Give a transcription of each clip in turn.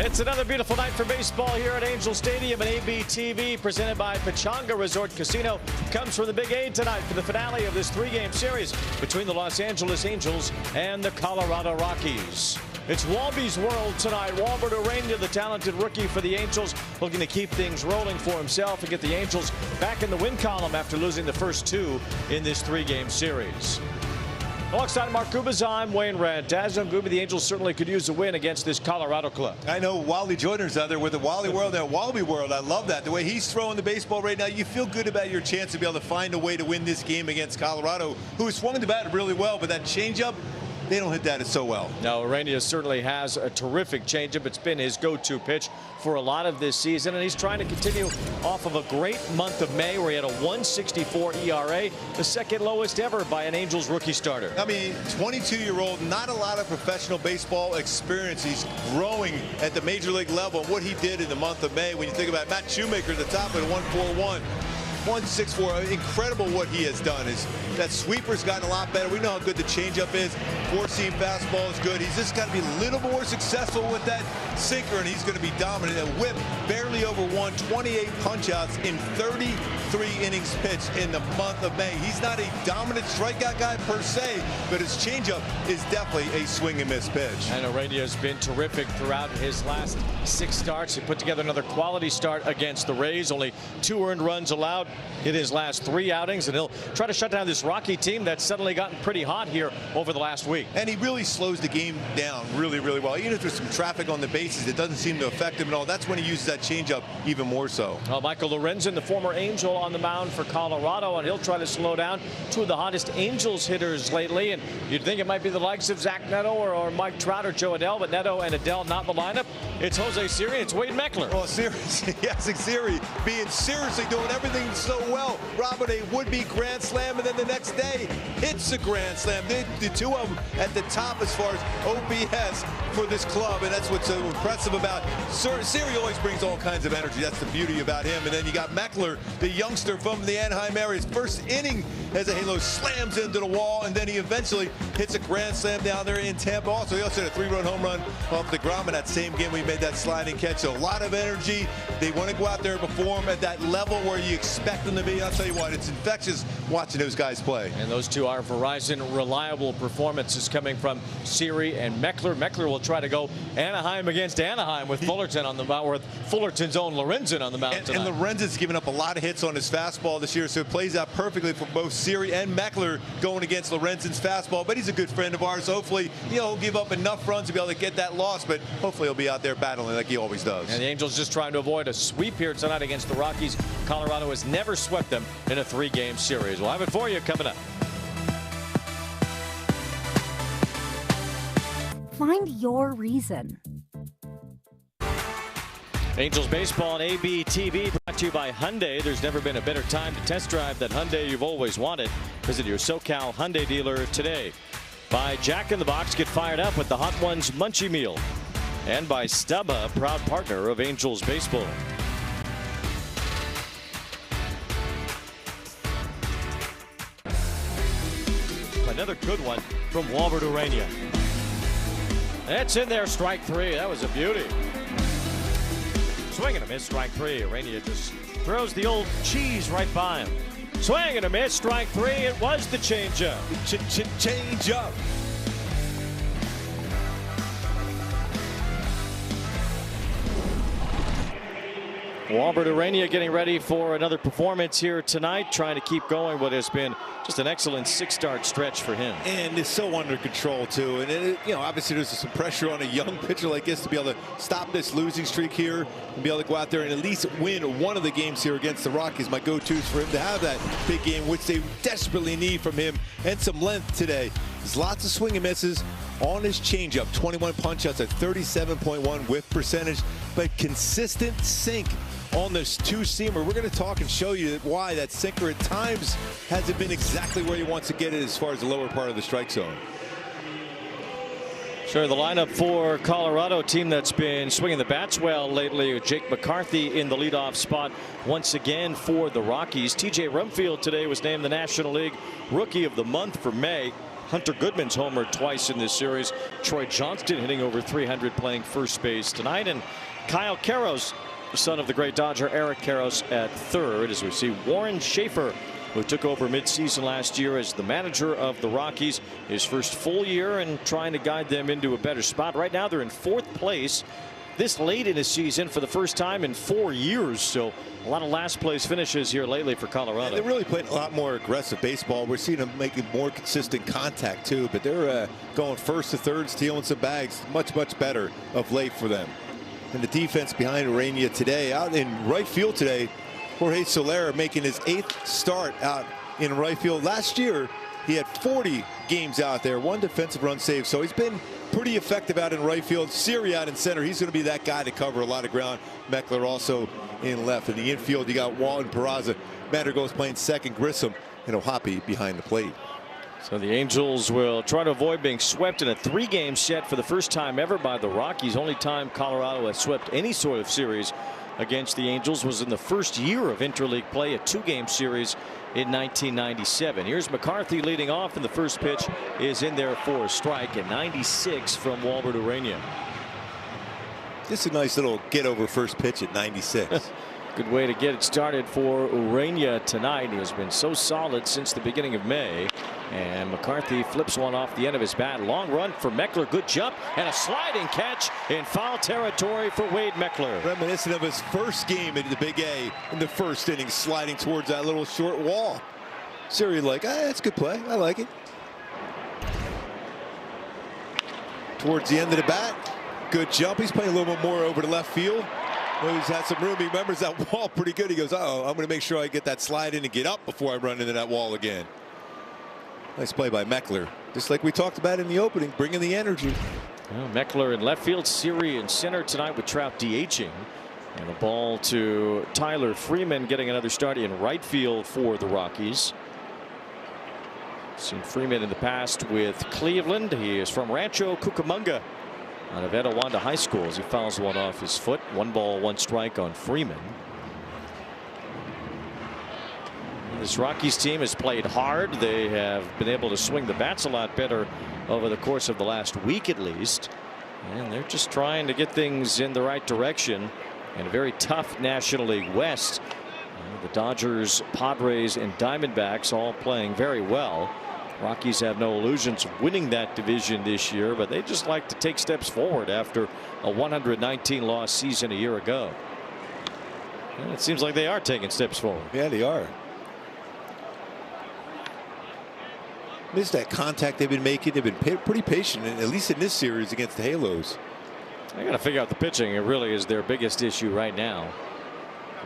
It's another beautiful night for baseball here at Angel Stadium, and ABTV, presented by Pechanga Resort Casino, comes from the Big A tonight for the finale of this three-game series between the Los Angeles Angels and the Colorado Rockies. It's Walby's world tonight. Walbert Urania, the talented rookie for the Angels, looking to keep things rolling for himself and get the Angels back in the win column after losing the first two in this three-game series. Alongside Mark Gubas, I'm Wayne Rantaz. Gubi, the Angels certainly could use a win against this Colorado club. I know Wally Joyner's out there with the Wally World and Walby World. I love that. The way he's throwing the baseball right now, you feel good about your chance to be able to find a way to win this game against Colorado, who has swung the bat really well, but that changeup, they don't hit that so well. No, Urania certainly has a terrific changeup. It's been his go-to pitch for a lot of this season, and he's trying to continue off of a great month of May where he had a 1.64 ERA, the second lowest ever by an Angels rookie starter. I mean, 22-year-old, not a lot of professional baseball experience. He's growing at the major league level. And what he did in the month of May, when you think about Matt Shoemaker at the top at 1.41. 1.64, incredible what he has done. That sweeper's gotten a lot better. We know how good the changeup is. Four-seam fastball is good. He's just got to be a little more successful with that sinker, and he's going to be dominant. A whip barely over 28 punch-outs in 33 innings pitched in the month of May. He's not a dominant strikeout guy per se, but his changeup is definitely a swing-and-miss pitch. And Urania has been terrific throughout his last 6 starts. He put together another quality start against the Rays. Only 2 earned runs allowed in his last 3 outings, and he'll try to shut down this Rocky team that's suddenly gotten pretty hot here over the last week. And he really slows the game down really well. Even if there's some traffic on the bases, it doesn't seem to affect him at all. That's when he uses that changeup even more so. Well, Michael Lorenzen, the former Angel, on the mound for Colorado, and he'll try to slow down 2 of the hottest Angels hitters lately. And you'd think it might be the likes of Zach Neto or Mike Trout or Joe Adell, but Neto and Adell not in the lineup. It's Jose Siri, it's Wade Meckler. Well, seriously, yes, Siri being seriously doing everything so well. Robert, a would-be grand slam, and then the next day hits a grand slam. The 2 of them at the top as far as OPS for this club, and that's what's so impressive about Siri. Always brings all kinds of energy. That's the beauty about him. And then you got Meckler, the youngster from the Anaheim area. His first inning as a halo slams into the wall, and then he eventually hits a grand slam down there in Tampa. Also, he also had a 3-run home run off the ground in that same game. We made that sliding catch. So a lot of energy. They want to go out there and perform at that level where you expect them to be. I'll tell you what, it's infectious watching those guys play. And those 2 are Verizon reliable performances coming from Siri and Meckler. Meckler will try to go Anaheim against Anaheim with Fullerton on the mound, with Fullerton's own Lorenzen on the mound tonight. And Lorenzen's given up a lot of hits on his fastball this year, so it plays out perfectly for both Siri and Meckler going against Lorenzen's fastball. But he's a good friend of ours. So hopefully, he'll give up enough runs to be able to get that loss, but hopefully he'll be out there battling like he always does. And the Angels just trying to avoid a sweep here tonight against the Rockies. Colorado has never swept them in a 3-game series. We'll have it for you coming up. Find your reason. Angels baseball on ABTV, brought to you by Hyundai. There's never been a better time to test drive that Hyundai you've always wanted. Visit your SoCal Hyundai dealer today. By Jack in the Box, get fired up with the Hot Ones Munchie Meal. And by Stubba, proud partner of Angels baseball. Another good one from Walbert Urania. That's in there, strike 3. That was a beauty. Swing and a miss, strike 3. Urania just throws the old cheese right by him. Swing and a miss, strike 3. It was the changeup. Changeup. Walbert Urania getting ready for another performance here tonight, trying to keep going what has been just an excellent 6-start stretch for him. And it's so under control, too. And, you know, obviously there's some pressure on a young pitcher like this to be able to stop this losing streak here and be able to go out there and at least win one of the games here against the Rockies. My go-tos for him to have that big game, which they desperately need from him, and some length today. There's lots of swing and misses on his changeup. 21 punch-outs at 37.1 whiff percentage, but consistent sink on this 2-seamer. We're going to talk and show you why that sinker at times hasn't been exactly where he wants to get it as far as the lower part of the strike zone. Sure, the lineup for Colorado, team that's been swinging the bats well lately. Jake McCarthy in the leadoff spot once again for the Rockies. TJ Rumfield today was named the National League Rookie of the Month for May. Hunter Goodman's homered twice in this series. Troy Johnston hitting over 300 playing first base tonight. And Kyle Karros, son of the great Dodger Eric Karros, at third, as we see Warren Schaefer, who took over midseason last year as the manager of the Rockies, his first full year and trying to guide them into a better spot. Right now they're in 4th place this late in the season for the first time in 4 years. So a lot of last place finishes here lately for Colorado. They're really playing a lot more aggressive baseball. We're seeing them making more consistent contact too, but they're going first to third, stealing some bags. Much better of late for them. And the defense behind Urania today, out in right field today, Jorge Soler making his 8th start out in right field. Last year he had 40 games out there, 1 defensive run save, so he's been pretty effective out in right field. Siri out in center, he's going to be that guy to cover a lot of ground. Meckler also in left. In the infield you got Walton, Peraza, Madrigal's playing second, Grissom and O'Hoppe behind the plate. So the Angels will try to avoid being swept in a 3-game set for the first time ever by the Rockies. Only time Colorado has swept any sort of series against the Angels was in the first year of interleague play, a 2-game series in 1997. Here's McCarthy leading off, and the first pitch is in there for a strike at 96 from Walbert Urania. This is a nice little get over first pitch at 96. Good way to get it started for Urania tonight. He has been so solid since the beginning of May. And McCarthy flips one off the end of his bat. Long run for Meckler. Good jump and a sliding catch in foul territory for Wade Meckler. Reminiscent of his first game at the Big A in the first inning, sliding towards that little short wall. Siri like, that's a good play. I like it. Towards the end of the bat, good jump. He's playing a little bit more over to left field. Well, he's had some room. He remembers that wall pretty good. He goes, uh-oh, I'm going to make sure I get that slide in and get up before I run into that wall again. Nice play by Meckler. Just like we talked about in the opening, bringing the energy. Well, Meckler in left field, Siri in center tonight with Trout DHing. And a ball to Tyler Freeman, getting another start in right field for the Rockies. Seen Freeman in the past with Cleveland. He is from Rancho Cucamonga out of Etiwanda High School as he fouls one off his foot. 1 ball, 1 strike on Freeman. This Rockies team has played hard. They have been able to swing the bats a lot better over the course of the last week at least. And they're just trying to get things in the right direction in a very tough National League West. The Dodgers, Padres and Diamondbacks all playing very well. Rockies have no illusions of winning that division this year, but they just like to take steps forward after a 119 loss season a year ago. And it seems like they are taking steps forward. Yeah, they are. Missed that contact they've been making. They've been pretty patient, at least in this series against the Halos. I got to figure out the pitching. It really is their biggest issue right now.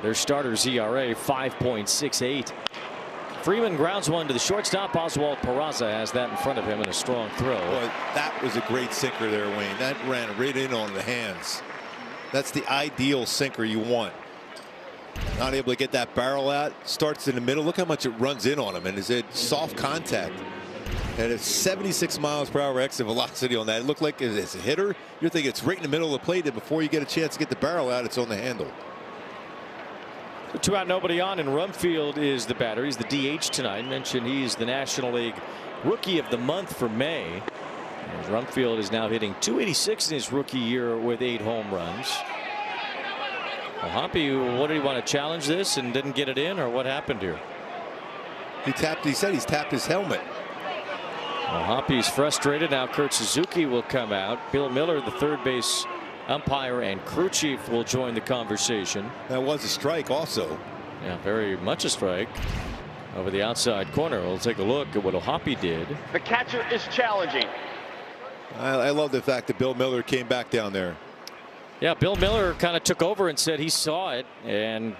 Their starter's ERA 5.68. Freeman grounds one to the shortstop. Oswald Peraza has that in front of him in a strong throw. Boy, that was a great sinker there, Wayne. That ran right in on the hands. That's the ideal sinker you want. Not able to get that barrel out. Starts in the middle. Look how much it runs in on him. And is it soft contact? And it's 76 miles per hour exit velocity on that. It looked like it's a hitter. You're thinking it's right in the middle of the plate. And before you get a chance to get the barrel out, it's on the handle. 2 out, nobody on, and Rumfield is the batter. He's the DH tonight. I mentioned he's the National League Rookie of the Month for May. And Rumfield is now hitting .286 in his rookie year with 8 home runs. O'Hoppe, what did he want to challenge this and didn't get it in, or what happened here? He said he's tapped his helmet. O'Hoppe's frustrated. Now Kurt Suzuki will come out. Bill Miller, the third base umpire and crew chief, will join the conversation. That was a strike also. Yeah, very much a strike. Over the outside corner. We'll take a look at what O'Hoppe did. The catcher is challenging. I love the fact that Bill Miller came back down there. Yeah, Bill Miller kind of took over and said he saw it and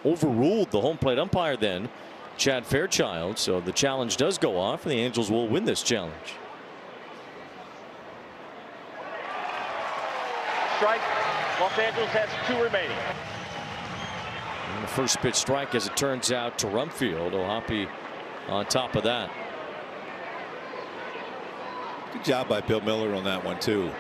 overruled the home plate umpire then, Chad Fairchild. So the challenge does go off, and the Angels will win this challenge. Strike. Los Angeles has 2 remaining. And the first pitch strike, as it turns out, to Rumfield. O'Hoppe on top of that. Good job by Bill Miller on that one too.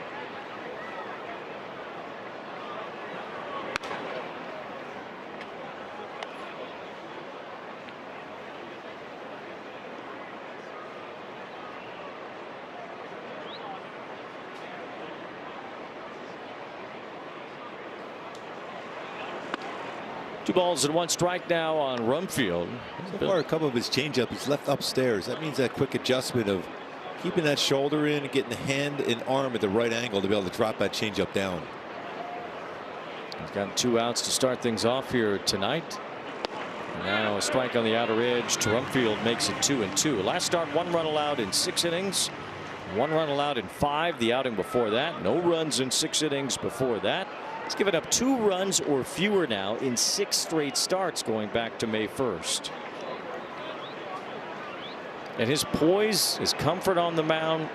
2 balls and 1 strike now on Rumfield. So far, a couple of his changeup he's left upstairs. That means that quick adjustment of keeping that shoulder in and getting the hand and arm at the right angle to be able to drop that changeup down. He's got 2 outs to start things off here tonight. And now a strike on the outer edge to Rumfield makes it 2-2. Last start, 1 run allowed in 6 innings. 1 run allowed in 5 the outing before that. No runs in 6 innings before that. He's given up 2 runs or fewer now in 6 straight starts going back to May 1st. And his poise, his comfort on the mound,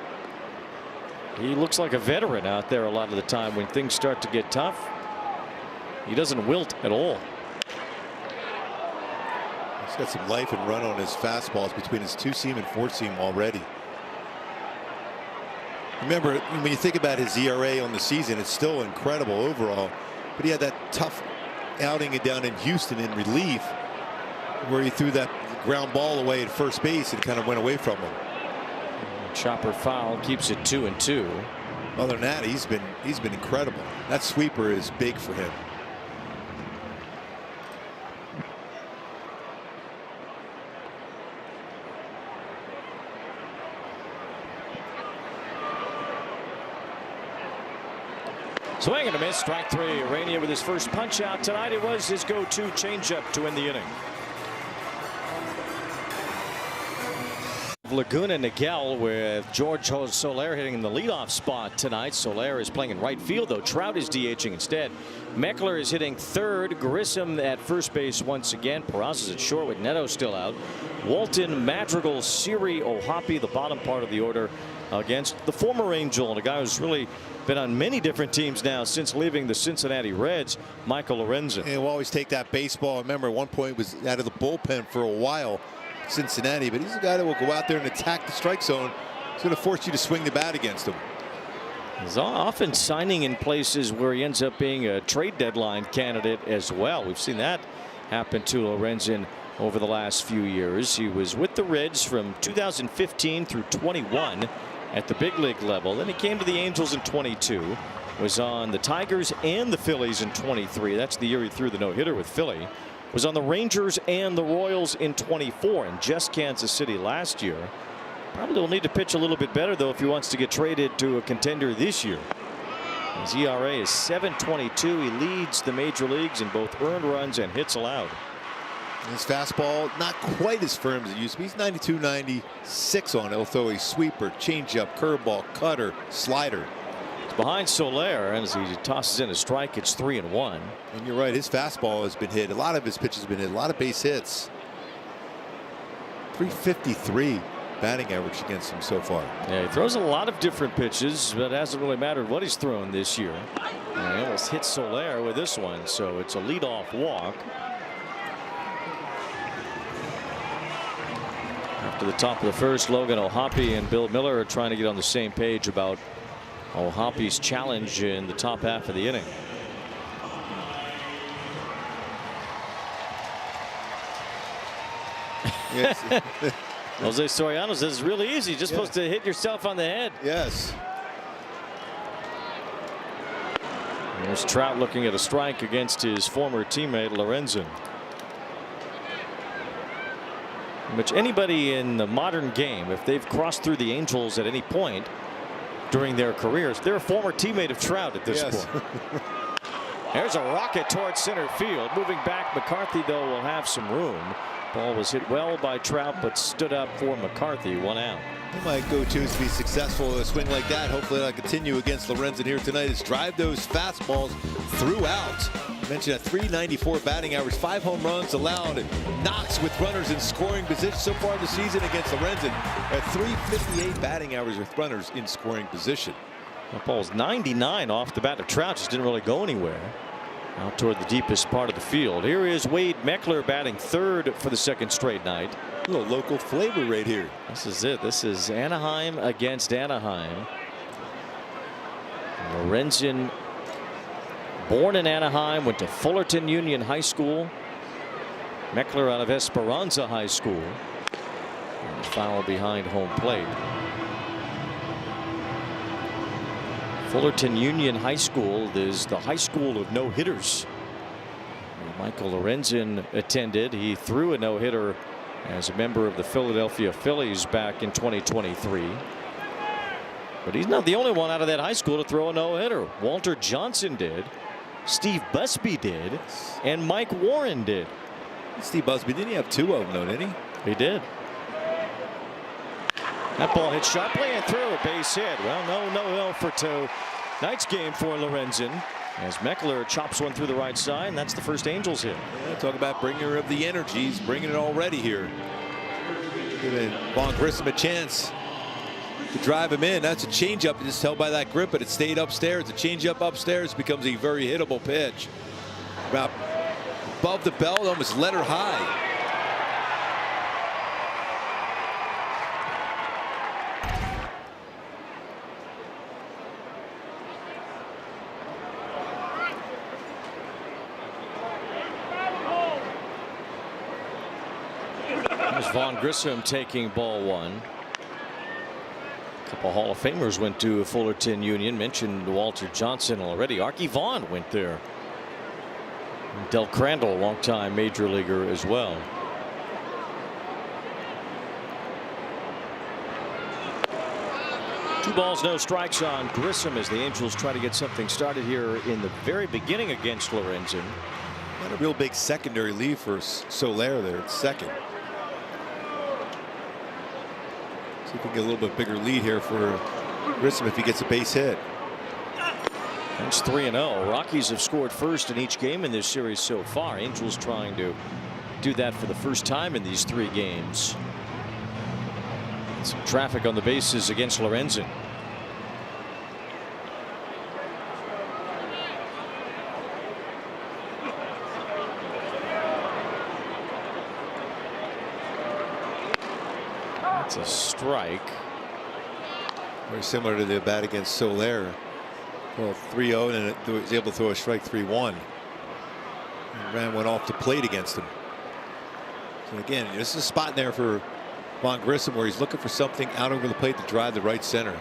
he looks like a veteran out there a lot of the time when things start to get tough. He doesn't wilt at all. He's got some life and run on his fastballs between his 2-seam and 4-seam already. Remember, when you think about his ERA on the season, it's still incredible overall. But he had that tough outing down in Houston in relief where he threw that ground ball away at first base and kind of went away from him. Chopper foul keeps it 2-2. Other than that, he's been incredible. That sweeper is big for him. Swing and a miss, strike 3. Urania with his first punch out tonight. It was his go-to changeup to end the inning. Laguna Niguel with George Soler hitting in the leadoff spot tonight. Soler is playing in right field, though Trout is DHing instead. Meckler is hitting third. Grissom at first base once again. Peraza's at short with Neto still out. Walton, Madrigal, Siri, Ohapi, the bottom part of the order against the former Angel, and a guy who's really been on many different teams now since leaving the Cincinnati Reds, Michael Lorenzen. And we'll always take that baseball. I remember at one point was out of the bullpen for a while, Cincinnati, but he's a guy that will go out there and attack the strike zone. He's going to force you to swing the bat against him. He's often signing in places where he ends up being a trade deadline candidate as well. We've seen that happen to Lorenzen over the last few years. He was with the Reds from 2015 through 21 at the big league level. Then he came to the Angels in 22, was on the Tigers and the Phillies in 23. That's the year he threw the no-hitter with Philly. Was on the Rangers and the Royals in 24 and just Kansas City last year. Probably will need to pitch a little bit better, though, if he wants to get traded to a contender this year. His ERA is 7.22. He leads the major leagues in both earned runs and hits allowed. His fastball not quite as firm as it used to be. He's 92, 96 on it. He'll throw a sweeper, changeup, curveball, cutter, slider. It's behind Soler, and as he tosses in a strike, it's 3-1. And you're right, his fastball has been hit. A lot of his pitches have been hit. A lot of base hits. 353 batting average against him so far. Yeah, he throws a lot of different pitches, but it hasn't really mattered what he's thrown this year. And he almost hit Soler with this one, so it's a leadoff walk. After the top of the first, Logan Ohapi and Bill Miller are trying to get on the same page about Ohapi's challenge in the top half of the inning. Yes. Jose Soriano says it's really easy. Just supposed to hit yourself on the head. Yes. There's Trout looking at a strike against his former teammate Lorenzen. Which anybody in the modern game, if they've crossed through the Angels at any point during their careers, they're a former teammate of Trout at this point. There's a rocket towards center field. Moving back, McCarthy, though, will have some room. Ball was hit well by Trout, but stood up for McCarthy. 1 out. My go-to is to be successful with a swing like that. Hopefully that'll continue against Lorenzen here tonight. Is drive those fastballs throughout. I mentioned a 394 batting average, 5 home runs allowed. Knocks with runners in scoring position so far this season against Lorenzen. At 358 batting average with runners in scoring position. That ball's 99 off the bat of Trout. Just didn't really go anywhere. Out toward the deepest part of the field. Here is Wade Meckler batting third for the second straight night. A little local flavor right here. This is it. This is Anaheim against Anaheim. Lorenzen, born in Anaheim, went to Fullerton Union High School. Meckler out of Esperanza High School. And foul behind home plate. Fullerton Union High School is the high school of no-hitters. Michael Lorenzen attended. He threw a no-hitter as a member of the Philadelphia Phillies back in 2023. But he's not the only one out of that high school to throw a no-hitter. Walter Johnson did. Steve Busby did. And Mike Warren did. Steve Busby, didn't he have 2 of them, though, didn't he? He did. That ball hit sharply and through a base hit. Well, no for 2. Night's game for Lorenzen as Meckler chops one through the right side, and that's the first Angels hit. Yeah, talk about bringer of the energies, bringing it already here. Giving Vaughn Grissom a chance to drive him in. That's a changeup. You just tell by that grip, but it stayed upstairs. The changeup upstairs becomes a very hittable pitch. About above the belt, almost let her high. There's Vaughn Grissom taking ball 1. A couple Hall of Famers went to Fullerton Union. Mentioned Walter Johnson already. Archie Vaughn went there. Del Crandall, longtime major leaguer as well. Two balls, no strikes on Grissom as the Angels try to get something started here in the very beginning against Lorenzen. Not a real big secondary lead for Soler there at second. See if we can get a little bit bigger lead here for Grissom if he gets a base hit. That's 3-0. Rockies have scored first in each game in this series so far. Angels trying to do that for the first time in these 3 games. Some traffic on the bases against Lorenzen. That's a strike. Very similar to the bat against Soler. Well, 3-0, and it was able to throw a strike 3-1. Ran went off the plate against him. So again, this is a spot in there for Vaughn Grissom where he's looking for something out over the plate to drive the right center.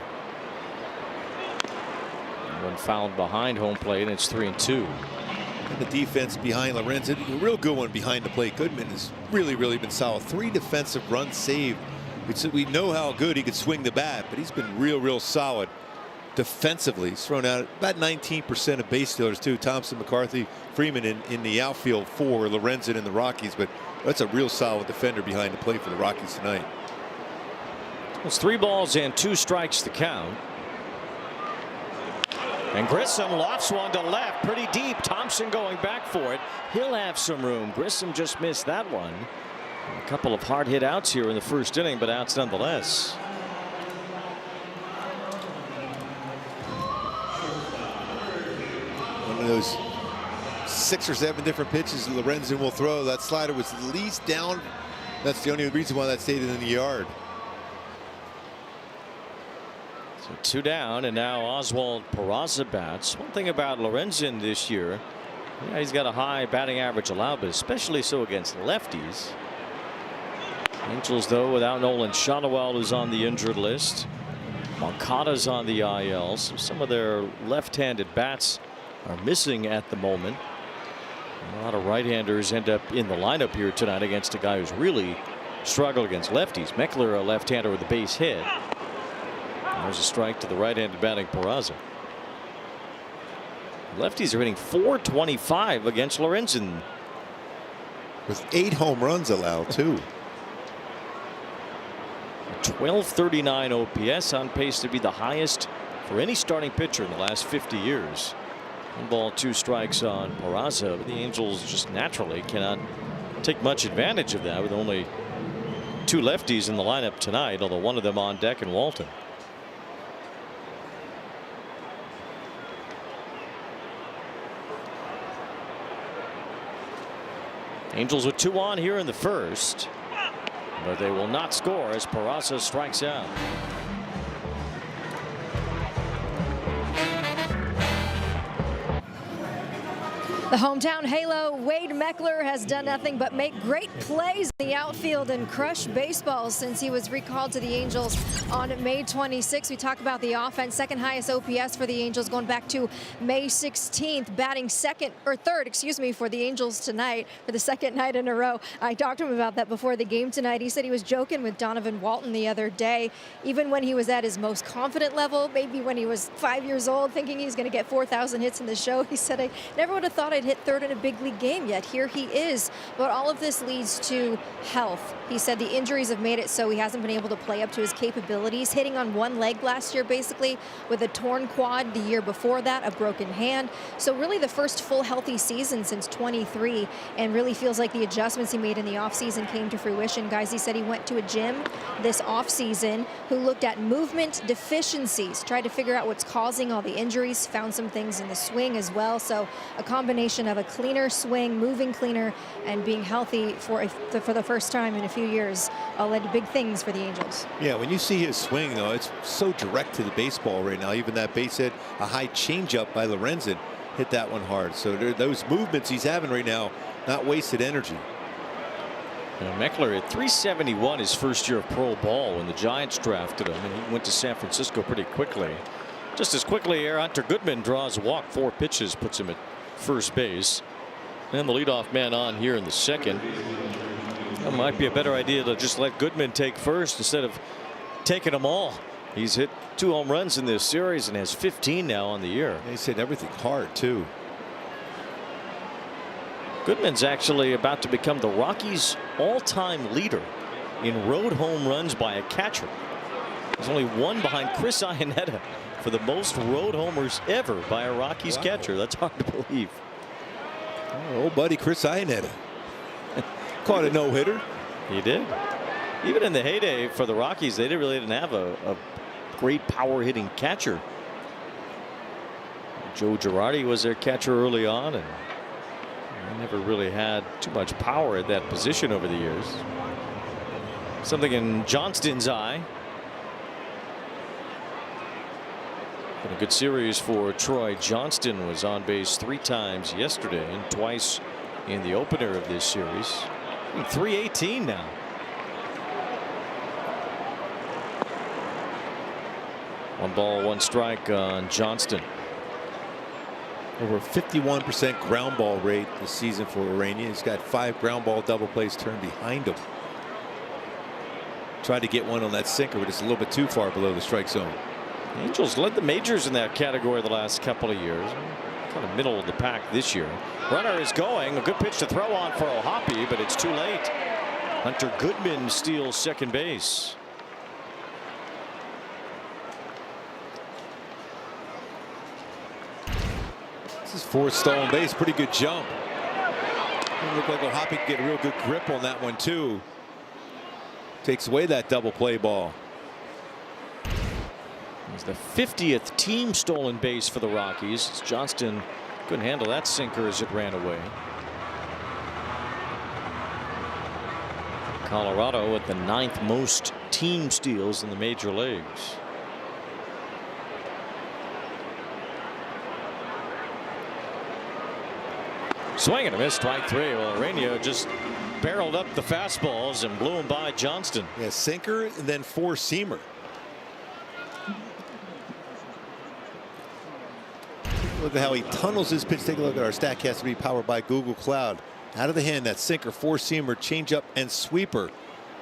One fouled behind home plate, and it's 3-2. And the defense behind Lorenzen, a real good one behind the plate. Goodman has really been solid. 3 defensive runs saved. We know how good he could swing the bat, but he's been real solid defensively. He's thrown out about 19% of base stealers too. Thompson, McCarthy, Freeman in the outfield for Lorenzen and the Rockies, but that's a real solid defender behind the plate for the Rockies tonight. It's 3 balls and 2 strikes to count. And Grissom lofts one to left pretty deep. Thompson going back for it. He'll have some room. Grissom just missed that one. A couple of hard hit outs here in the first inning, but outs nonetheless. One of those 6 or 7 different pitches Lorenzen will throw. That slider was at least down. That's the only reason why that stayed in the yard. So 2 down, and now Oswald Peraza bats. One thing about Lorenzen this year, yeah, he's got a high batting average allowed, but especially so against lefties. Angels, though, without Nolan Shotwell, who's on the injured list. Moncada's on the IL, so some of their left-handed bats are missing at the moment. A lot of right-handers end up in the lineup here tonight against a guy who's really struggled against lefties. Meckler, a left-hander with a base hit. And there's a strike to the right-handed batting Peraza. Lefties are hitting .425 against Lorenzen. With 8 home runs allowed too. 1239 OPS, on pace to be the highest for any starting pitcher in the last 50 years. 1 ball, 2 strikes on Peraza, but the Angels just naturally cannot take much advantage of that with only 2 lefties in the lineup tonight, although one of them on deck in Walton. Angels with 2 on here in the first, but they will not score as Peraza strikes out. The hometown halo, Wade Meckler, has done nothing but make great plays in the outfield and crush baseballs since he was recalled to the Angels on May 26. We talk about the offense, second highest OPS for the Angels going back to May 16th, batting third, for the Angels tonight for the second night in a row. I talked to him about that before the game tonight. He said he was joking with Donovan Walton the other day, even when he was at his most confident level, maybe when he was 5 years old, thinking he's going to get 4,000 hits in the show. He said, I never would have thought I'd hit third in a big league game, yet here he is. But all of this leads to health. He said the injuries have made it so he hasn't been able to play up to his capabilities, hitting on one leg last year basically with a torn quad, the year before that a broken hand. So really the first full healthy season since 23, and really feels like the adjustments he made in the offseason came to fruition. Guys, he said he went to a gym this offseason who looked at movement deficiencies, tried to figure out what's causing all the injuries, found some things in the swing as well. So a combination of a cleaner swing, moving cleaner, and being healthy for the first time in a few years all led to big things for the Angels. Yeah, when you see his swing, though, it's so direct to the baseball right now. Even that base hit, a high changeup by Lorenzen, hit that one hard. So those movements he's having right now, not wasted energy. Meckler at 371 his first year of pro ball when the Giants drafted him, and he went to San Francisco pretty quickly. Just as quickly here, Hunter Goodman draws a walk, 4 pitches, puts him at first base. And the leadoff man on here in the second. That might be a better idea to just let Goodman take first instead of taking them all. He's hit 2 home runs in this series and has 15 now on the year. He's hit everything hard too. Goodman's actually about to become the Rockies' all-time leader in road home runs by a catcher. There's only one behind Chris Iannetta for the most road homers ever by a Rockies catcher. That's hard to believe. Oh, old buddy Chris Iannetta caught a no-hitter. He did. Even in the heyday for the Rockies, they really didn't have a great power-hitting catcher. Joe Girardi was their catcher early on, and they never really had too much power at that position over the years. Something in Johnston's eye. Been a good series for Troy Johnston. Was on base 3 times yesterday and twice in the opener of this series. 318 now. One ball, 1 strike on Johnston. Over 51% ground ball rate this season for Urania. He's got 5 ground ball double plays turned behind him. Tried to get one on that sinker, but it's a little bit too far below the strike zone. The Angels led the majors in that category the last couple of years. Kind of middle of the pack this year. Runner is going. A good pitch to throw on for O'Hoppe, but it's too late. Hunter Goodman steals second base. This is 4th stolen base. Pretty good jump. It looked like O'Hoppe could get a real good grip on that one too. Takes away that double play ball. It's the 50th team stolen base for the Rockies. Johnston couldn't handle that sinker as it ran away. Colorado at the 9th most team steals in the major leagues. Swing and a miss, strike 3. Well, Urania just barreled up the fastballs and blew him by Johnston. Yeah, sinker and then 4-seamer. Look at how he tunnels his pitch. Take a look at our Statcast to be powered by Google Cloud. Out of the hand, that sinker, 4-seamer, changeup, and sweeper.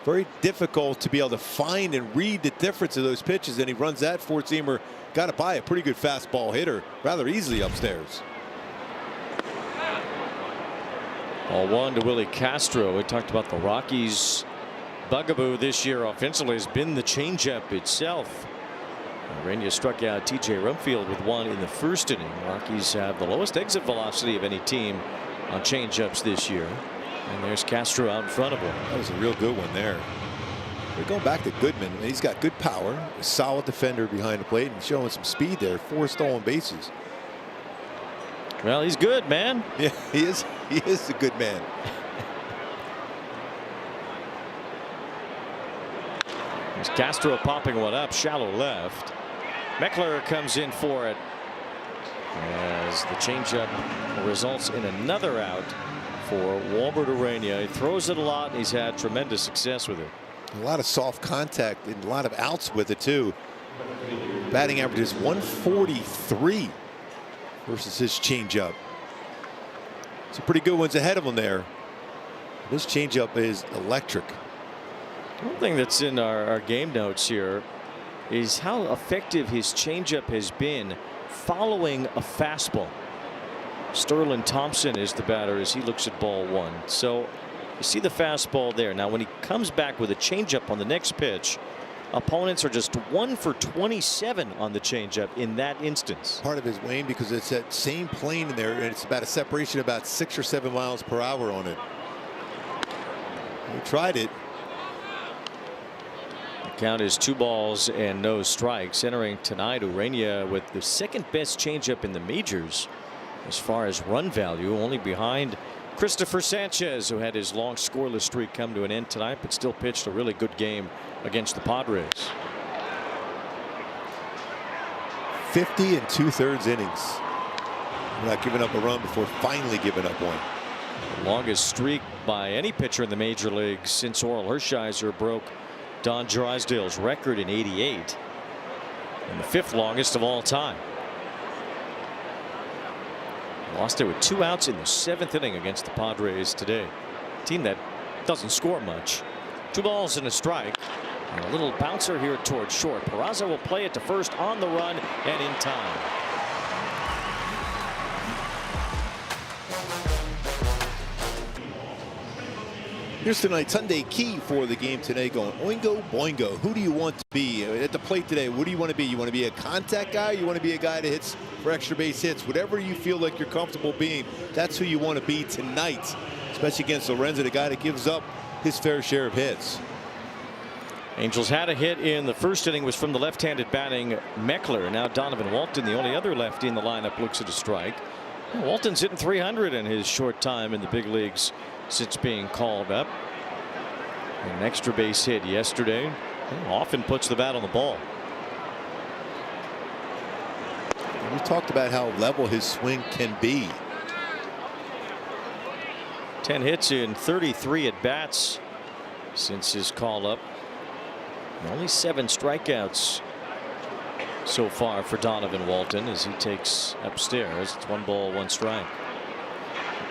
Very difficult to be able to find and read the difference of those pitches. And he runs that 4-seamer. Got it by a pretty good fastball hitter rather easily upstairs. Ball 1 to Willie Castro. We talked about the Rockies' bugaboo this year offensively has been the changeup itself. Urania struck out T.J. Rumfield with 1 in the first inning. Rockies have the lowest exit velocity of any team on changeups this year. And there's Castro out in front of him. That was a real good one there. We're going back to Goodman. He's got good power, a solid defender behind the plate, and showing some speed there. 4 stolen bases. Well, he's good, man. Yeah, he is. He is a good man. There's Castro popping one up, shallow left. Meckler comes in for it. as the changeup results in another out for Walbert Urania. He throws it a lot, and he's had tremendous success with it. A lot of soft contact and a lot of outs with it too. Batting average is 143 versus his changeup. Some pretty good ones ahead of him there. This changeup is electric. One thing that's in our game notes here is how effective his changeup has been following a fastball. Sterling Thompson is the batter as he looks at ball one. So you see the fastball there. Now when he comes back with a changeup on the next pitch, opponents are just 1 for 27 on the changeup in that instance. Part of his Wayne, because it's that same plane in there, and it's about a separation about 6 or 7 miles per hour on it. He tried it. The count is 2 balls and no strikes. Entering tonight, Urania with the second best changeup in the majors as far as run value, only behind Christopher Sanchez, who had his long scoreless streak come to an end tonight, but still pitched a really good game against the Padres. 50 2/3 innings. Not giving up a run before finally giving up one. The longest streak by any pitcher in the major leagues since Oral Hershiser broke Don Drysdale's record in '88, and the 5th longest of all time. Lost it with 2 outs in the 7th inning against the Padres today. A team that doesn't score much. 2 balls and a strike. And a little bouncer here towards short. Peraza will play it to first on the run and in time. Here's tonight's Sunday key for the game today, going oingo boingo. Who do you want to be at the plate today? What do you want to be? You want to be a contact guy? You want to be a guy that hits for extra base hits? Whatever you feel like you're comfortable being, that's who you want to be tonight, especially against Lorenzo, the guy that gives up his fair share of hits. Angels had a hit in the 1st inning, was from the left-handed batting Meckler. Now Donovan Walton, the only other lefty in the lineup, looks at a strike. Walton's hitting .300 in his short time in the big leagues since being called up. An extra base hit yesterday. He often puts the bat on the ball. We talked about how level his swing can be. 10 hits in 33 at bats since his call up. And only 7 strikeouts so far for Donovan Walton as he takes upstairs. It's 1 ball, 1 strike.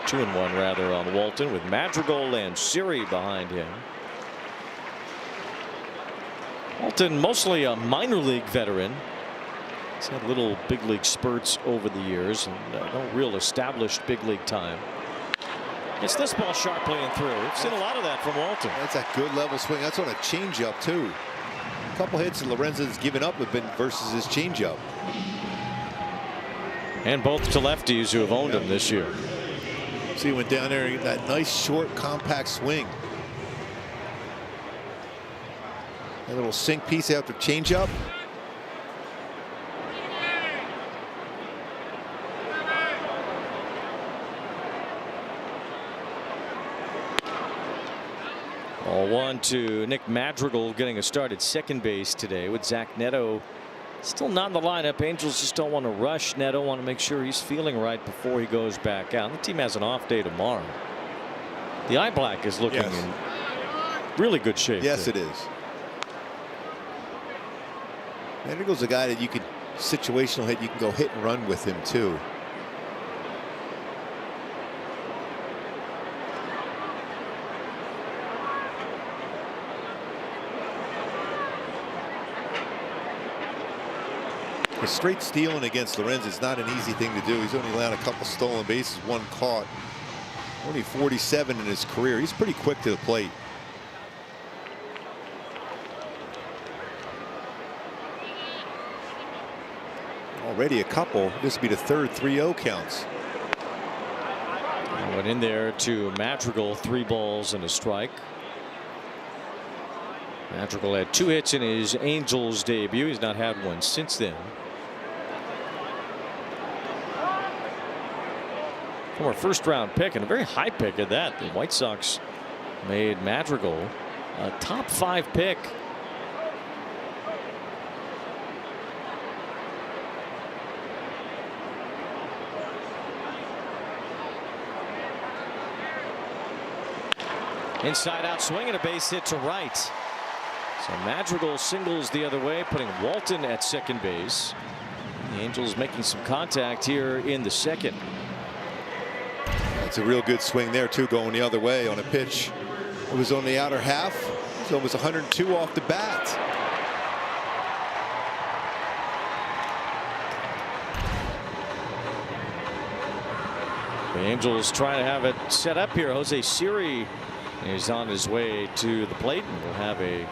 2-1 rather on Walton, with Madrigal and Siri behind him. Walton, mostly a minor league veteran. He's had little big league spurts over the years and no real established big league time. It's this ball sharply and through. We've seen a lot of that from Walton. That's a good level swing. That's on a changeup too. A couple hits that Lorenzo's given up have been versus his changeup. And both to lefties who have owned him this year. See, he went down there and that nice short compact swing. A little sink piece after changeup. Ball 1 to Nick Madrigal, getting a start at second base today, with Zach Neto still not in the lineup. Angels just don't want to rush Neto, want to make sure he's feeling right before he goes back out. The team has an off day tomorrow. The eye black is looking in really good shape. Yes, it is. Madrigal's a guy that you can situational hit. You can go hit and run with him too. A straight stealing against Lorenzo is not an easy thing to do. He's only allowed a couple stolen bases, 1 caught. Only 47 in his career. He's pretty quick to the plate. Already a couple. This will be the 3rd 3-0 counts. Went in there to Madrigal, 3 balls and a strike. Madrigal had 2 hits in his Angels debut. He's not had one since then. Former 1st-round pick, and a very high pick at that. The White Sox made Madrigal a top 5 pick. Inside out swing and a base hit to right. So Madrigal singles the other way, putting Walton at second base. The Angels making some contact here in the second. It's a real good swing there too, going the other way on a pitch. It was on the outer half. So it was 102 off the bat. The Angels trying to have it set up here. Jose Siri is on his way to the plate, and we'll have a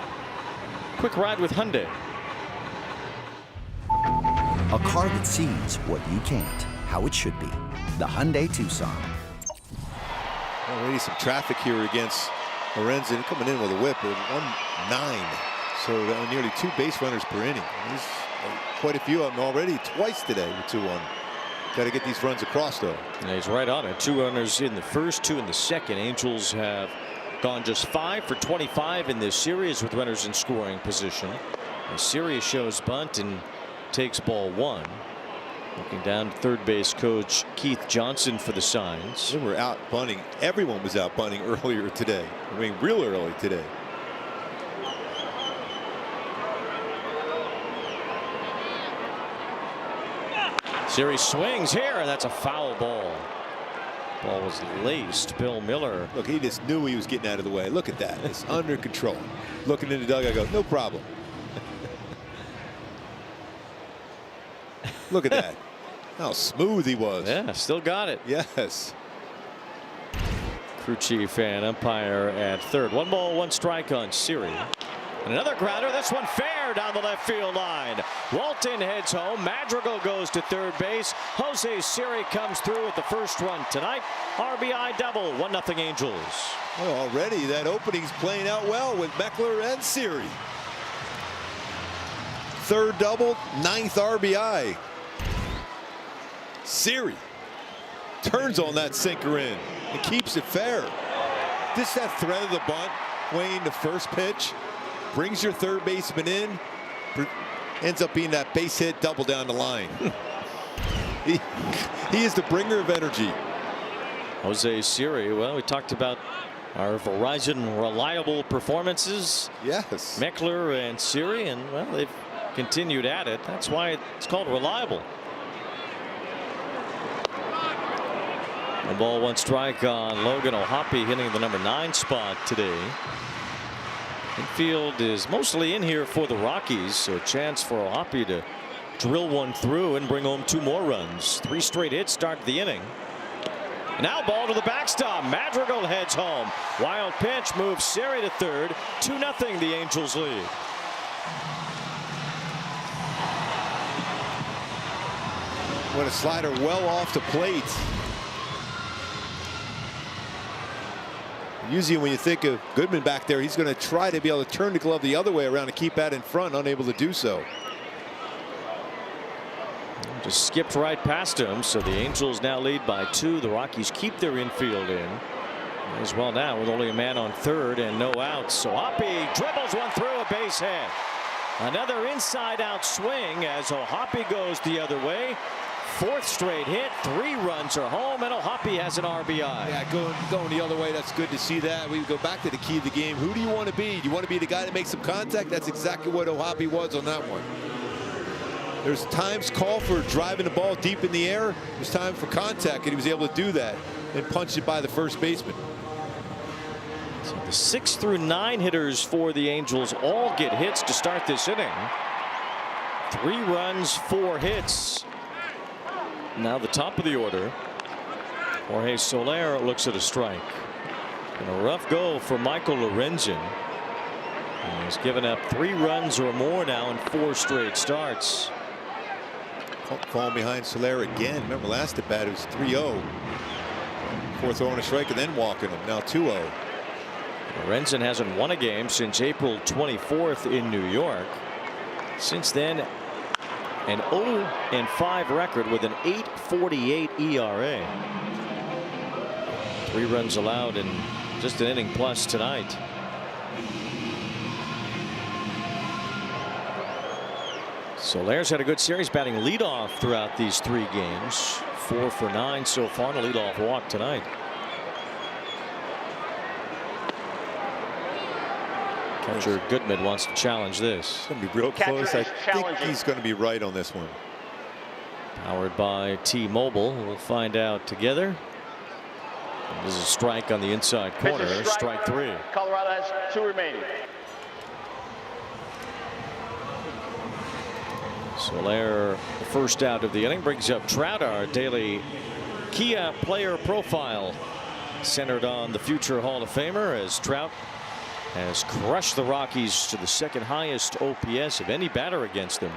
quick ride with Hyundai. A car that sees what you can't, how it should be. The Hyundai Tucson. Already some traffic here against Lorenzen, coming in with a whip of 1-9. So nearly 2 base runners per inning. There's quite a few of them already twice today with 2-1. Got to get these runs across though. And he's right on it. 2 runners in the first, 2 in the second. Angels have gone just 5 for 25 in this series with runners in scoring position. The series shows bunt and takes ball 1. Looking down to third base coach Keith Johnson for the signs. They were out bunting. Everyone was out bunting earlier today. I mean, real early today. Series swings here. That's a foul ball. Ball was laced. Bill Miller. Look, he just knew he was getting out of the way. Look at that. It's under control. Looking in the dugout, I go, no problem. Look at that. How smooth he was. Yeah, still got it. Yes. Crew chief and umpire at third. 1 ball, 1 strike on Siri. And another grounder. This one fair down the left field line. Walton heads home. Madrigal goes to third base. Jose Siri comes through with the first run tonight. RBI double. 1-0 Angels. Well, already that opening's playing out well with Meckler and Siri. Third double, 9th RBI. Siri turns on that sinker in and keeps it fair. Just that threat of the bunt, weighing the first pitch, brings your third baseman in, ends up being that base hit double down the line. he is the bringer of energy. Jose Siri. Well, we talked about our Verizon reliable performances. Yes. Meckler and Siri, and well, they've continued at it. That's why it's called reliable. 1 ball, 1 strike on Logan O'Hoppe, hitting the number 9 spot today. Infield is mostly in here for the Rockies, so a chance for O'Hoppe to drill one through and bring home 2 more runs. 3 straight hits start the inning. Now ball to the backstop. Madrigal heads home. Wild pitch moves Siri to third. 2-0 the Angels lead. What a slider well off the plate. Usually when you think of Goodman back there, he's going to try to be able to turn the glove the other way around and keep that in front, unable to do so. Just skipped right past him, so the Angels now lead by 2. The Rockies keep their infield in as well now with only a man on third and no outs. So O'Hoppe dribbles one through, a base hit. Another inside out swing as O'Hoppe goes the other way. 4th straight hit. 3 runs are home, and O'Hoppe has an RBI. Yeah, going the other way. That's good to see that. We go back to the key of the game. Who do you want to be? Do you want to be the guy that makes some contact? That's exactly what O'Hoppe was on that one. There's times call for driving the ball deep in the air. There's time for contact, and he was able to do that and punch it by the first baseman. So the 6 through 9 hitters for the Angels all get hits to start this inning. 3 runs, 4 hits. Now the top of the order. Jorge Soler looks at a strike. And a rough go for Michael Lorenzen. He's given up 3 runs or more now in 4 straight starts. Falling behind Soler again. Remember last at bat it was 3-0. 4 throwing a strike and then walking him. Now 2-0. Lorenzen hasn't won a game since April 24th in New York. Since then, an 0-5 record with an 8.48 ERA. 3 runs allowed in just an inning plus tonight. Soler's had a good series, batting leadoff throughout these 3 games. 4 for 9 so far, and a leadoff walk tonight. Catcher Goodman wants to challenge this. It's going to be real close. I think he's going to be right on this one. Powered by T-Mobile. We'll find out together. And this is a strike on the inside corner. Strike 3. Colorado has 2 remaining. Soler, the first out of the inning, brings up Trout, our daily Kia player profile, centered on the future Hall of Famer, as Trout has crushed the Rockies to the second highest OPS of any batter against them.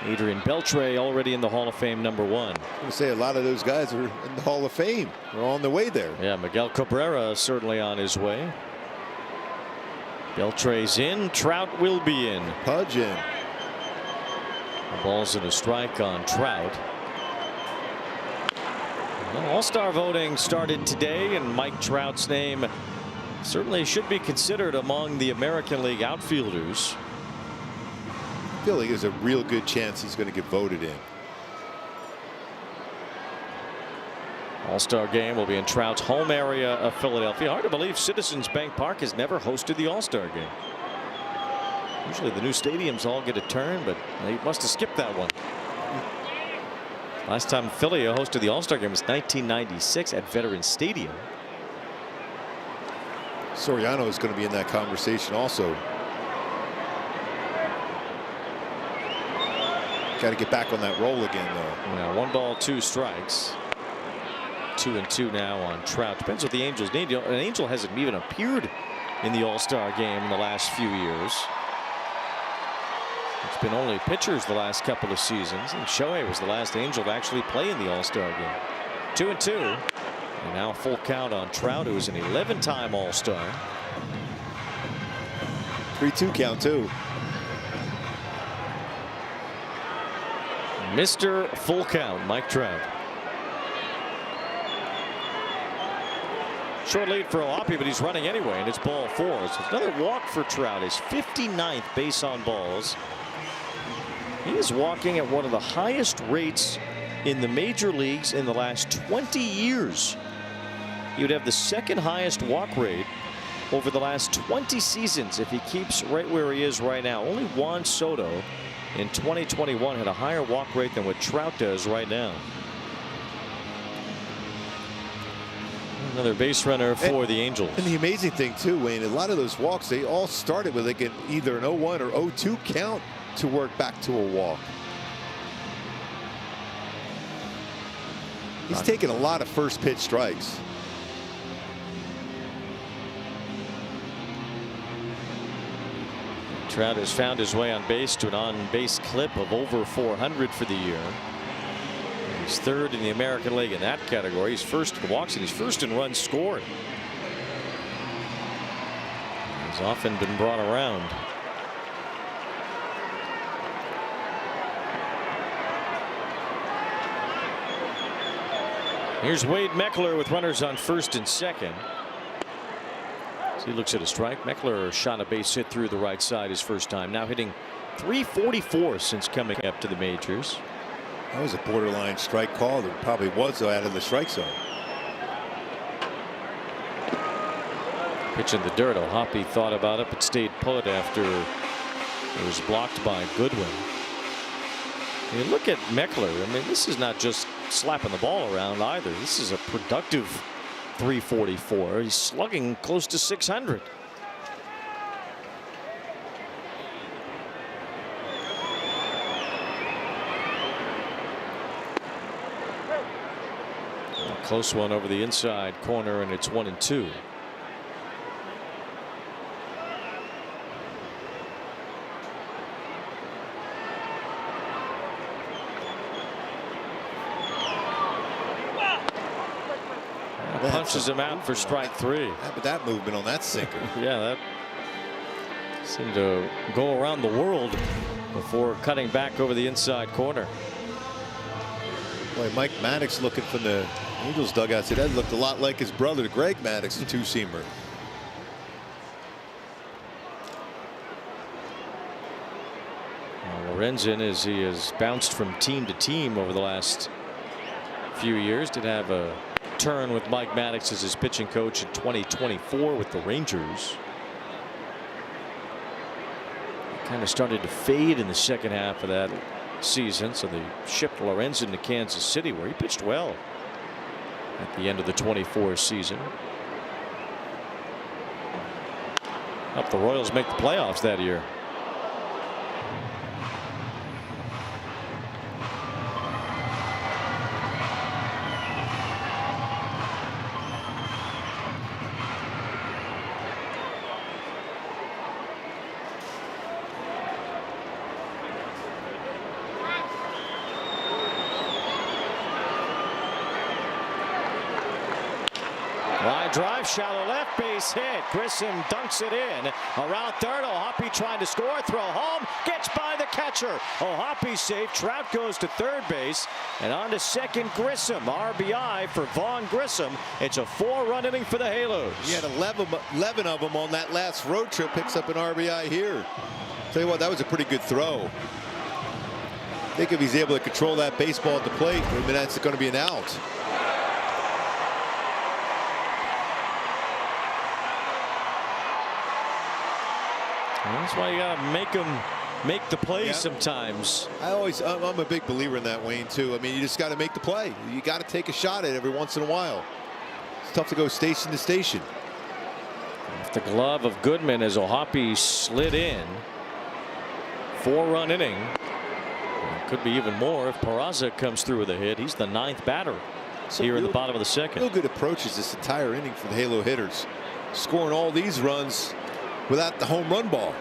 Adrian Beltre already in the Hall of Fame, #1. I'm going to say a lot of those guys are in the Hall of Fame. They're on the way there. Yeah, Miguel Cabrera certainly on his way. Beltre's in. Trout will be in. Pudge in. The ball's in a strike on Trout. Well, All-Star voting started today, and Mike Trout's name certainly should be considered among the American League outfielders. I feel like there's a real good chance he's going to get voted in. All-Star game will be in Trout's home area of Philadelphia. Hard to believe Citizens Bank Park has never hosted the All-Star game. Usually the new stadiums all get a turn, but they must have skipped that one. Last time Philly hosted the All-Star game was 1996 at Veterans Stadium. Soriano is going to be in that conversation also. Got to get back on that roll again, though. Now 1 ball, 2 strikes. 2-2 now on Trout. Depends what the Angels need. An Angel hasn't even appeared in the All-Star game in the last few years. It's been only pitchers the last couple of seasons, and Shohei was the last Angel to actually play in the All-Star game. 2-2. And now full count on Trout, who is an 11-time All-Star. 3-2 count, too. Mr. Full Count, Mike Trout. Short lead for Oapi, but he's running anyway, and it's ball 4. So it's another walk for Trout, his 59th base on balls. He is walking at one of the highest rates in the major leagues in the last 20 years. He would have the second highest walk rate over the last 20 seasons if he keeps right where he is right now. Only Juan Soto in 2021 had a higher walk rate than what Trout does right now. Another base runner for the Angels. And the amazing thing too, Wayne, a lot of those walks, they all started with like either an 0-1 or 0-2 count to work back to a walk. He's taken a lot of first pitch strikes. Trout has found his way on base to an on-base clip of over 400 for the year. He's third in the American League in that category. He's first in walks and he's first in runs scored. He's often been brought around. Here's Wade Meckler with runners on first and second. So he looks at a strike. Meckler shot a base hit through the right side his first time. Now hitting .344 since coming up to the majors. That was a borderline strike call. That probably was out of the strike zone. Pitch in the dirt. Oapi thought about it but stayed put after it was blocked by Goodwin. You look at Meckler. I mean, this is not just slapping the ball around either. This is a productive .344. He's slugging close to .600. A close one over the inside corner, and it's 1-2. Punches him out for strike 3. How about that movement on that sinker? Yeah, that seemed to go around the world before cutting back over the inside corner. Boy, Mike Maddox looking from the Angels dugout said that looked a lot like his brother Greg Maddox, a two-seamer. Lorenzen, as he has bounced from team to team over the last few years, did have a turn with Mike Maddox as his pitching coach in 2024 with the Rangers. kind of started to fade in the second half of that season, so they shipped Lorenzen to Kansas City, where he pitched well at the end of the 24 season. Helped the Royals make the playoffs that year. Line drive, shallow left, base hit. Grissom dunks it in. Around third, O'Hoppe trying to score, throw home, gets by the catcher. O'Hoppe safe. Trout goes to third base, and on to second. Grissom, RBI for Vaughn Grissom. It's a 4-run inning for the Halos. He had 11 of them on that last road trip. Picks up an RBI here. Tell you what, that was a pretty good throw. I think if he's able to control that baseball at the plate, I mean, that's going to be an out. That's why you gotta make the play sometimes. I'm a big believer in that, Wayne, too. I mean, you just got to make the play. You got to take a shot at it every once in a while. It's tough to go station to station. Off the glove of Goodman as O'Hoppe slid in. 4-run inning. Could be even more if Peraza comes through with a hit. He's the 9th batter here in the bottom of the second. Real good approaches this entire inning for the Halo hitters, scoring all these runs without the home run ball.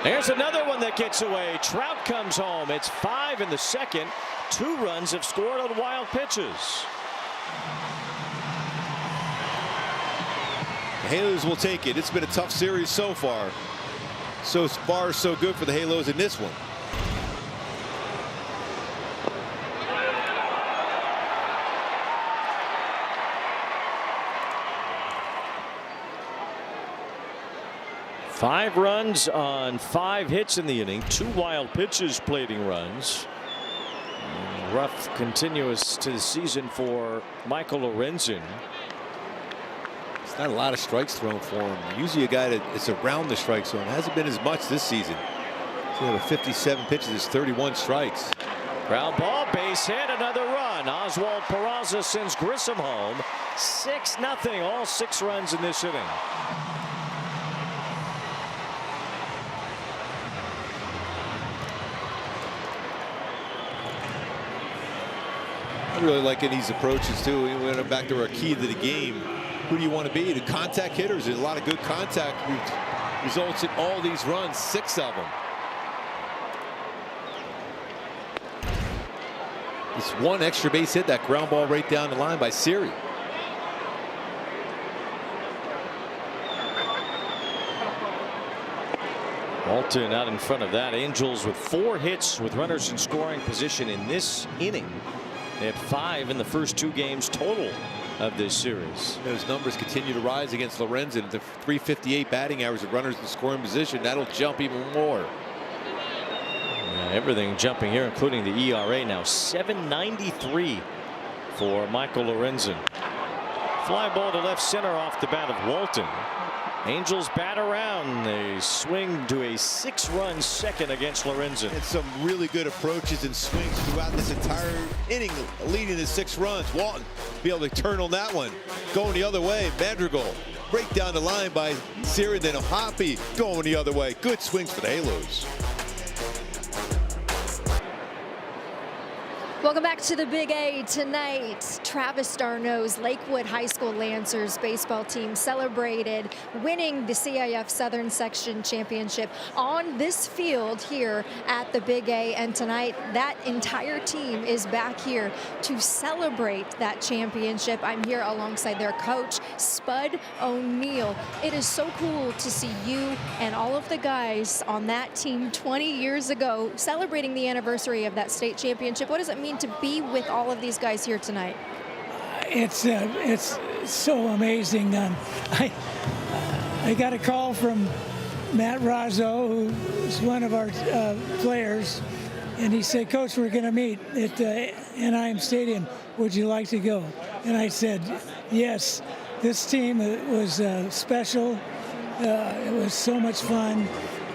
There's another one that gets away. Trout comes home. It's 5 in the second. 2 runs have scored on wild pitches. The Halos will take it. It's been a tough series so far. So far, so good for the Halos in this one. Five runs on 5 hits in the inning. 2 wild pitches, plating runs. Rough continuous to the season for Michael Lorenzen. It's not a lot of strikes thrown for him. Usually a guy that is around the strike zone. Hasn't been as much this season. So have 57 pitches, is 31 strikes. Ground ball, base hit, another run. Oswald Peraza sends Grissom home. 6-0, all 6 runs in this inning. I really like these approaches too. We went back to our key to the game. Who do you want to be? The contact hitters. There's a lot of good contact results in all these runs, 6 of them. This one extra base hit, that ground ball right down the line by Siri. Walton out in front of that. Angels with 4 hits with runners in scoring position in this inning. They had 5 in the first 2 games total of this series. Those numbers continue to rise against Lorenzen. The .358 batting average of runners in scoring position. That'll jump even more. Yeah, everything jumping here, including the ERA now. 7.93 for Michael Lorenzen. Fly ball to left center off the bat of Walton. Angels bat around. They swing to a 6-run second against Lorenzen. And some really good approaches and swings throughout this entire inning, leading to 6 runs. Walton be able to turn on that one. Going the other way, Madrigal. Break down the line by Siri, then O'Hoppe going the other way. Good swings for the Halos. Welcome back to the Big A tonight. Travis Darno's Lakewood High School Lancers baseball team celebrated winning the CIF Southern Section Championship on this field here at the Big A. And tonight, that entire team is back here to celebrate that championship. I'm here alongside their coach, Spud O'Neill. It is so cool to see you and all of the guys on that team 20 years ago celebrating the anniversary of that state championship. What does it mean to be with all of these guys here tonight? It's so amazing. I got a call from Matt Razzo, who's one of our players, and he said, "Coach, we're going to meet at NIM Stadium. Would you like to go?" And I said, "Yes." this team was special. It was so much fun,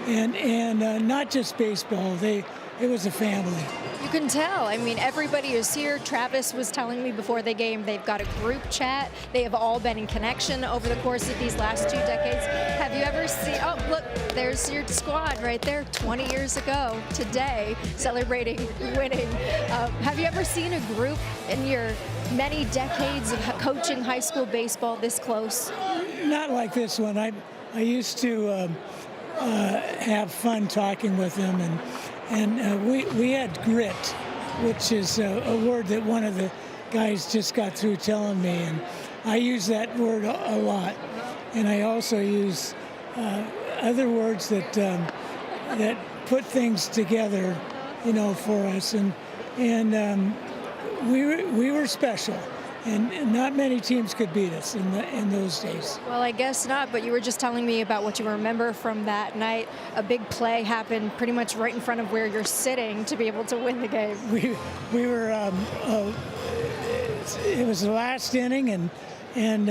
and not just baseball. It was a family. You can tell. I mean, everybody is here. Travis was telling me before the game they've got a group chat. They have all been in connection over the course of these last 2 decades. Have you ever seen, oh, look, there's your squad right there, 20 years ago today, celebrating winning. Have you ever seen a group in your many decades of coaching high school baseball this close? Not like this one. I used to have fun talking with them, and we had grit, which is a word that one of the guys just got through telling me, and I use that word a lot. And I also use other words that put things together, for us, and we were special. And not many teams could beat us in those days. Well, I guess not, but you were just telling me about what you remember from that night. A big play happened pretty much right in front of where you're sitting to be able to win the game. We were, it was the last inning, and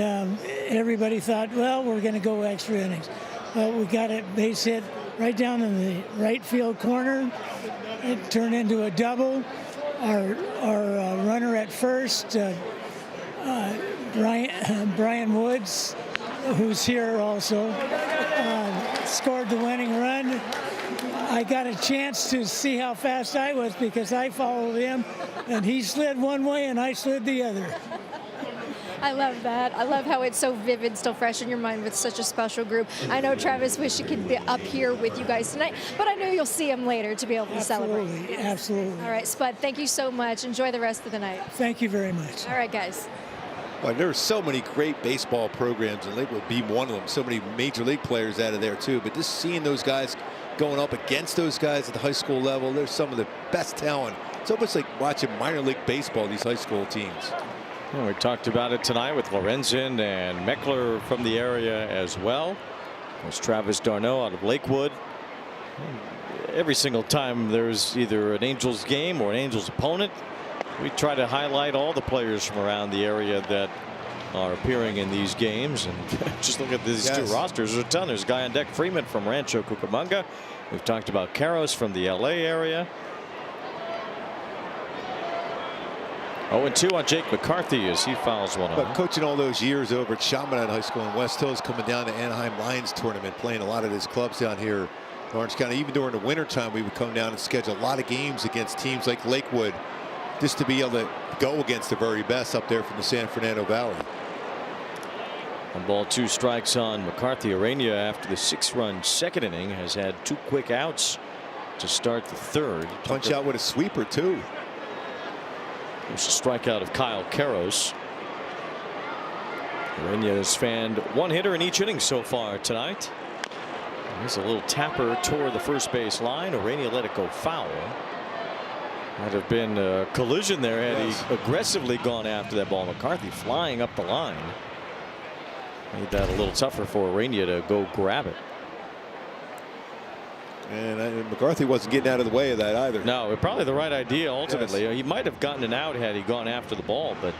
everybody thought, well, we're going to go extra innings. But we got a base hit right down in the right field corner. It turned into a double. Our runner at first, Brian Woods, who's here also, scored the winning run. I got a chance to see how fast I was because I followed him, and he slid one way and I slid the other. I love that. I love how it's so vivid, still fresh in your mind with such a special group. I know Travis wished he could be up here with you guys tonight, but I know you'll see him later to be able to celebrate. Absolutely. All right, Spud, thank you so much. Enjoy the rest of the night. Thank you very much. All right, guys. Well, there are so many great baseball programs, and Lakewood be one of them. So many major league players out of there, too. But just seeing those guys going up against those guys at the high school level, they're some of the best talent. It's almost like watching minor league baseball, these high school teams. Well, we talked about it tonight with Lorenzen and Meckler from the area as well. There's Travis Darno out of Lakewood. Every single time there's either an Angels game or an Angels opponent, we try to highlight all the players from around the area that are appearing in these games. And just look at these two rosters. There's a ton. There's a guy on deck, Freeman from Rancho Cucamonga. We've talked about Karros from the LA area. 0-2 on Jake McCarthy as he fouls one But off. coaching all those years over at Chaminade High School in West Hills, coming down to Anaheim Lions tournament, playing a lot of his clubs down here in Orange County. Even during the wintertime, we would come down and schedule a lot of games against teams like Lakewood, just to be able to go against the very best up there from the San Fernando Valley. 1 ball, 2 strikes on McCarthy. Arena, after the 6-run second inning, has had 2 quick outs to start the third. Punch out with a sweeper, too. There's a strikeout of Kyle Karros. Arena has fanned 1 hitter in each inning so far tonight. There's a little tapper toward the first base line. Arena let it go foul. Might have been a collision there had he aggressively gone after that ball. McCarthy flying up the line. Made that a little tougher for Arena to go grab it. And McCarthy wasn't getting out of the way of that either. No, probably the right idea ultimately. He might have gotten an out had he gone after the ball, but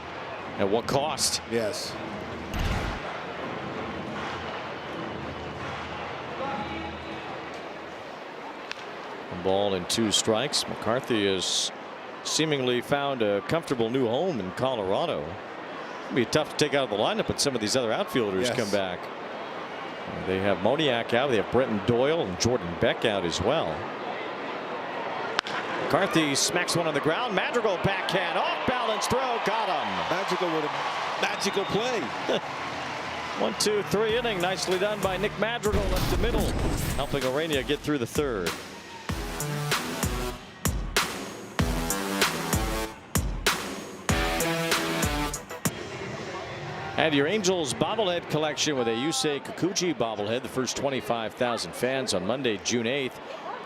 at what cost? Yes. One ball and 2 strikes. McCarthy has seemingly found a comfortable new home in Colorado. It'll be tough to take out of the lineup, but some of these other outfielders come back. They have Moniak out. They have Brenton Doyle and Jordan Beck out as well. McCarthy smacks one on the ground. Madrigal backhand, off balance throw, got him. Madrigal with a magical play. 1, 2, 3 inning, nicely done by Nick Madrigal left the middle, helping Arena get through the third. And your Angels bobblehead collection with a Yusei Kikuchi bobblehead. The first 25,000 fans on Monday, June 8th,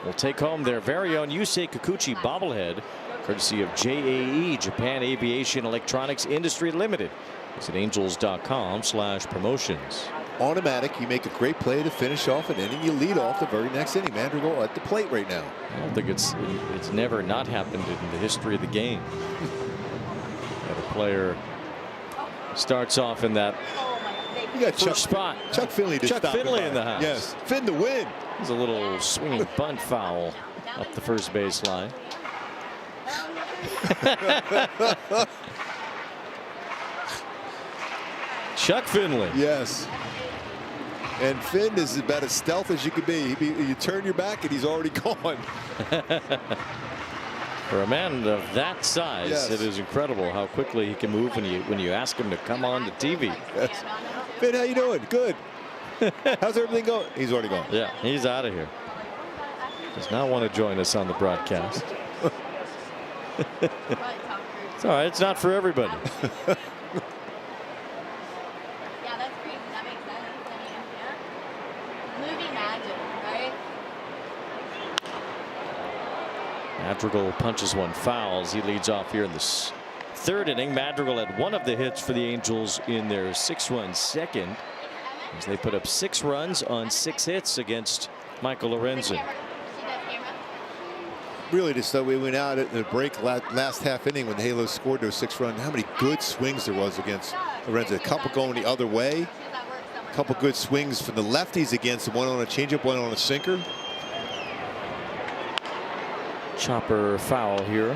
will take home their very own Yusei Kikuchi bobblehead, courtesy of JAE, Japan Aviation Electronics Industry Limited. Visit angels.com/promotions. Automatic. You make a great play to finish off an inning. You lead off the very next inning. Madrigal at the plate right now. I don't think it's never not happened in the history of the game. That a player starts off in that You got First spot. Chuck Finley to Chuck stop Finley him in the house. Yes, Finn to win. There's a little swinging bunt foul up the first baseline. Chuck Finley. Yes. And Finn is about as stealth as you could be. You turn your back and he's already gone. For a man of that size, yes. It is incredible how quickly he can move when you ask him to come on the TV. Yes. Finn, how you doing? Good. How's everything going? He's already gone. Yeah, he's out of here. Does not want to join us on the broadcast. It's all right. It's not for everybody. Yeah, that's crazy. That makes sense. I mean, yeah. Movie magic, right? Madrigal punches one foul as he leads off here in the third inning. Madrigal had one of the hits for the Angels in their 6-run second, as they put up 6 runs on 6 hits against Michael Lorenzen. Really, just thought we went out at the break last half inning when Halo scored those 6 runs. How many good swings there was against Lorenzen. A couple going the other way. A couple good swings from the lefties against him. One on a changeup, one on a sinker. Chopper foul here.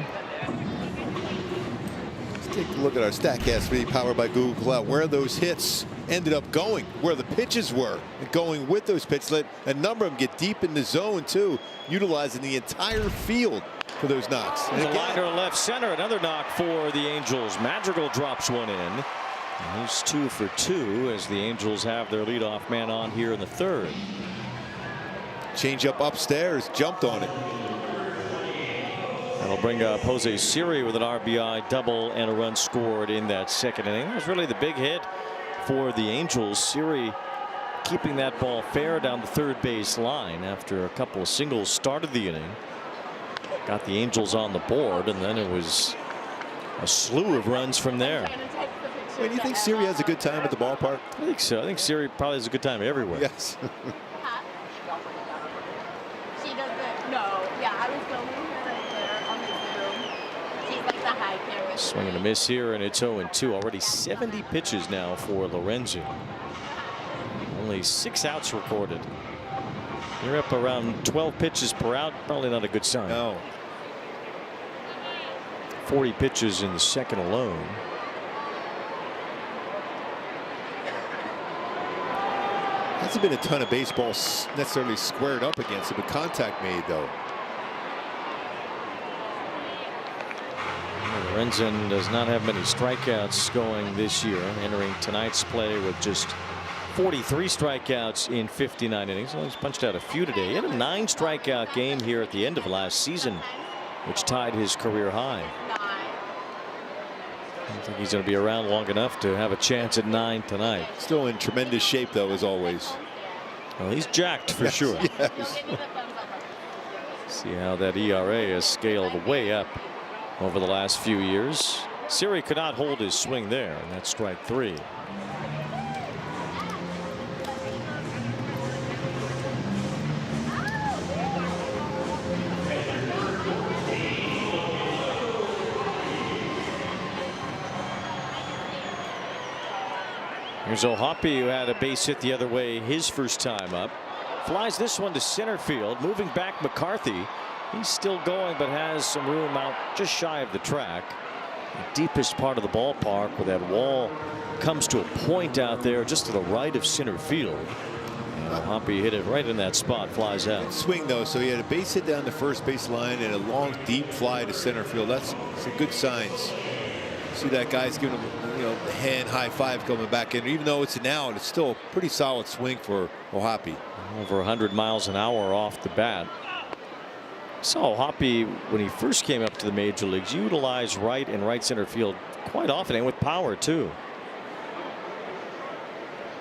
Let's take a look at our StatCast 3 powered by Google Cloud. Where those hits ended up going, where the pitches were, and going with those pitches. Let a number of them get deep in the zone too, utilizing the entire field for those knocks. And a liner left center, another knock for the Angels. Madrigal drops one in. And he's 2 for 2 as the Angels have their leadoff man on here in the third. Change up upstairs, jumped on it. That'll bring up Jose Siri with an RBI double and a run scored in that second inning. That was really the big hit for the Angels. Siri keeping that ball fair down the third base line after a couple of singles started the inning. Got the Angels on the board, and then it was a slew of runs from there. Do you think Siri has a good time at the ballpark? I think so. I think Siri probably has a good time everywhere. Yes. She doesn't. No. Yeah, I was filming her right there on the Zoom. She's like the high camera. Swing and a miss here, and it's 0-2. Already 70 pitches now for Lorenzen. Only 6 outs recorded. You're up around 12 pitches per out. Probably not a good sign. No. 40 pitches in the second alone. Hasn't been a ton of baseball necessarily squared up against it, but contact made though. Lorenzen does not have many strikeouts going this year, entering tonight's play with just 43 strikeouts in 59 innings. Well, he's punched out a few today. He had a 9 strikeout game here at the end of last season, which tied his career high. I don't think he's going to be around long enough to have a chance at 9 tonight. Still in tremendous shape though, as always. Well, he's jacked for sure. Yes. See how that ERA has scaled way up over the last few years. Siri could not hold his swing there, and that's strike 3. Here's O'Hoppe, who had a base hit the other way his first time up. Flies this one to center field. Moving back McCarthy. He's still going, but has some room out just shy of the track. The deepest part of the ballpark, where that wall comes to a point out there just to the right of center field. And O'Hoppe hit it right in that spot. Flies out. Swing though, so he had a base hit down the first base line and a long deep fly to center field. That's some good signs. See that guy's giving him, the hand high five coming back in. Even though it's an out, it's still a pretty solid swing for O'Hoppe. Over 100 miles an hour off the bat. Saw O'Hoppe when he first came up to the major leagues utilize right and right center field quite often, and with power too.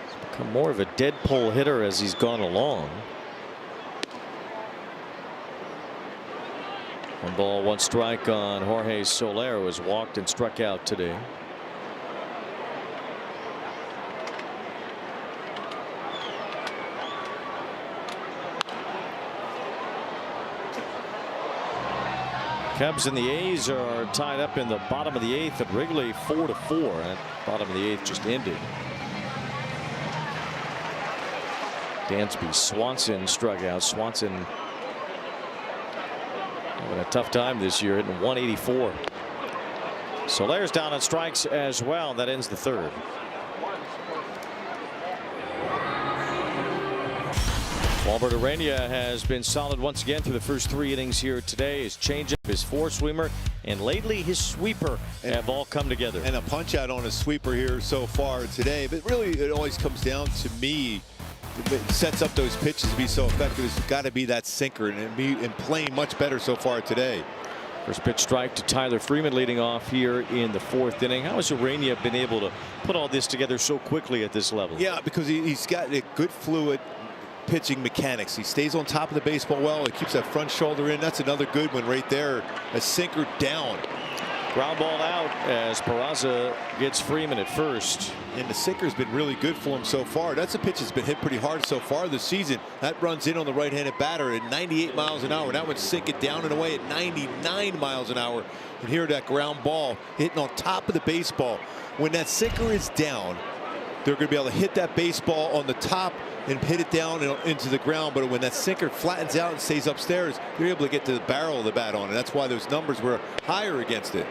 He's become more of a dead pull hitter as he's gone along. 1 ball, 1 strike on Jorge Soler, who was walked and struck out today. Cubs and the A's are tied up in the bottom of the 8th at Wrigley, 4-4. That bottom of the 8th just ended. Dansby, Swanson struck out. Swanson having a tough time this year, hitting 184. Solaire's down on strikes as well. That ends the third. Walbert Urania has been solid once again through the first 3 innings here today. His changeup, his 4-seamer, and lately his sweeper have all come together. And a punch out on a sweeper here so far today. But really, it always comes down to me. It sets up those pitches to be so effective. It's got to be that sinker, and playing much better so far today. First pitch strike to Tyler Freeman leading off here in the 4th inning. How has Urania been able to put all this together so quickly at this level? Yeah, because he's got a good fluid pitching mechanics. He stays on top of the baseball well. He keeps that front shoulder in. That's another good one right there. A sinker down. Ground ball out as Peraza gets Freeman at first. And the sinker's been really good for him so far. That's a pitch that's been hit pretty hard so far this season. That runs in on the right-handed batter at 98 miles an hour. That one's sinking down and away at 99 miles an hour. And here that ground ball hitting on top of the baseball. When that sinker is down, they're going to be able to hit that baseball on the top and hit it down into the ground. But when that sinker flattens out and stays upstairs, they're able to get to the barrel of the bat on it. That's why those numbers were higher against it.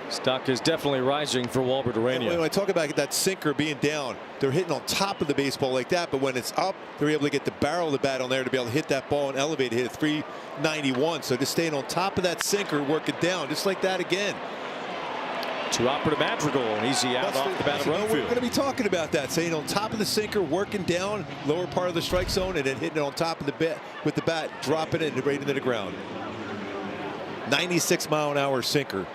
Stock is definitely rising for Walbert Urania. When I talk about that sinker being down, they're hitting on top of the baseball like that. But when it's up, they're able to get the barrel of the bat on there to be able to hit that ball and elevate it, hit a 391. So just staying on top of that sinker, working down just like that again. To Operative Madrigal, and easy out off the bat of run field. We're going to be talking about that, saying on top of the sinker, working down lower part of the strike zone, and then hitting it on top of the bat with the bat, dropping it right into the ground. 96-mile-an-hour sinker.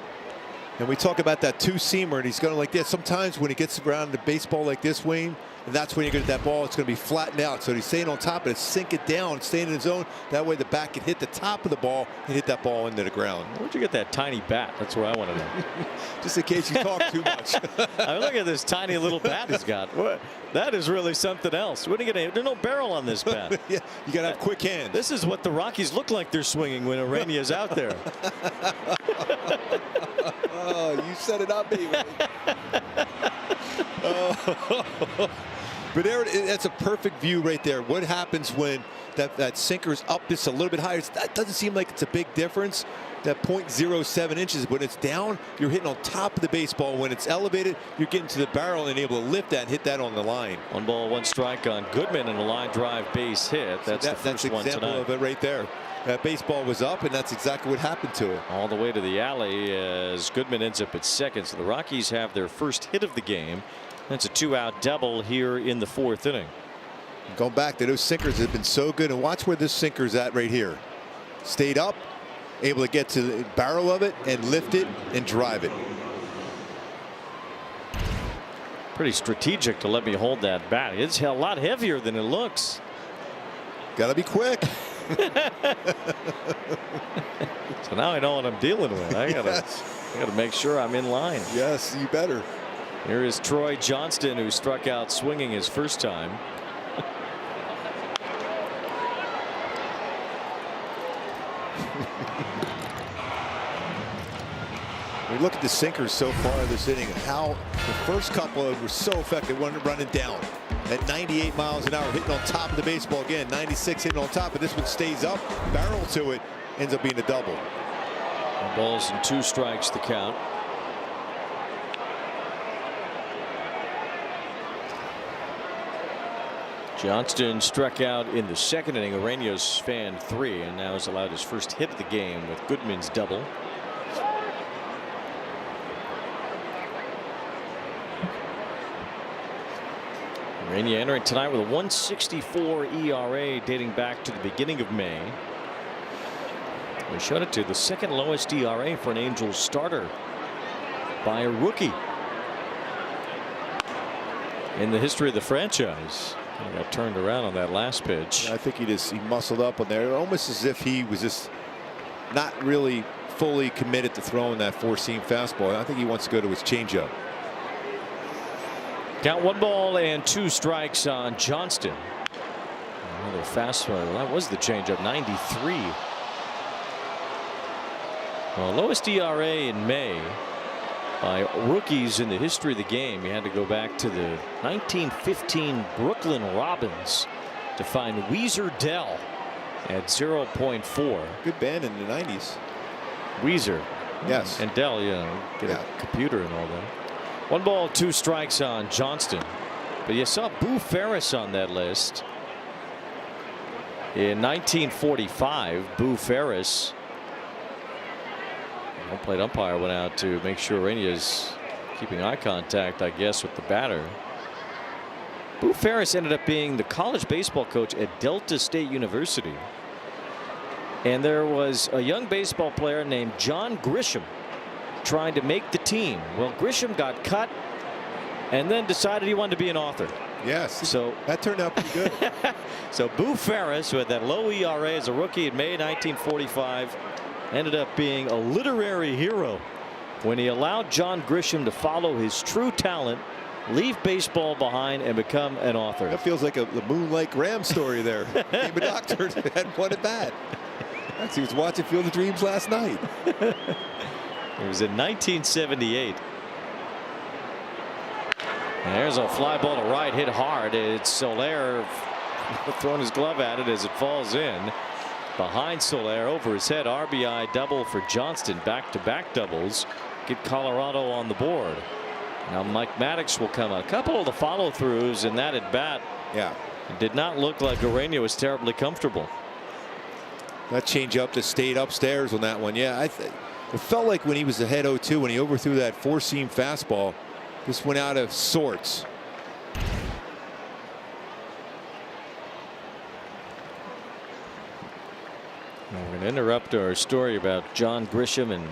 And we talk about that 2-seamer, and he's going like this. Sometimes when he gets around the baseball like this, Wayne, and that's when you get that ball, it's going to be flattened out. So he's staying on top of it, sink it down, staying in the zone. That way the bat can hit the top of the ball and hit that ball into the ground. Where'd you get that tiny bat? That's what I want to know. Just in case you talk too much. I mean, look at this tiny little bat he's got. What? That is really something else. What are you gonna? There's no barrel on this bat. Yeah, you got to have quick hands. This is what the Rockies look like they're swinging when Urania is out there. Oh, you set it up, baby. Oh. But there, that's a perfect view right there. What happens when that sinker's up just a little bit higher? That doesn't seem like it's a big difference. That 0.07 inches. When it's down, you're hitting on top of the baseball. When it's elevated, you're getting to the barrel and able to lift that and hit that on the line. 1 ball, 1 strike on Goodman and a line drive base hit. That's the first one tonight. That's an example of it right there. That baseball was up, and that's exactly what happened to it. All the way to the alley as Goodman ends up at second. So the Rockies have their first hit of the game. That's a 2-out double here in the 4th inning. Going back to those sinkers that have been so good, and watch where this sinker's at right here. Stayed up, able to get to the barrel of it and lift it and drive it. Pretty strategic to let me hold that bat. It's a lot heavier than it looks. Got to be quick. So now I know what I'm dealing with. I gotta make sure I'm in line. Yes, you better. Here is Troy Johnston, who struck out swinging his first time. We look at the sinkers so far this inning, and how the first couple were so effective, running down at 98 miles an hour, hitting on top of the baseball again. 96 hitting on top, but this one stays up, barrel to it, ends up being a double. 1 balls and 2 strikes the count. Johnston struck out in the 2nd inning. Urania's fanned 3 and now has allowed his first hit of the game with Goodman's double. Urania entering tonight with a 1.64 ERA dating back to the beginning of May. We showed it to the 2nd lowest ERA for an Angels starter by a rookie in the history of the franchise. He got turned around on that last pitch. I think he muscled up on there, almost as if he was just not really fully committed to throwing that 4-seam fastball. I think he wants to go to his changeup. Count 1 ball and 2 strikes on Johnston. Another fastball. That was the changeup. 93. Well, lowest ERA in May by rookies in the history of the game. You had to go back to the 1915 Brooklyn Robins to find Weezer Dell at 0.4. Good band in the 90s. Weezer. Yes. And Dell, get a computer and all that. 1 ball, 2 strikes on Johnston. But you saw Boo Ferris on that list. In 1945, Boo Ferris, home plate umpire, went out to make sure Urania's keeping eye contact, I guess, with the batter. Boo Ferris ended up being the college baseball coach at Delta State University. And there was a young baseball player named John Grisham trying to make the team. Well, Grisham got cut and then decided he wanted to be an author. Yes. So that turned out pretty good. So Boo Ferris, who had that low ERA as a rookie in May 1945, ended up being a literary hero when he allowed John Grisham to follow his true talent, leave baseball behind, and become an author. That feels like the Moonlight Graham story there. Became a doctor and had one at bat. He was watching Field of Dreams last night. It was in 1978. And there's a fly ball to right, hit hard. It's Soler throwing his glove at it as it falls in. Behind Soler, over his head, RBI double for Johnston. Back-to-back doubles get Colorado on the board. Now Mike Maddox will come. A couple of the follow-throughs in that at bat. Yeah. It did not look like Urania was terribly comfortable. That changeup just stayed upstairs on that one. Yeah, it felt like when he was ahead 0-2, when he overthrew that four-seam fastball, just went out of sorts. We're going to interrupt our story about John Grisham and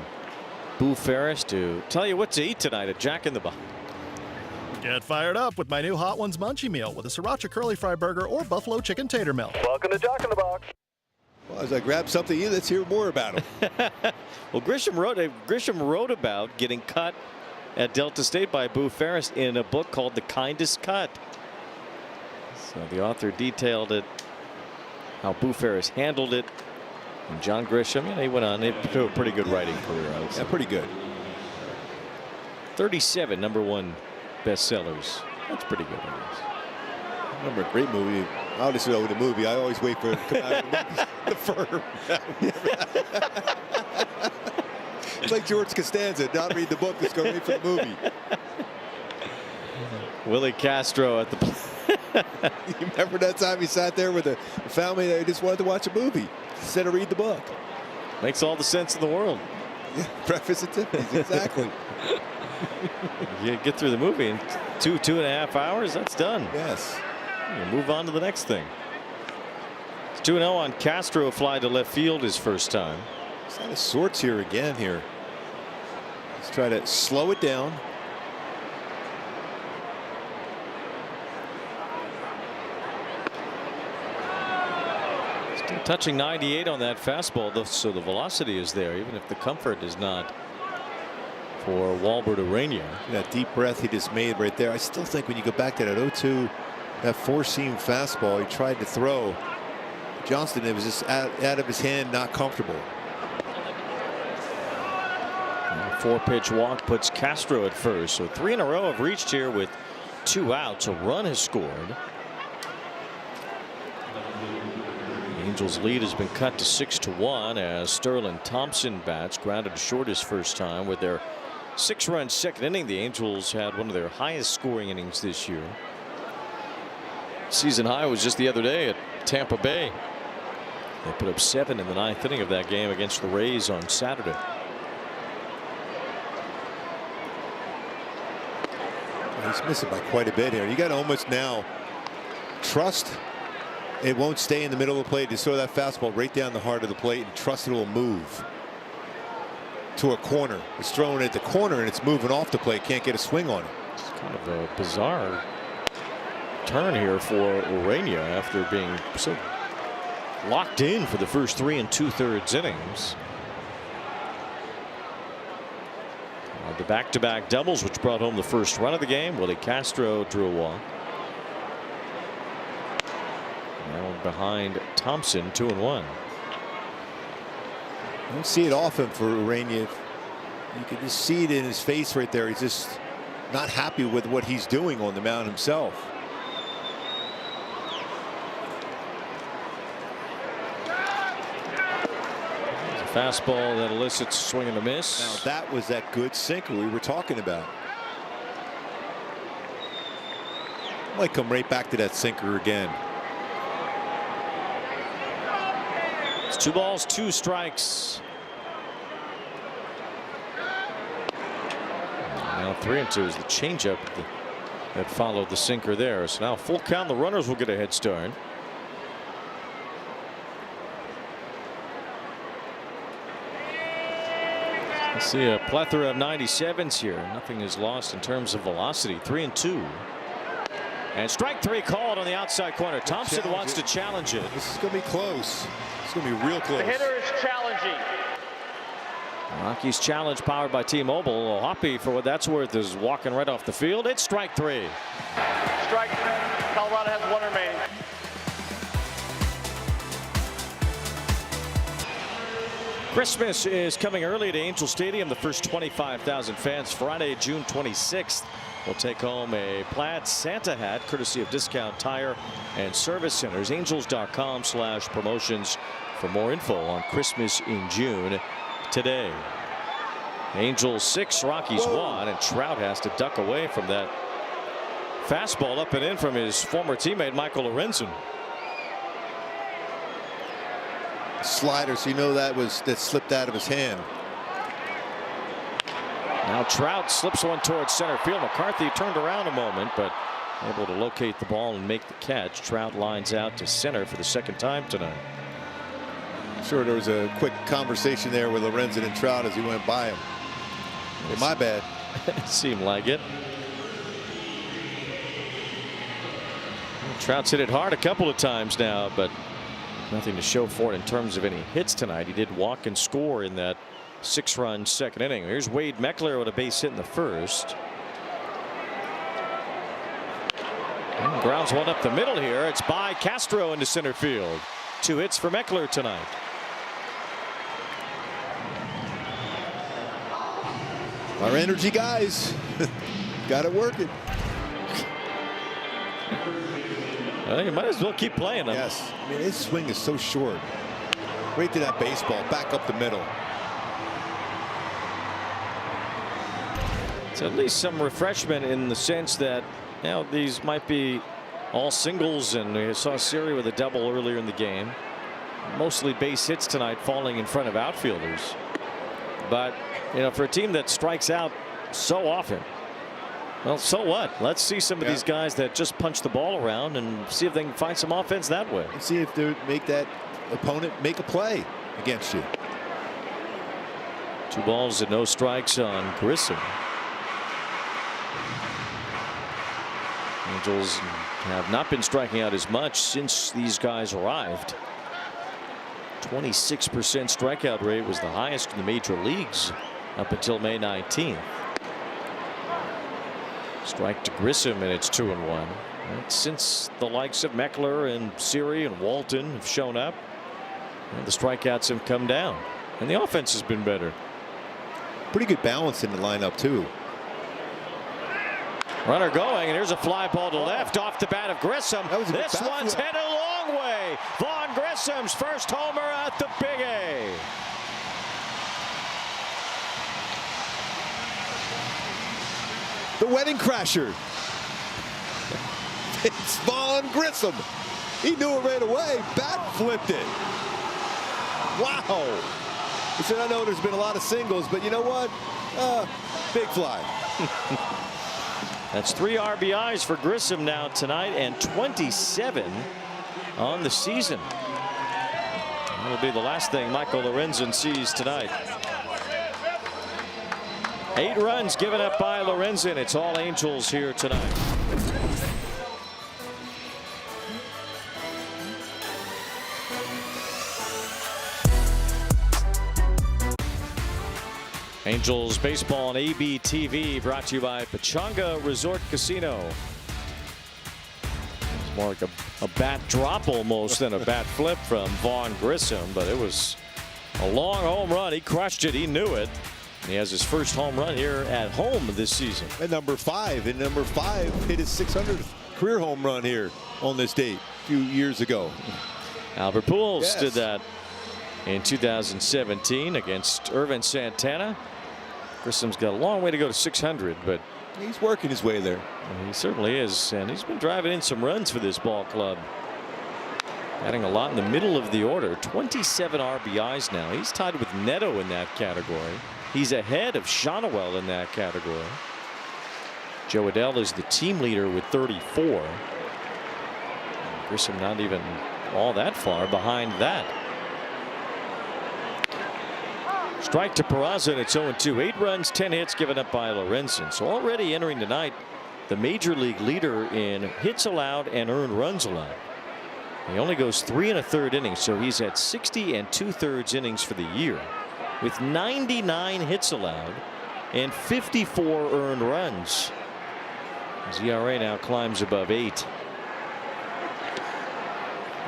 Boo Ferris to tell you what to eat tonight at Jack in the Box. Get fired up with my new Hot Ones Munchie Meal with a Sriracha Curly Fry Burger or Buffalo Chicken Tater Melt. Welcome to Jack in the Box. Well, as I grab something to eat, let's hear more about him. Well, Grisham wrote about getting cut at Delta State by Boo Ferris in a book called The Kindest Cut. So the author detailed it, how Boo Ferris handled it. And John Grisham, he went on to a pretty good writing career, I would say. Yeah, pretty good. 37 #1 bestsellers. That's pretty good, I guess. I remember a great movie. I'll just know the movie. I always wait for it to come out of the movie. The Firm. It's like George Costanza. Not read the book. Just go wait for the movie. Willie Castro at the. You remember that time he sat there with a family that just wanted to watch a movie instead of read the book? Makes all the sense in the world. Yeah, breakfast and Tiffany's, exactly. You get through the movie in 2.5 hours. That's done. Yes. You move on to the next thing. It's 2-0 on Castro. A fly to left field his first time. It's out of sorts here again here. Let's try to slow it down. Still touching 98 on that fastball, so the velocity is there, even if the comfort is not for Walbert Urania. That deep breath he just made right there. I still think when you go back to that 0-2, that four-seam fastball he tried to throw, Johnston, it was just out of his hand, not comfortable. And a 4-pitch walk puts Castro at first. So 3 in a row have reached here with 2 outs. A run has scored. The Angels' lead has been cut to 6-1 as Sterling Thompson bats. Grounded to short his first time with their 6-run second inning. The Angels had one of their highest scoring innings this year. Season high was just the other day at Tampa Bay. They put up 7 in the 9th inning of that game against the Rays on Saturday. He's missing by quite a bit here. You got to almost now trust it won't stay in the middle of the plate. Just throw that fastball right down the heart of the plate and trust it will move to a corner. It's throwing it at the corner and it's moving off the plate. Can't get a swing on it. It's kind of a bizarre turn here for Urania after being so locked in for the first 3 2/3 innings. The back-to-back doubles which brought home the first run of the game. Willie Castro drew a walk. Now behind Thompson, 2-1. I don't see it often for Urania. You can just see it in his face right there. He's just not happy with what he's doing on the mound himself. Fastball that elicits a swing and a miss. Now that was that good sinker we were talking about. Might come right back to that sinker again. It's 2 balls, 2 strikes. Now 3-2 is the changeup that followed the sinker there. So now full count. The runners will get a head start. Let's see a plethora of 97s here. Nothing is lost in terms of velocity. 3-2. And strike 3 called on the outside corner. Thompson wants to challenge it. This is going to be close. It's going to be real close. The hitter is challenging. Rockies challenge powered by T-Mobile. Hoppy, for what that's worth, is walking right off the field. It's strike 3. Strike. Colorado has 1 remaining. Christmas is coming early at Angel Stadium. The first 25,000 fans Friday, June 26th will take home a plaid Santa hat courtesy of Discount Tire and Service Centers. Angels.com/promotions for more info on Christmas in June today. Angels 6, Rockies 1, and Trout has to duck away from that fastball up and in from his former teammate Michael Lorenzen. Slider, so you know that slipped out of his hand. Now Trout slips one towards center field. McCarthy turned around a moment, but able to locate the ball and make the catch. Trout lines out to center for the 2nd time tonight. I'm sure there was a quick conversation there with Lorenzen and Trout as he went by him. Well, my bad. It seemed like it. Trout's hit it hard a couple of times now, but nothing to show for it in terms of any hits tonight. He did walk and score in that 6-run 2nd inning. Here's Wade Meckler with a base hit in the 1st. And grounds one up the middle here. It's by Castro into center field. 2 hits for Meckler tonight. Our energy guys got it working. Well, you might as well keep playing them. Yes. I mean, his swing is so short. Right to that baseball, back up the middle. It's at least some refreshment in the sense that, you know, these might be all singles, and we saw Siri with a double earlier in the game. Mostly base hits tonight, falling in front of outfielders. But, you know, for a team that strikes out so often, well, so what? Let's see some of these guys that just punch the ball around and see if they can find some offense that way. And see if they make that opponent make a play against you. 2 balls and no strikes on Grissom. Angels have not been striking out as much since these guys arrived. 26% strikeout rate was the highest in the major leagues up until May 19th. Strike to Grissom, and it's 2-1. Since the likes of Meckler and Siri and Walton have shown up, the strikeouts have come down, and the offense has been better. Pretty good balance in the lineup too. Runner going, and here's a fly ball to left off the bat of Grissom. This one's headed a long way. Vaughn Grissom's first homer at the Big A. The wedding crasher. It's Vaughn Grissom. He knew it right away. Bat flipped it. Wow. He said, I know there's been a lot of singles, but you know what? Big fly. That's 3 RBIs for Grissom now tonight, and 27 on the season. That'll be the last thing Michael Lorenzen sees tonight. 8 runs given up by Lorenzen. It's all Angels here tonight. Angels baseball on AB TV, brought to you by Pechanga Resort Casino. It's more like a bat drop almost than a bat flip from Vaughn Grissom, but it was a long home run. He crushed it. He knew it. He has his first home run here at home this season. At number 5, and number 5 hit his 600th career home run here on this date a few years ago. Albert Pujols did that in 2017 against Irvin Santana. Grissom's got a long way to go to 600, but he's working his way there. He certainly is, and he's been driving in some runs for this ball club. Adding a lot in the middle of the order. 27 RBIs now. He's tied with Neto in that category. He's ahead of Shonowell in that category. Joe Adell is the team leader with 34. Grissom not even all that far behind that. Strike to Peraza, and it's 0-2. 8 runs, 10 hits given up by Lorenzen. So already entering tonight, the major league leader in hits allowed and earned runs allowed. He only goes 3 1/3 innings, so he's at 60 2/3 innings for the year, with 99 hits allowed and 54 earned runs. His ERA now climbs above 8.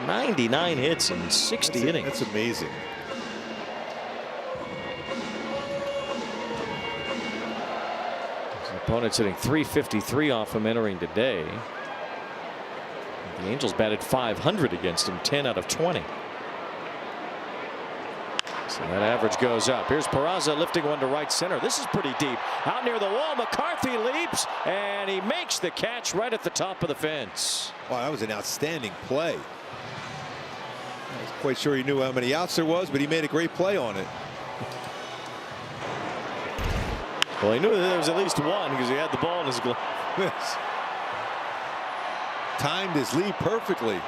99 hits in 60 innings. That's amazing. His opponent's hitting .353 off him entering today. The Angels batted .500 against him, 10 out of 20. So that average goes up. Here's Peraza lifting one to right center. This is pretty deep. Out near the wall, McCarthy leaps, and he makes the catch right at the top of the fence. Wow, that was an outstanding play. I was quite sure he knew how many outs there was, but he made a great play on it. Well, he knew that there was at least one because he had the ball in his glove. Timed his lead perfectly. It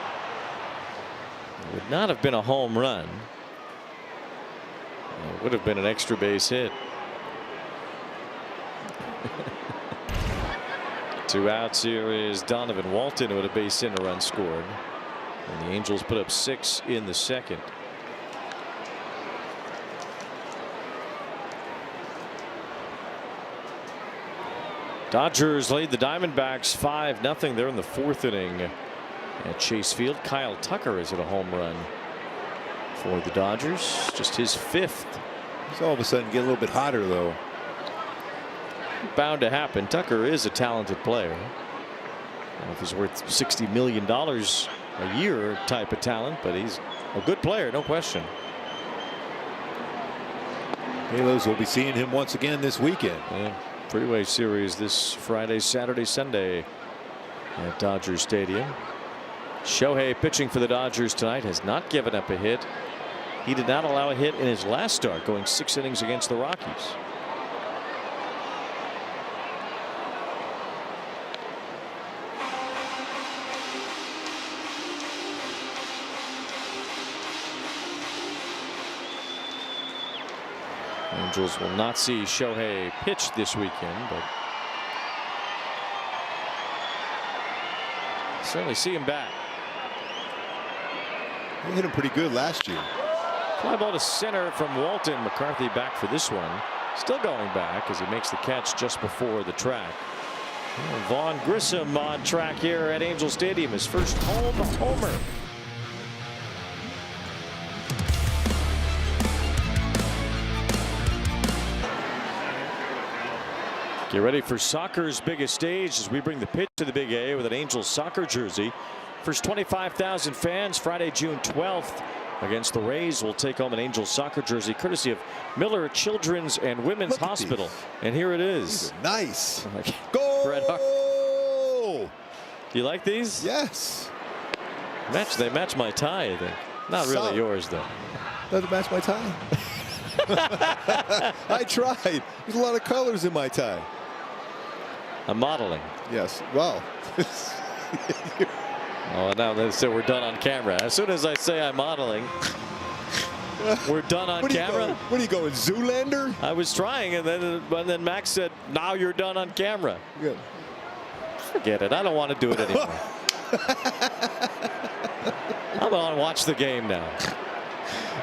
would not have been a home run. It would have been an extra base hit. 2 outs. Here is Donovan Walton with a base hit and a run scored. And the Angels put up 6 in the second. Dodgers lead the Diamondbacks 5-0. They're in the 4th inning at Chase Field. Kyle Tucker is at a home run for the Dodgers, just his 5th. He's all of a sudden getting a little bit hotter, though. Bound to happen. Tucker is a talented player. I don't know if he's worth $60 million a year type of talent, but he's a good player, no question. Halos will be seeing him once again this weekend. Yeah. Freeway series this Friday, Saturday, Sunday at Dodger Stadium. Shohei pitching for the Dodgers tonight has not given up a hit. He did not allow a hit in his last start, going 6 innings against the Rockies. Angels will not see Shohei pitch this weekend, but certainly see him back. He hit him pretty good last year. Fly ball to center from Walton. McCarthy back for this one. Still going back as he makes the catch just before the track. Vaughn Grissom on track here at Angel Stadium, his first home homer. Get ready for soccer's biggest stage as we bring the pitch to the Big A with an Angels soccer jersey. First 25,000 fans Friday, June 12th against the Rays will take home an Angels soccer jersey courtesy of Miller Children's and Women's Hospital. And here it is. Nice. Goal! Do you like these? Yes. They match my tie, I think. Not really Solid. yours, though. Doesn't match my tie. I tried. There's a lot of colors in my tie. I'm modeling. Yes. Well. Oh, now so we're done on camera. As soon as I say I'm modeling, we're done on camera. What are you going, Zoolander? I was trying, and then Max said, "Now you're done on camera." Good. Forget it. I don't want to do it anymore. I'm going to watch the game now.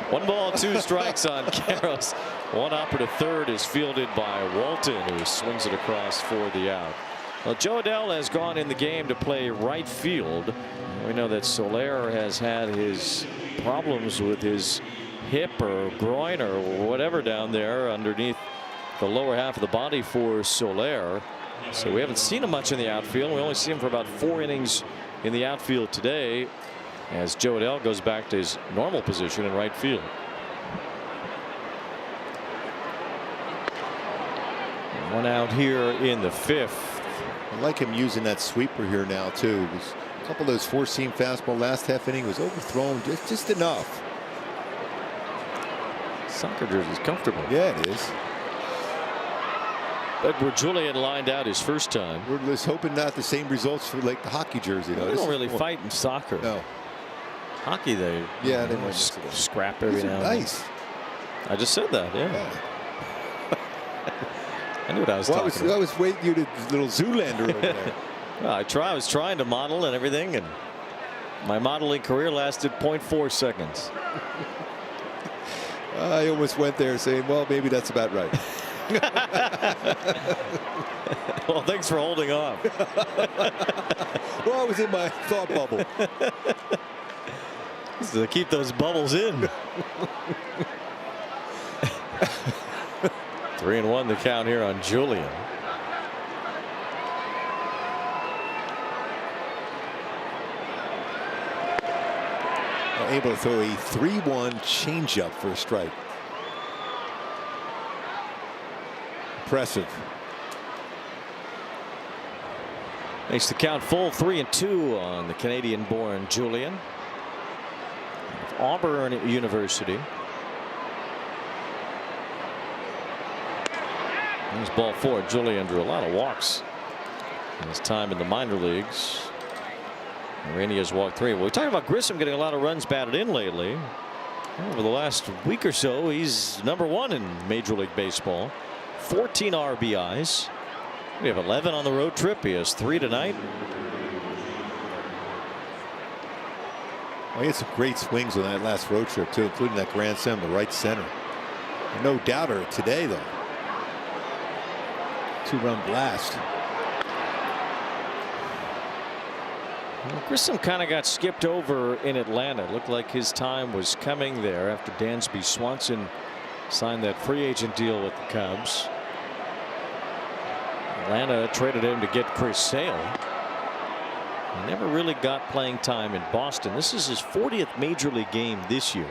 1 ball, 2 strikes on Karros. One up at third is fielded by Walton, who swings it across for the out. Well, Joe Adell has gone in the game to play right field. We know that Soler has had his problems with his hip or groin or whatever down there underneath the lower half of the body for Soler. So we haven't seen him much in the outfield. We only see him for about 4 innings in the outfield today, as Joe Adell goes back to his normal position in right field. One out here in the 5th. I like him using that sweeper here now too. A couple of those four-seam fastball last half inning was overthrown just enough. Soccer jersey's comfortable. Yeah, it is. Edward Julian lined out his first time. We're just hoping not the same results for like the hockey jersey though. They don't really fight in soccer. No. Hockey, they might scrap every now and then. Nice. I just said that. Yeah. I knew what I was talking about. I was waiting you to little Zoolander over there. Well, I was trying to model and everything, and my modeling career lasted 0.4 seconds. I almost went there saying, well, maybe that's about right. Well, thanks for holding on. Well, I was in my thought bubble. To keep those bubbles in. 3-1 the count here on Julian. Able to throw a 3-1 changeup for a strike. Impressive. Makes the count full 3-2 on the Canadian-born Julian. Auburn University. There's ball 4. Julian drew a lot of walks in his time in the minor leagues. Rainey has walked 3. Well, we talked about Grissom getting a lot of runs batted in lately. Over the last week or so, he's #1 in Major League Baseball. 14 RBIs. We have 11 on the road trip. He has 3 tonight. Well, he had some great swings on that last road trip too, including that grand slam to right center. No doubter today though. 2-run blast. Well, Grissom kind of got skipped over in Atlanta. It looked like his time was coming there after Dansby Swanson signed that free agent deal with the Cubs. Atlanta traded him to get Chris Sale. He never really got playing time in Boston. This is his 40th major league game this year.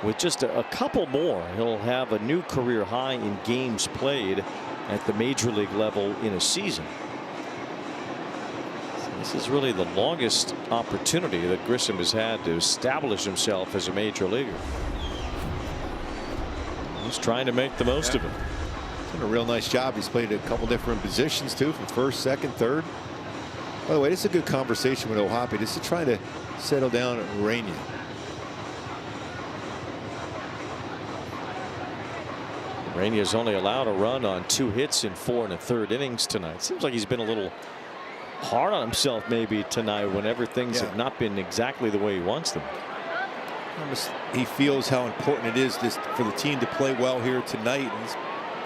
With just a couple more, he'll have a new career high in games played at the major league level in a season. This is really the longest opportunity that Grissom has had to establish himself as a major leaguer. He's trying to make the most of it. He's done a real nice job. He's played a couple different positions too, from first, second, third. By the way, this is a good conversation with O'Hoppe. This is trying to settle down at Rainey. Rainey has only allowed a run on 2 hits in 4 1/3 innings tonight. Seems like he's been a little hard on himself maybe tonight whenever things have not been exactly the way he wants them. He feels how important it is for the team to play well here tonight. He's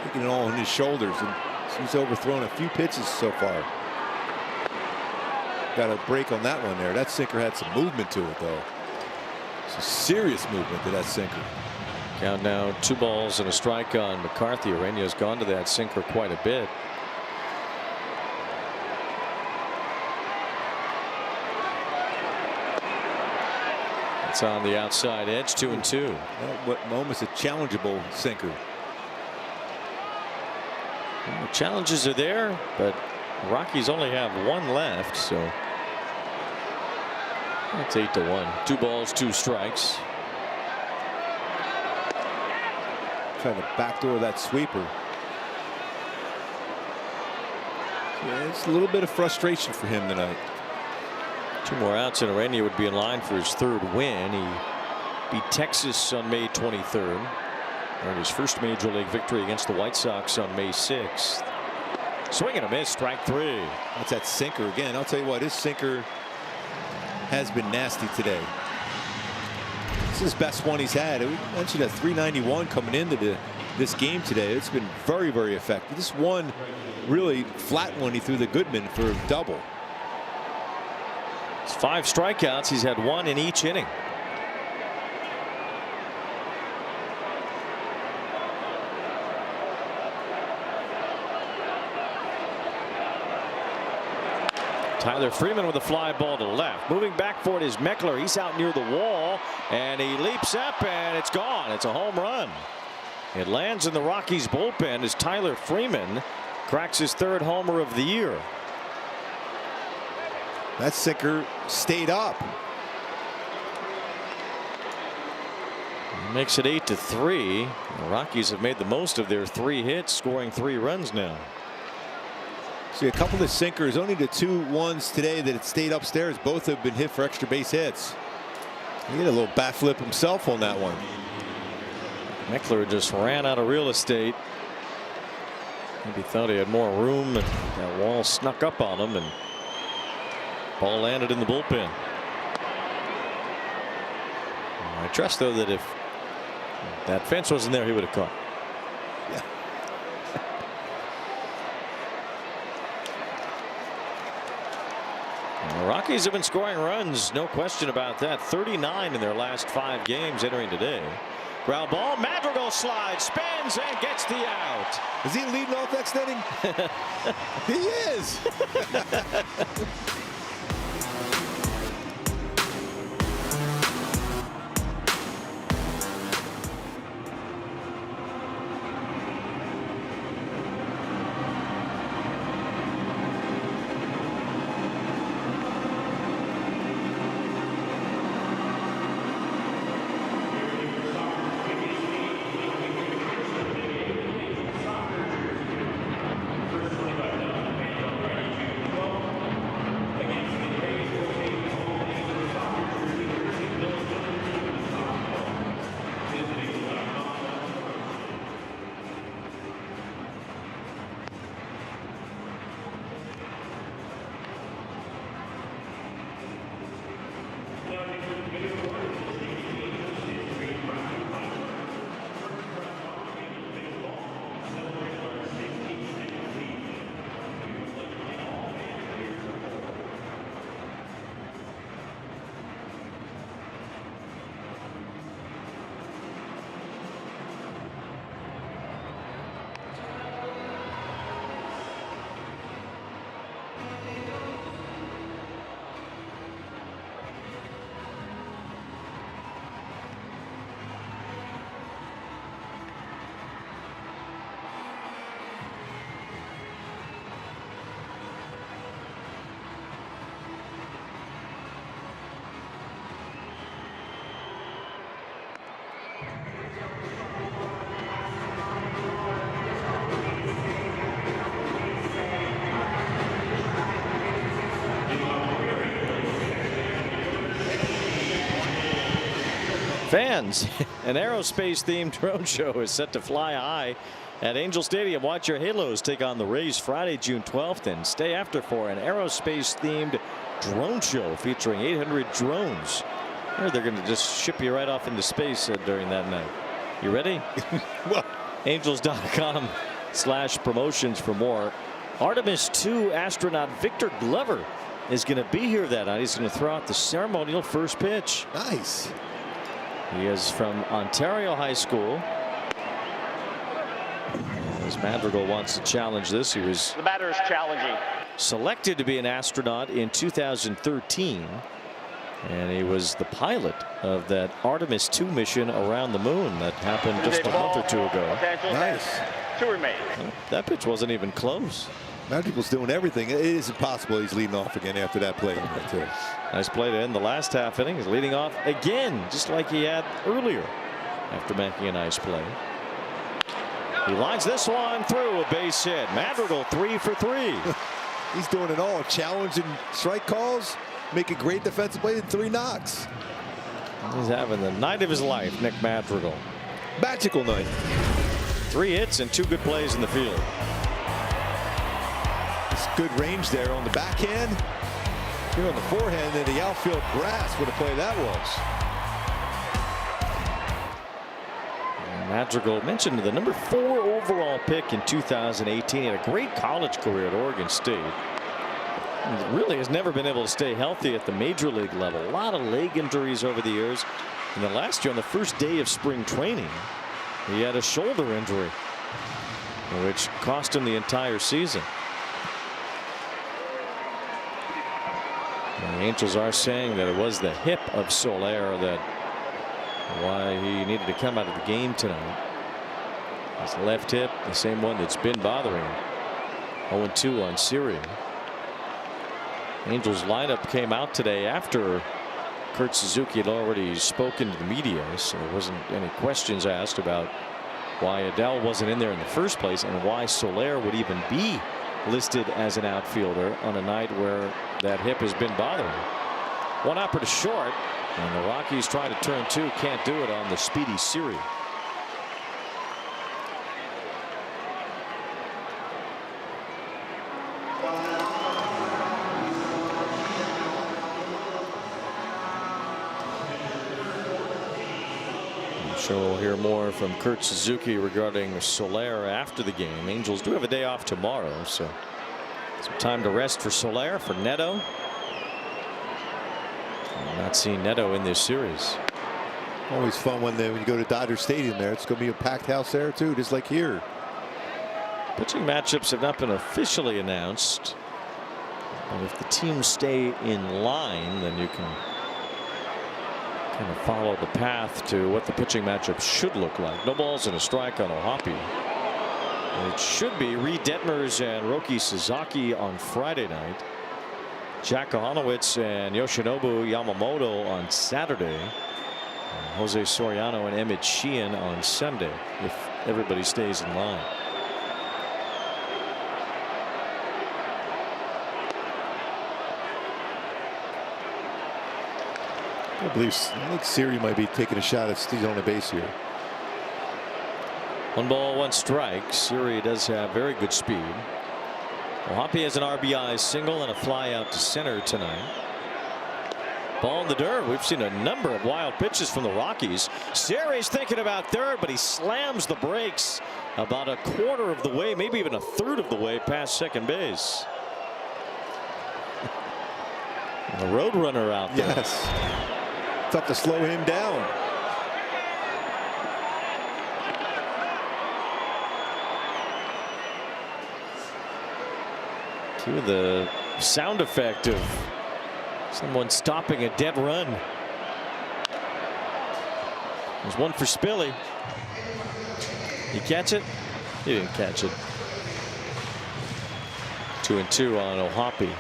taking it all on his shoulders, and he's overthrown a few pitches so far. Got a break on that one there. That sinker had some movement to it though. Some serious movement to that sinker. Count now 2 balls and a strike on McCarthy. Ureña's gone to that sinker quite a bit. It's on the outside edge, 2-2. What moment's a challengeable sinker. Well, the challenges are there, but Rockies only have 1 left, so that's 8-1. 2 balls, 2 strikes. Trying to backdoor that sweeper. Yeah, it's a little bit of frustration for him tonight. 2 more outs and Ureña would be in line for his 3rd win. He beat Texas on May 23rd. Earned his first major league victory against the White Sox on May 6th. Swing and a miss, strike 3. That's that sinker again. I'll tell you what, his sinker has been nasty today. This is his best one he's had. We mentioned that 391 coming into this game today. It's been very, very effective. This one really flat one he threw to Goodman for a double. It's 5 strikeouts. He's had 1 in each inning. Tyler Freeman with a fly ball to left. Moving back for it is Meckler. He's out near the wall and he leaps up and it's gone. It's a home run. It lands in the Rockies bullpen as Tyler Freeman cracks his 3rd homer of the year. That sinker stayed up. Makes it 8-3. The Rockies have made the most of their 3 hits, scoring 3 runs now. See a couple of sinkers, only the 2 ones today that had stayed upstairs. Both have been hit for extra base hits. He had a little bat flip himself on that one. Meckler just ran out of real estate. Maybe thought he had more room, and that wall snuck up on him, and ball landed in the bullpen. I trust, though, that if that fence wasn't there, he would have caught. Yeah. The Rockies have been scoring runs, no question about that. 39 in their last 5 games entering today. Ground ball, Madrigal slides, spins, and gets the out. Is he leading off next inning? He is. Fans, an aerospace-themed drone show is set to fly high at Angel Stadium. Watch your Halos take on the Rays Friday, June 12th, and stay after for an aerospace-themed drone show featuring 800 drones. Or they're going to just ship you right off into space during that night. You ready? Well, Angels.com/promotions for more. Artemis II astronaut Victor Glover is going to be here that night. He's going to throw out the ceremonial first pitch. Nice. He is from Ontario High School. As Madrigal wants to challenge this, he was The batter is challenging. selected to be an astronaut in 2013. And he was the pilot of that Artemis II mission around the moon that happened just a month or 2 ago. Nice. 2 remain. That pitch wasn't even close. Madrigal's doing everything. It is impossible he's leading off again after that play. Nice play to end the last half inning. He's leading off again, just like he had earlier after making a nice play. He lines this one through, a base hit. Madrigal 3 for 3. He's doing it all. Challenging strike calls, making great defensive plays, and 3 knocks. He's having the night of his life, Nick Madrigal. Magical night. 3 hits and 2 good plays in the field. It's good range there on the backhand. Here on the forehand, and the outfield grass. What a play that was. Madrigal mentioned the number 4 overall pick in 2018. He had a great college career at Oregon State. He really has never been able to stay healthy at the major league level. A lot of leg injuries over the years. And then last year on the first day of spring training, he had a shoulder injury, which cost him the entire season. And the Angels are saying that it was the hip of Soler that why he needed to come out of the game tonight. His left hip, the same one that's been bothering him. 0-2 on Siri. Angels lineup came out today after Kurt Suzuki had already spoken to the media, so there wasn't any questions asked about why Adell wasn't in there in the first place and why Soler would even be listed as an outfielder on a night where that hip has been bothering him. One upper to short, and the Rockies trying to turn two, can't do it on the speedy Siri. So we'll hear more from Kurt Suzuki regarding Soler after the game. Angels do have a day off tomorrow, so some time to rest for Soler. For Neto, I'm not seeing Neto in this series. Always fun when you go to Dodger Stadium there. It's going to be a packed house there too, just like here. Pitching matchups have not been officially announced, but if the teams stay in line, then you can kind of follow the path to what the pitching matchup should look like. No balls and a strike on Ohapi. It should be Reed Detmers and Roki Sasaki on Friday night. Jack Kohanowitz and Yoshinobu Yamamoto on Saturday. And Jose Soriano and Emmett Sheehan on Sunday, if everybody stays in line. I think Siri might be taking a shot at stealing on the base here. 1 ball, 1 strike. Siri does have very good speed. Ohapi has an RBI single and a fly out to center tonight. Ball in the dirt. We've seen a number of wild pitches from the Rockies. Siri's thinking about third, but he slams the brakes about a quarter of the way, maybe even a third of the way past second base. The Roadrunner out there. Yes. Tough to slow him down. To the sound effect of someone stopping a dead run. There's one for Spilly. He catch it? He didn't catch it. 2-2 on Ohapi.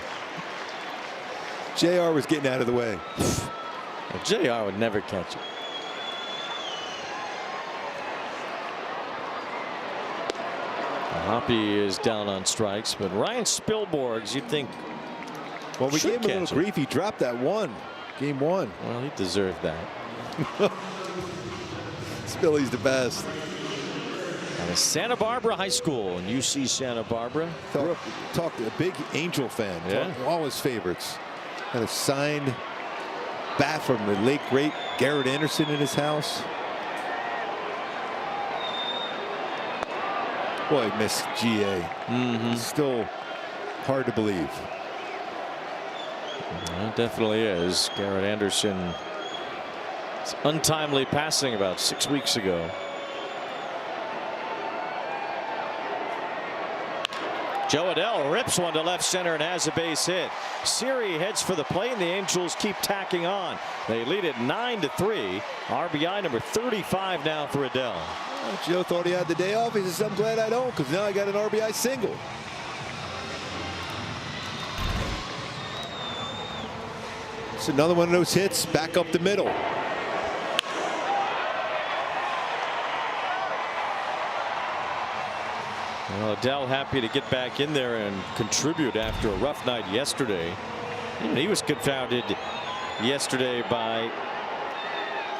JR was getting out of the way. Well, JR would never catch it. Ohapi is down on strikes, but Ryan Spilborghs, you'd think. Well, we gave him a little grief. He dropped that one. Game 1. Well, he deserved that. Spilly's the best. Out of Santa Barbara High School in UC Santa Barbara. Talked a big Angel fan. Yeah. All his favorites. Had a signed bat from the late great Garrett Anderson in his house. Boy, I miss GA. Still hard to believe. It definitely is. Garrett Anderson, untimely passing about 6 weeks ago. Joe Adell rips one to left center and has a base hit. Siri heads for the plate, and the Angels keep tacking on. They lead it 9-3. RBI number 35 now for Adell. Well, Joe thought he had the day off. He says, I'm glad I don't, because now I got an RBI single. It's another one of those hits back up the middle. Well, Adell happy to get back in there and contribute after a rough night yesterday. He was confounded yesterday by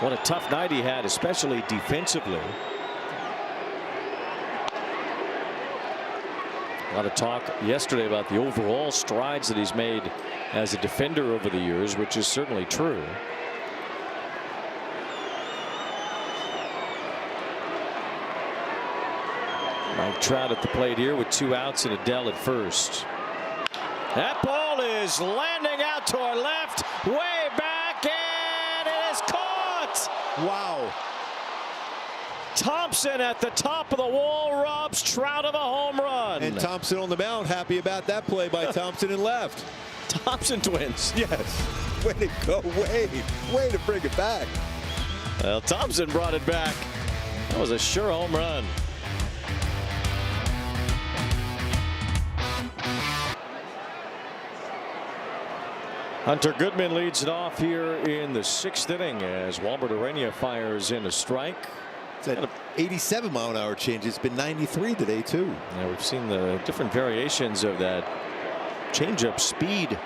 what a tough night he had, especially defensively. A lot of talk yesterday about the overall strides that he's made as a defender over the years, which is certainly true. Mike Trout at the plate here with 2 outs and Adell at first. That ball is landing out toward left, way back, and it is caught. Wow. Thompson at the top of the wall robs Trout of a home run. And Thompson on the mound, happy about that play by Thompson and left. Thompson twins. Yes. Way to go, Wade. Way to bring it back. Well, Thompson brought it back. That was a sure home run. Hunter Goodman leads it off here in the 6th inning as Walbert Urania fires in a strike. It's at 87-mile-an-hour change. It's been 93 today too. Yeah, we've seen the different variations of that changeup speed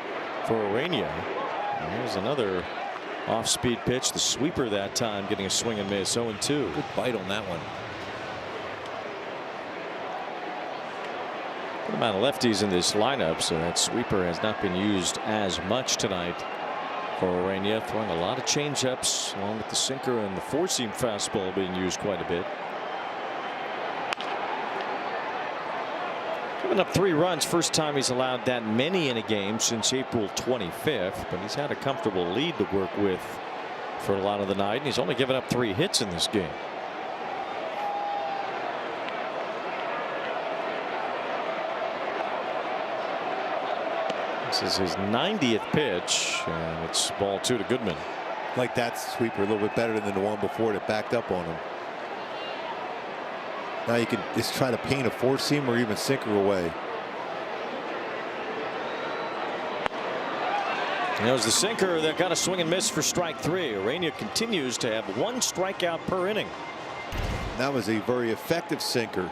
for Urania. Here's another off-speed pitch. The sweeper that time getting a swing and miss. 0-2. Good bite on that one. Good amount of lefties in this lineup, so that sweeper has not been used as much tonight for Urania. Throwing a lot of changeups along with the sinker and the four-seam fastball being used quite a bit. Giving up 3 runs, first time he's allowed that many in a game since April 25th, but he's had a comfortable lead to work with for a lot of the night, and he's only given up 3 hits in this game. This is his 90th pitch, and it's ball 2 to Goodman. Like that sweeper a little bit better than the one before that backed up on him. Now you can just try to paint a four-seam or even sinker away. And it was the sinker that got a swing and miss for strike 3. Urania continues to have 1 strikeout per inning. That was a very effective sinker.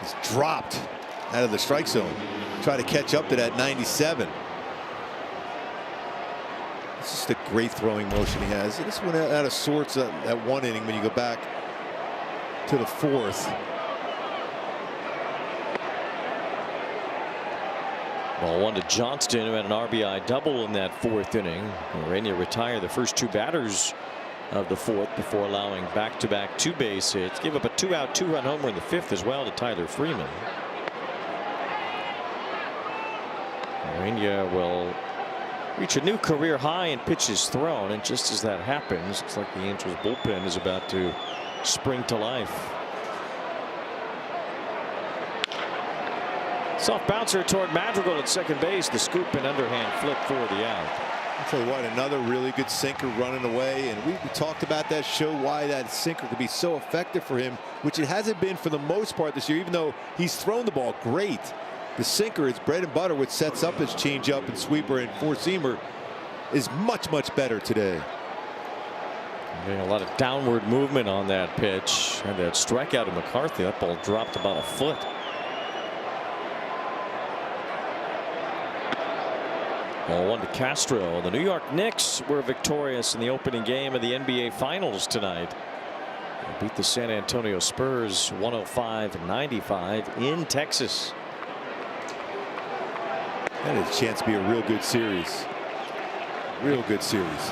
It's dropped out of the strike zone. Try to catch up to that 97. It's just a great throwing motion he has. This went out of sorts at 1 inning when you go back to the 4th. Ball 1 to Johnston, who had an RBI double in that 4th inning. Urania retired the first 2 batters of the 4th before allowing back-to-back 2 base hits. Gave up a 2-out 2-run homer in the 5th as well to Tyler Freeman. Urania will reach a new career high in pitches thrown, and just as that happens, it's like the Angels bullpen is about to spring to life. Soft bouncer toward Madrigal at second base. The scoop and underhand flip for the out. I'll tell you what, another really good sinker running away, and we talked about that show why that sinker could be so effective for him, which it hasn't been for the most part this year, even though he's thrown the ball great. The sinker is bread and butter, which sets up his changeup and sweeper and four-seamer, is much better today. Getting a lot of downward movement on that pitch, and that strikeout of McCarthy. That ball dropped about a foot. Ball 1 to Castro. The New York Knicks were victorious in the opening game of the NBA Finals tonight. They beat the San Antonio Spurs 105-95 in Texas. That is a chance to be a real good series. Real good series.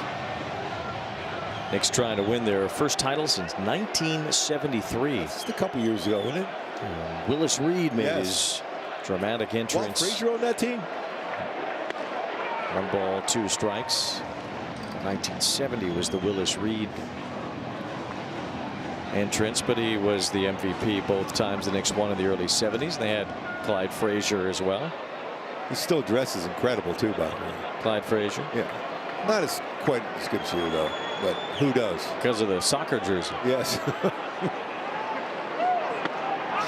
Knicks trying to win their first title since 1973. Just a couple years ago, wasn't it? Willis Reed made his dramatic entrance. Walt Frazier on that team. 1 ball 2 strikes. 1970 was the Willis Reed entrance, but he was the MVP both times the Knicks won in the early 70s. They had Clyde Frazier as well. He still dresses incredible too, by the way. Clyde Frazier. Yeah. Not as quite as good as you though, but who does? Because of the soccer jersey. Yes.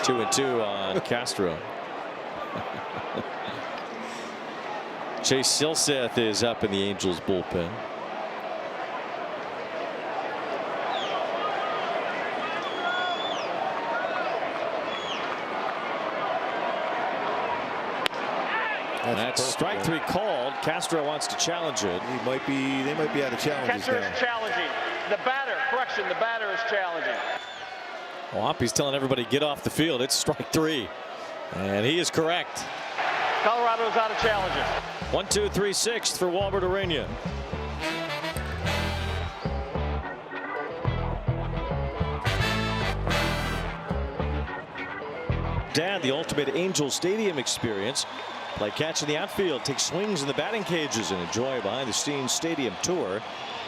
2-2 on Castro. Chase Silseth is up in the Angels bullpen. That's strike 3 called. Castro wants to challenge it. They might be out of challenges Catcher now. is challenging. The batter is challenging. Well, Hoppy's telling everybody get off the field. It's strike 3. And he is correct. Colorado's out of challenges. 1-2-3 6th for Walbert Urania. Dad, the ultimate Angel Stadium experience. Play catch in the outfield, take swings in the batting cages, and enjoy a behind-the-scenes stadium tour. You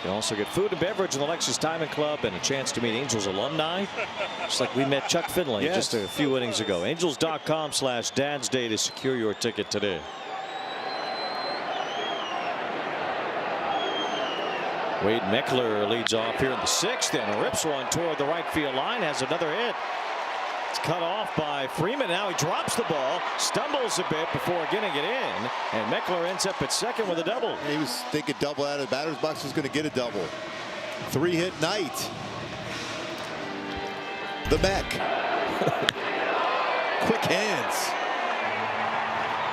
can also get food and beverage in the Lexus Diamond Club and a chance to meet Angels alumni, just like we met Chuck Finley just a few innings ago. Angels.com/Dad's Day to secure your ticket today. Wade Meckler leads off here in the 6th and rips one toward the right field line, has another hit. It's cut off by Freeman. Now he drops the ball, stumbles a bit before getting it in, and Meckler ends up at second with a double. He was thinking double out of the batter's box, was going to get a double. 3-hit night. The Beck. Quick hands.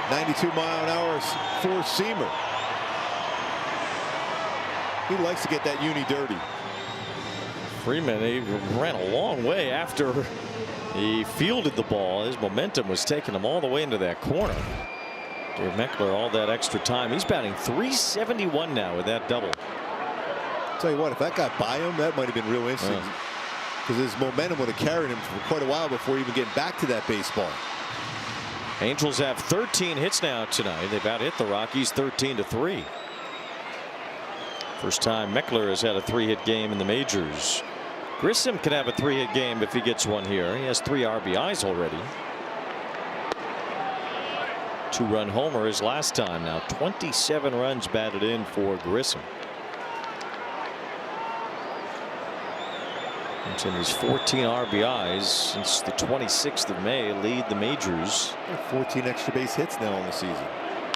92-mile-an-hour four-seamer. He likes to get that uni dirty. Freeman, he ran a long way after he fielded the ball. His momentum was taking him all the way into that corner. Gave Meckler all that extra time. He's batting .371 now with that double. Tell you what, if that got by him, that might have been real interesting. Because his momentum would have carried him for quite a while before even getting back to that baseball. Angels have 13 hits now tonight. They've out-hit the Rockies 13-3. First time Meckler has had a 3-hit game in the majors. Grissom can have a 3-hit game if he gets one here. He has 3 RBIs already. 2-run homer his last time. Now 27 runs batted in for Grissom. It's in his 14 RBIs since the 26th of May, lead the majors. 14 extra base hits now on the season.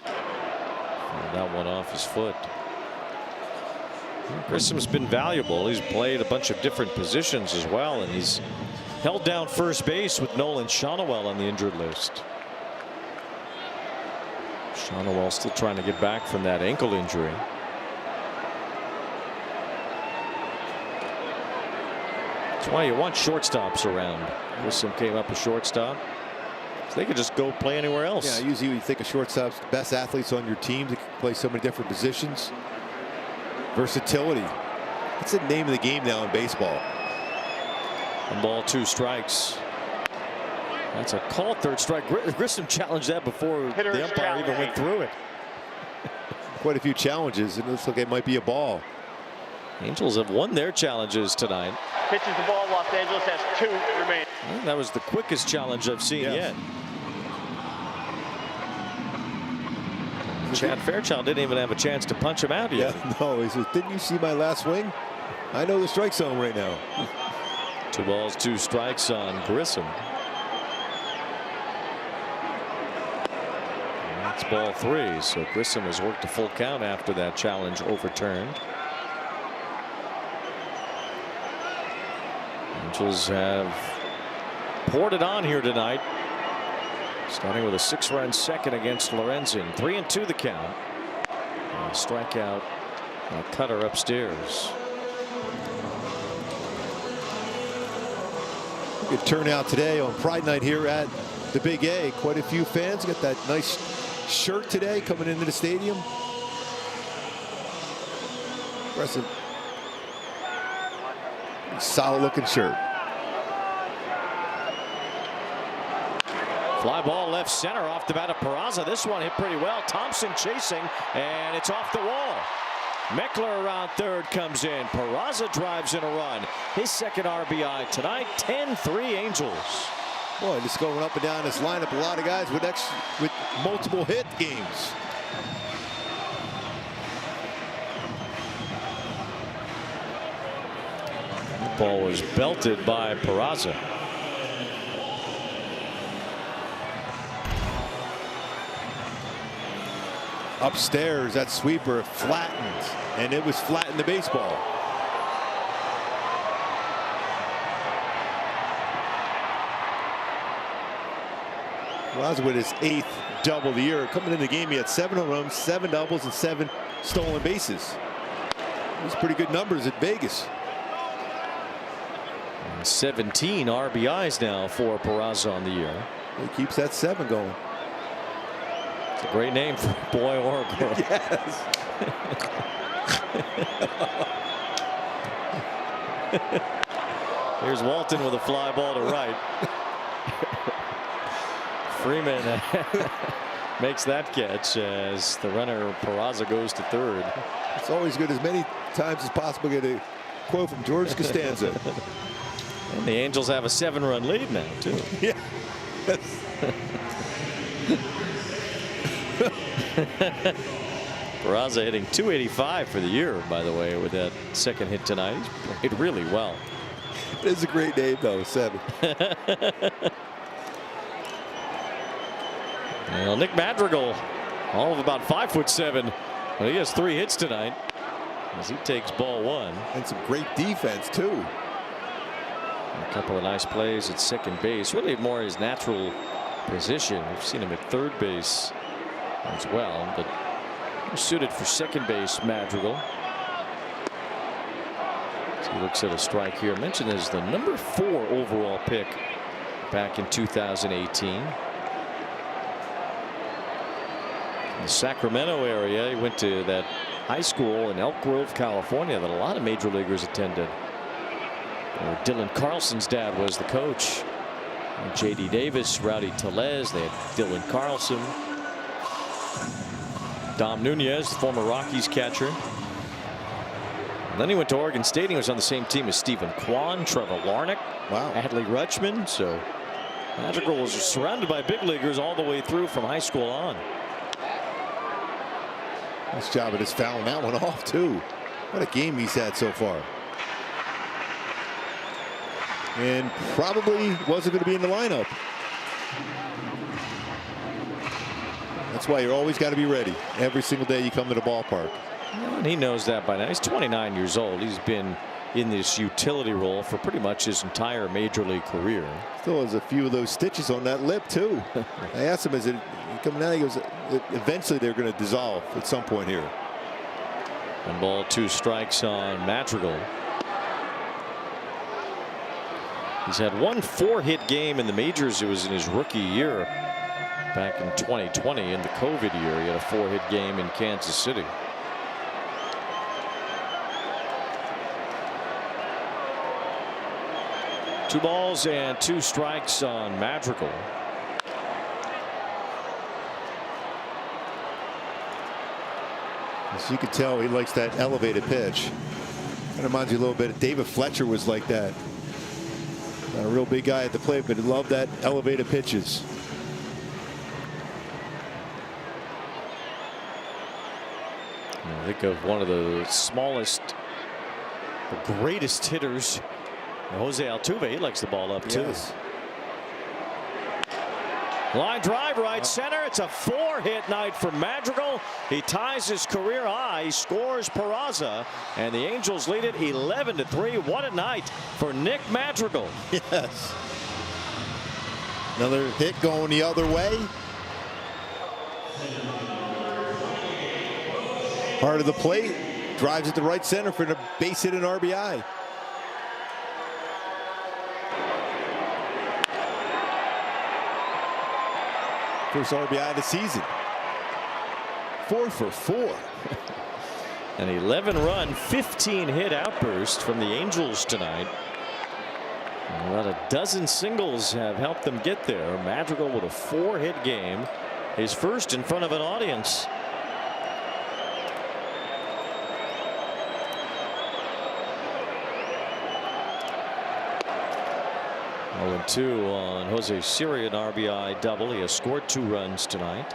And that one off his foot. Grissom's been valuable. He's played a bunch of different positions as well, and he's held down first base with Nolan Shonowell on the injured list. Shonowell still trying to get back from that ankle injury. That's why you want shortstops around. Grissom came up a shortstop, so they could just go play anywhere else. Yeah, usually you think of shortstops, the best athletes on your team that can play so many different positions. Versatility. That's the name of the game now in baseball. 1-2 strikes. That's a called third strike. Grissom challenged that before the umpire even went through it. Quite a few challenges. It looks like it might be a ball. Angels have won their challenges tonight. Pitches the ball. Los Angeles has 2 remaining. Well, that was the quickest challenge I've seen yet. Chad Fairchild didn't even have a chance to punch him out yet. Yeah, no, he says, didn't you see my last swing? I know the strike zone right now. 2 strikes on Grissom. And that's ball 3. So Grissom has worked a full count after that challenge overturned. Angels have poured it on here tonight. Starting with a 6-run second against Lorenzen. 3-2 the count. And a strikeout and a cutter upstairs. Good turnout today on Pride Night here at the Big A. Quite a few fans. Got that nice shirt today coming into the stadium. Impressive. Solid looking shirt. Fly ball left center off the bat of Peraza. This one hit pretty well. Thompson chasing, and it's off the wall. Meckler around third comes in. Peraza drives in a run. His second RBI tonight. 10-3 Angels. Boy, just going up and down this lineup. A lot of guys with multiple hit games. The ball was belted by Peraza. Upstairs, that sweeper flattened, and it was flattened the baseball. Peraza with his 8th double of the year. Coming into the game, he had 7 home runs, 7 doubles, and 7 stolen bases. Those pretty good numbers at Vegas. 17 RBIs now for Peraza on the year. He keeps that 7 going. It's a great name for a boy or a girl. Yes. Here's Walton with a fly ball to right. Freeman makes that catch as the runner Peraza goes to third. It's always good as many times as possible get a quote from George Costanza. And the Angels have a 7-run lead now too. Yeah. Peraza hitting .285 for the year, by the way, with that second hit tonight. He's played really well. It is a great name, though, 7. Well, Nick Madrigal, all of about 5'7", but he has 3 hits tonight as he takes ball 1. And some great defense, too. And a couple of nice plays at second base. Really more his natural position. We've seen him at third base as well, but suited for second base, Madrigal. As he looks at a strike here. Mentioned as the number 4 overall pick back in 2018. In the Sacramento area, he went to that high school in Elk Grove, California, that a lot of major leaguers attended. Dylan Carlson's dad was the coach. And J.D. Davis, Rowdy Tellez, they had Dylan Carlson. Dom Nunez, the former Rockies catcher. And then he went to Oregon State. He was on the same team as Stephen Kwan, Trevor Larnach, Adley Rutschman. So Madrigal was surrounded by big leaguers all the way through from high school on. Nice job of just fouling that one off, too. What a game he's had so far. And probably wasn't going to be in the lineup. That's why you're always got to be ready every single day you come to the ballpark. And he knows that by now. He's 29 years old. He's been in this utility role for pretty much his entire major league career. Still has a few of those stitches on that lip, too. I asked him, is it coming out? He goes, eventually they're going to dissolve at some point here. 1-2 strikes on Madrigal. He's had 1 4-hit game in the majors. It was in his rookie year back in 2020 in the COVID year. He had a 4-hit game in Kansas City. Two balls and 2 strikes on Madrigal. As you can tell, he likes that elevated pitch. Kind of reminds you a little bit of David Fletcher was like that. Not a real big guy at the plate, but he loved that elevated pitches. I think of one of the smallest, the greatest hitters, Jose Altuve. He likes the ball up too. Yes. Line drive right center. It's a 4-hit night for Madrigal. He ties his career high. He scores Peraza, and the Angels lead it 11-3. What a night for Nick Madrigal. Yes. Another hit going the other way. Part of the plate, drives it to right center for the base hit and RBI. First RBI of the season. 4 for 4. An 11-run, 15-hit outburst from the Angels tonight. And about a dozen singles have helped them get there. Madrigal with a 4-hit game, his first in front of an audience. And 2 on Jose Siri, an RBI double. He has scored 2 runs tonight.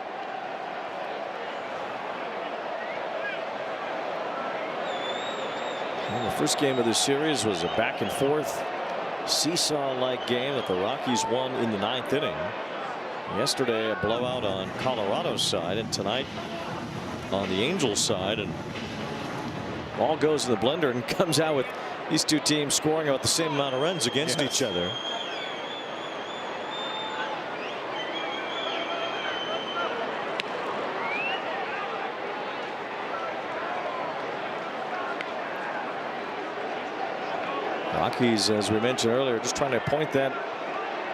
Well, the first game of the series was a back and forth seesaw-like game that the Rockies won in the 9th inning. Yesterday a blowout on Colorado's side, and tonight on the Angels side, and all goes in the blender and comes out with these two teams scoring about the same amount of runs against each other. Rockies, as we mentioned earlier, just trying to point that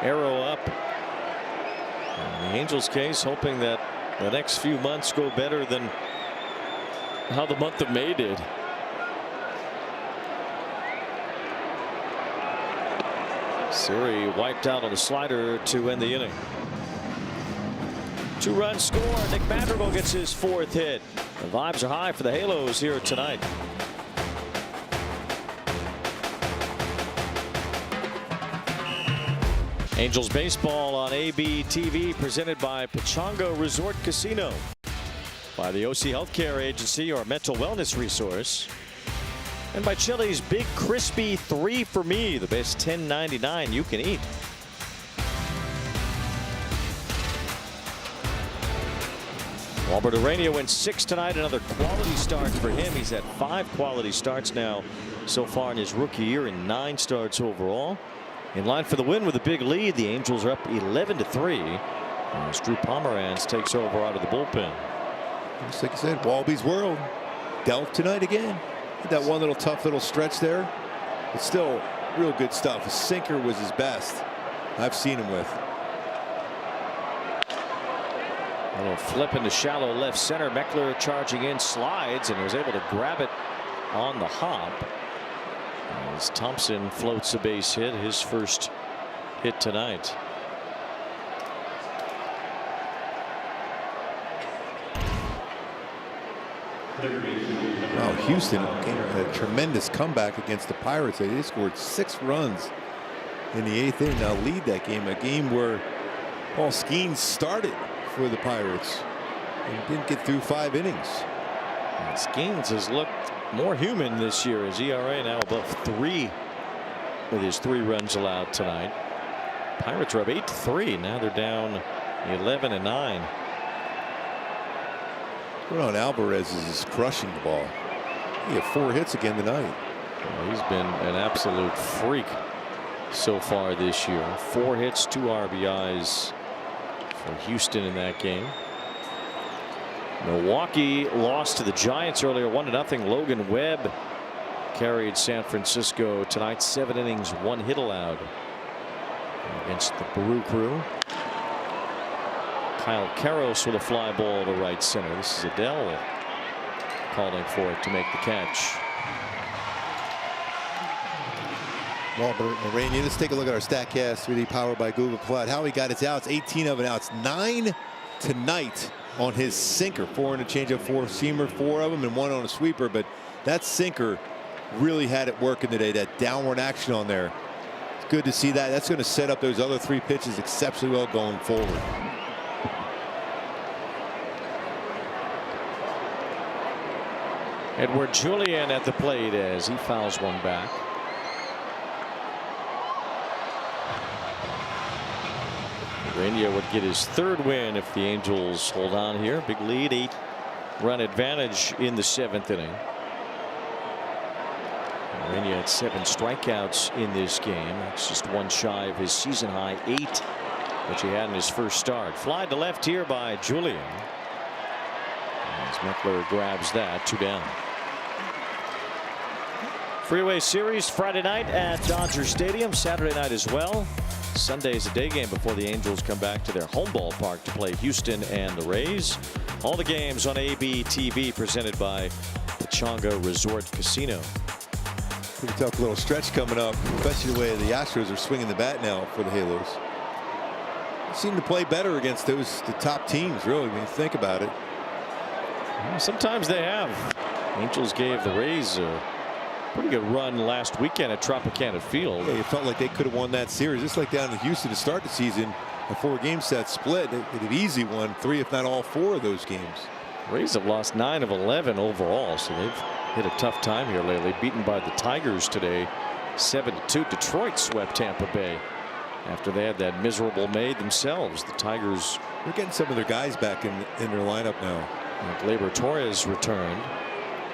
arrow up. In the Angels case, hoping that the next few months go better than how the month of May did. Siri wiped out on the slider to end the inning. 2-run score. Nick Madrigal gets his 4th hit. The vibes are high for the Halos here tonight. Angels baseball on AB TV, presented by Pechanga Resort Casino, by the OC Healthcare Agency, our mental wellness resource. And by Chili's Big Crispy 3 for Me, the best $10.99 you can eat. Albert Urania went 6 tonight. Another quality start for him. He's had 5 quality starts now so far in his rookie year and 9 starts overall. In line for the win with a big lead. The Angels are up 11-3. As Drew Pomeranz takes over out of the bullpen. Just like I said, Walby's world. Dealt tonight again. That one little tough little stretch there. But still real good stuff. His sinker was his best I've seen him with. A little flip into shallow left center. Meckler charging in, slides, and was able to grab it on the hop. As Thompson floats a base hit, his first hit tonight. Wow, Houston had a tremendous comeback against the Pirates. They scored 6 runs in the 8th inning. Now lead that game, a game where Paul Skeens started for the Pirates and didn't get through 5 innings. And Skeens has looked more human this year. His ERA now above 3 with his 3 runs allowed tonight. Pirates are up 8-3. Now they're down 11-9. Ron Alvarez is crushing the ball. He had 4 hits again tonight. Well, he's been an absolute freak so far this year. 4 hits, 2 RBIs for Houston in that game. Milwaukee lost to the Giants earlier 1-0. Logan Webb carried San Francisco tonight. 7 innings, 1 hit allowed against the Brew Crew. Kyle Karros with a fly ball to right center. This is Adele calling for it to make the catch. Well, Urania, let's take a look at our StatCast 3D powered by Google Cloud. How he got his outs, 18 of it outs, 9 tonight on his sinker. 4 on a changeup, 4-seamer, 4 of them, and 1 on a sweeper. But that sinker really had it working today. That downward action on there. It's good to see that. That's going to set up those other 3 pitches exceptionally well going forward. Edward Julian at the plate as he fouls one back. Urania would get his 3rd win if the Angels hold on here. Big lead, 8-run advantage in the 7th inning. Urania had 7 strikeouts in this game. That's just 1 shy of his season high 8 which he had in his first start. Fly to left here by Julian. As Meckler grabs that, 2 down. Freeway Series Friday night at Dodger Stadium, Saturday night as well. Sunday is a day game before the Angels come back to their home ballpark to play Houston and the Rays. All the games on AB TV presented by Pechanga Resort Casino. Pretty tough little stretch coming up, especially the way the Astros are swinging the bat now for the Halos. They seem to play better against the top teams, really, when you think about it. Sometimes they have. Angels gave the Rays a pretty good run last weekend at Tropicana Field. Yeah, it felt like they could have won that series. Just like down in Houston to start the season, a 4-game set split. They'd have easily won 3, if not all 4 of those games. Rays have lost 9 of 11 overall, so they've hit a tough time here lately. Beaten by the Tigers today, 7-2. Detroit swept Tampa Bay after they had that miserable May themselves. The Tigers. They're getting some of their guys back in their lineup now. Gleyber Torres returned.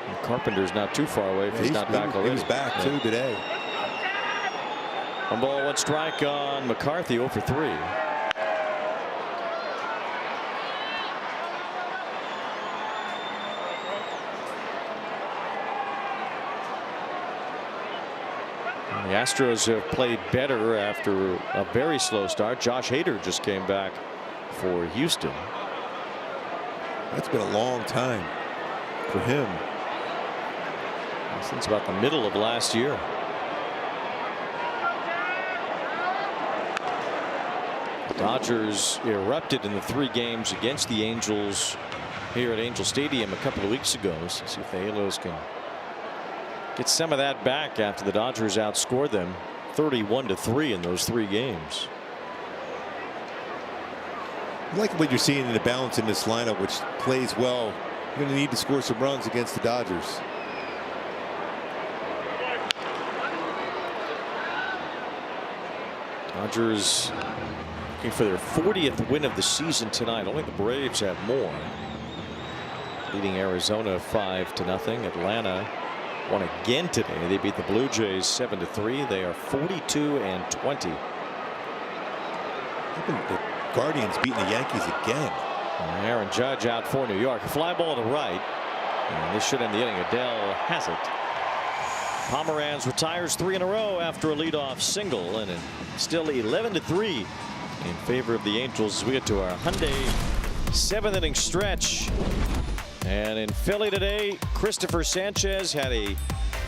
And Carpenter's not too far away if he's not back already. He was back too today. 1 ball, 1 strike on McCarthy, 0 for 3. The Astros have played better after a very slow start. Josh Hader just came back for Houston. That's been a long time for him. Since about the middle of last year. Dodgers erupted in the 3 games against the Angels here at Angel Stadium a couple of weeks ago. So see if the Halos can get some of that back after the Dodgers outscored them 31-3 in those 3 games. I like what you're seeing in the balance in this lineup, which plays well. You're going to need to score some runs against the Dodgers. Dodgers looking for their 40th win of the season tonight. Only the Braves have more. Leading Arizona 5-0. Atlanta won again today. They beat the Blue Jays 7-3. They are 42-20. The Guardians beating the Yankees again. Aaron Judge out for New York. Fly ball to right. And this should end the inning. Adele has it. Pomeranz retires 3 in a row after a leadoff single, and it's still 11-3 in favor of the Angels as we get to our Hyundai 7th inning stretch. And in Philly today, Christopher Sanchez had a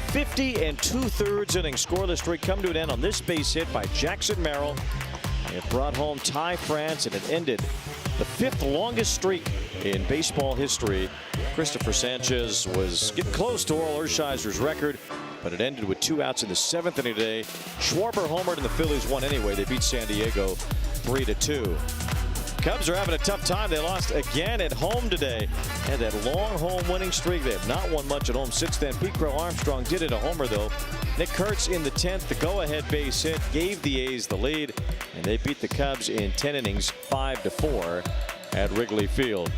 50 2/3 inning scoreless streak come to an end on this base hit by Jackson Merrill. It brought home Ty France, and it ended the 5th longest streak in baseball history. Christopher Sanchez was getting close to Oral Hershiser's record, but it ended with 2 outs in the 7th inning today. Schwarber homered and the Phillies won anyway. They beat San Diego 3-2. Cubs are having a tough time. They lost again at home today. And that long home winning streak. They have not won much at home since then. Pete Crow Armstrong did hit a homer though. Nick Kurtz in the 10th, the go-ahead base hit, gave the A's the lead, and they beat the Cubs in 10 innings 5-4 at Wrigley Field.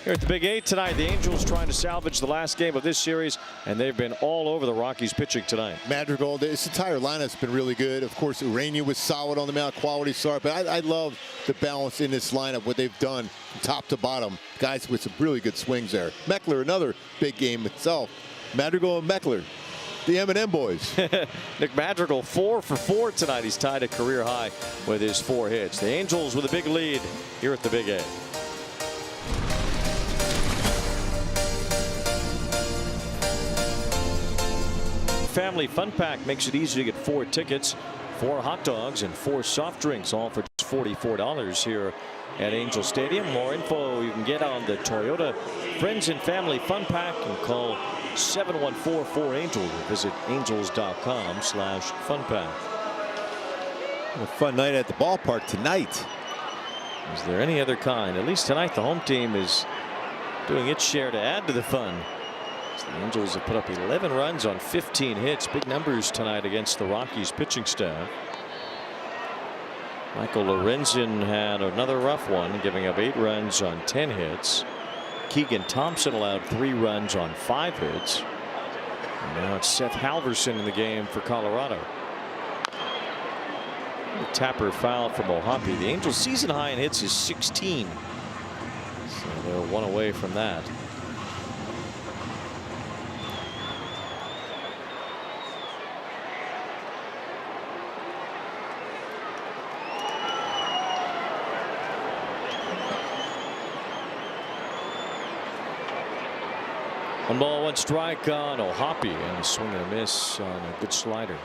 Here at the Big 8 tonight, the Angels trying to salvage the last game of this series, and they've been all over the Rockies pitching tonight. Madrigal, this entire lineup's been really good. Of course, Urania was solid on the mound, quality start, but I love the balance in this lineup, what they've done from top to bottom. Guys with some really good swings there. Meckler, another big game itself. Madrigal and Meckler, the M&M boys. Nick Madrigal 4 for 4 tonight. He's tied a career high with his 4 hits. The Angels with a big lead here at the Big 8. Family Fun Pack makes it easy to get 4 tickets, 4 hot dogs, and 4 soft drinks, all for just $44 here at Angel Stadium. More info you can get on the Toyota Friends and Family Fun Pack and call 714-4ANGEL or visit angels.com/funpack. A fun night at the ballpark tonight. Is there any other kind? At least tonight the home team is doing its share to add to the fun. The Angels have put up 11 runs on 15 hits. Big numbers tonight against the Rockies pitching staff. Michael Lorenzen had another rough one, giving up 8 runs on 10 hits. Keegan Thompson allowed 3 runs on 5 hits. And now it's Seth Halverson in the game for Colorado. The Tapper foul from Mojave. The Angels' season high in hits is 16. So they're 1 away from that. One ball, 1 strike on Ohapi, and a swing and a miss on a good slider.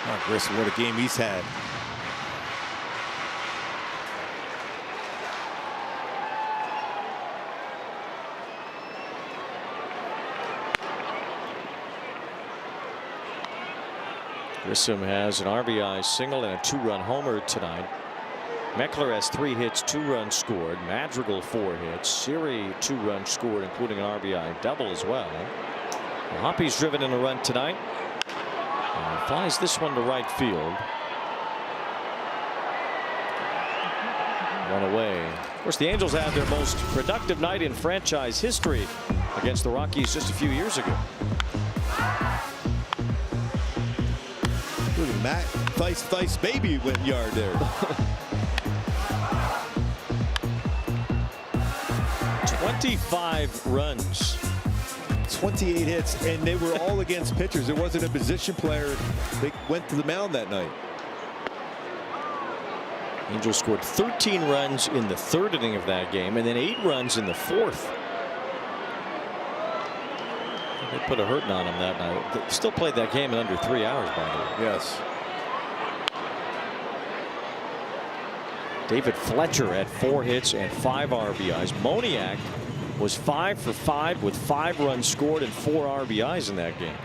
Oh, Grissom, what a game he's had. Grissom has an RBI single and a 2-run homer tonight. Meckler has 3 hits, 2 runs scored. Madrigal 4 hits. Siri 2 runs scored, including an RBI double as well. Hoppy's driven in a run tonight. And he flies this one to right field. 1 away. Of course, the Angels had their most productive night in franchise history against the Rockies just a few years ago. Look at Matt Thice baby went yard there. 25 runs. 28 hits, and they were all against pitchers. There wasn't a position player that went to the mound that night. Angels scored 13 runs in the 3rd inning of that game, and then 8 runs in the 4th. They put a hurting on him that night. They still played that game in under 3 hours, by the way. Yes. David Fletcher had 4 hits and 5 RBIs. Moniak was 5 for 5 with 5 runs scored and 4 RBIs in that game.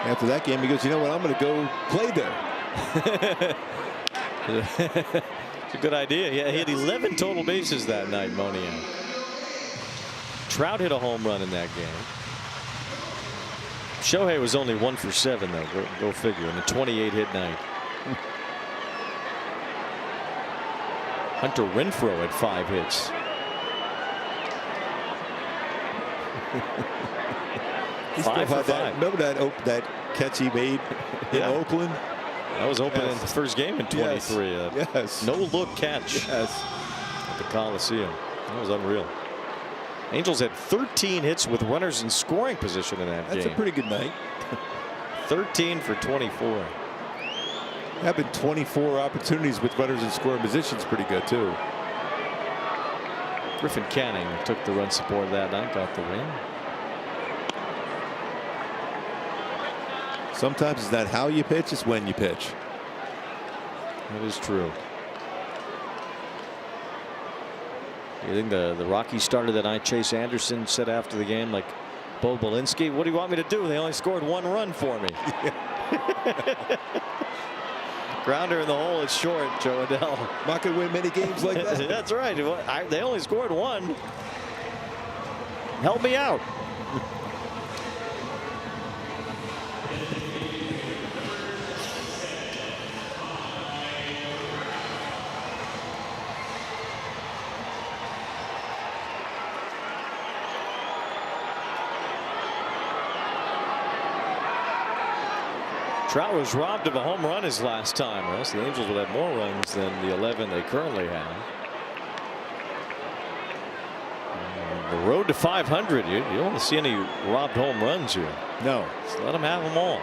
After that game, he goes, you know what, I'm going to go play there. It's a good idea. Yeah, he had 11 total bases that night, Moniak. Trout hit a home run in that game. Shohei was only 1 for 7, though. Go figure. In a 28-hit night. Hunter Renfroe had 5 hits. He still had that. Remember that catch he made in Oakland? That was open in the first game in 23. Yes. No look catch at the Coliseum. That was unreal. Angels had 13 hits with runners in scoring position in that game. That's a pretty good night. 13 for 24. Having 24 opportunities with runners in scoring positions pretty good too. Griffin Canning took the run support that night, got the win. Sometimes it's not how you pitch, it's when you pitch. That is true. You think the Rockies started that night? Chase Anderson said after the game, like, Bo Belinsky, what do you want me to do? They only scored 1 run for me. Grounder in the hole is short, Joe Adell. Not going to win many games like that. That's right. They only scored 1. Help me out. Trout was robbed of a home run his last time, or else the Angels would have more runs than the 11 they currently have. The road to 500. You don't want to see any robbed home runs here. No. Just let them have them all.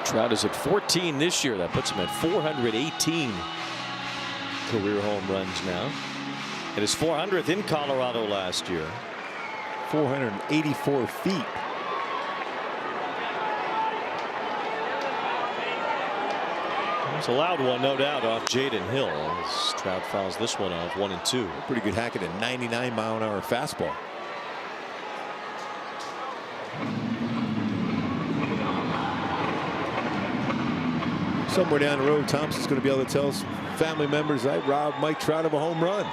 Trout is at 14 this year. That puts him at 418 career home runs now. It is 400th in Colorado last year. 484 feet. It's a loud one, no doubt, off Jaden Hill. As Trout fouls this one off, 1-2. Pretty good hack at a 99-mile-an-hour fastball. Somewhere down the road, Thompson's going to be able to tell his family members, I robbed Mike Trout of a home run.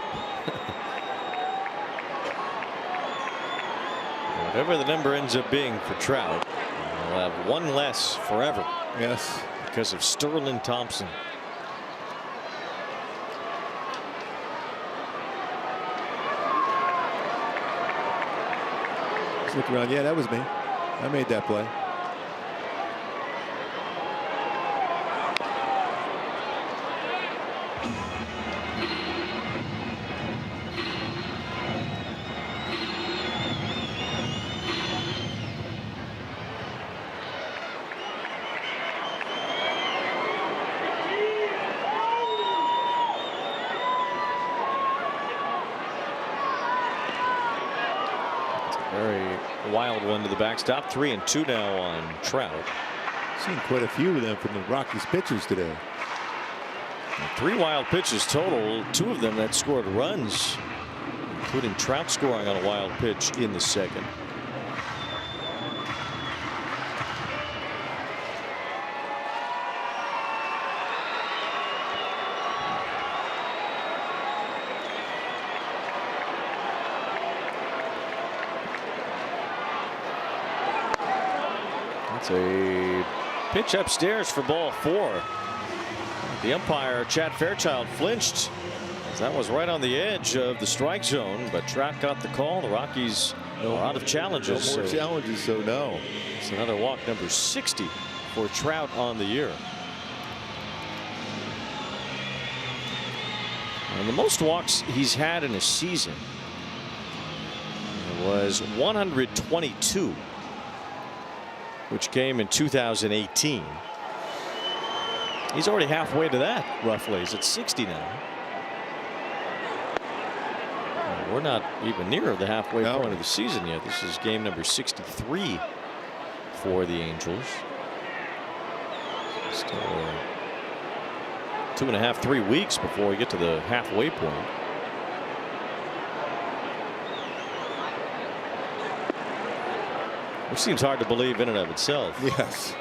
Whatever the number ends up being for Trout, he'll have 1 less forever. Yes. Because of Sterling Thompson. Let's look around. Yeah, that was me. I made that play. Very wild one to the backstop. 3-2 now on Trout. Seen quite a few of them from the Rockies pitchers today. 3 wild pitches total. 2 of them that scored runs, including Trout scoring on a wild pitch in the second. It's a pitch upstairs for ball 4. The umpire, Chad Fairchild, flinched as that was right on the edge of the strike zone, but Trout got the call. The Rockies are out of challenges. No more challenges, so no. It's another walk, number 60 for Trout on the year. And the most walks he's had in a season was 122. Which came in 2018. He's already halfway to that, roughly. He's at 60 now. We're not even near the halfway point of the season yet. This is game number 63 for the Angels. Still 2.5, 3 weeks before we get to the halfway point. Which seems hard to believe in and of itself. Yes.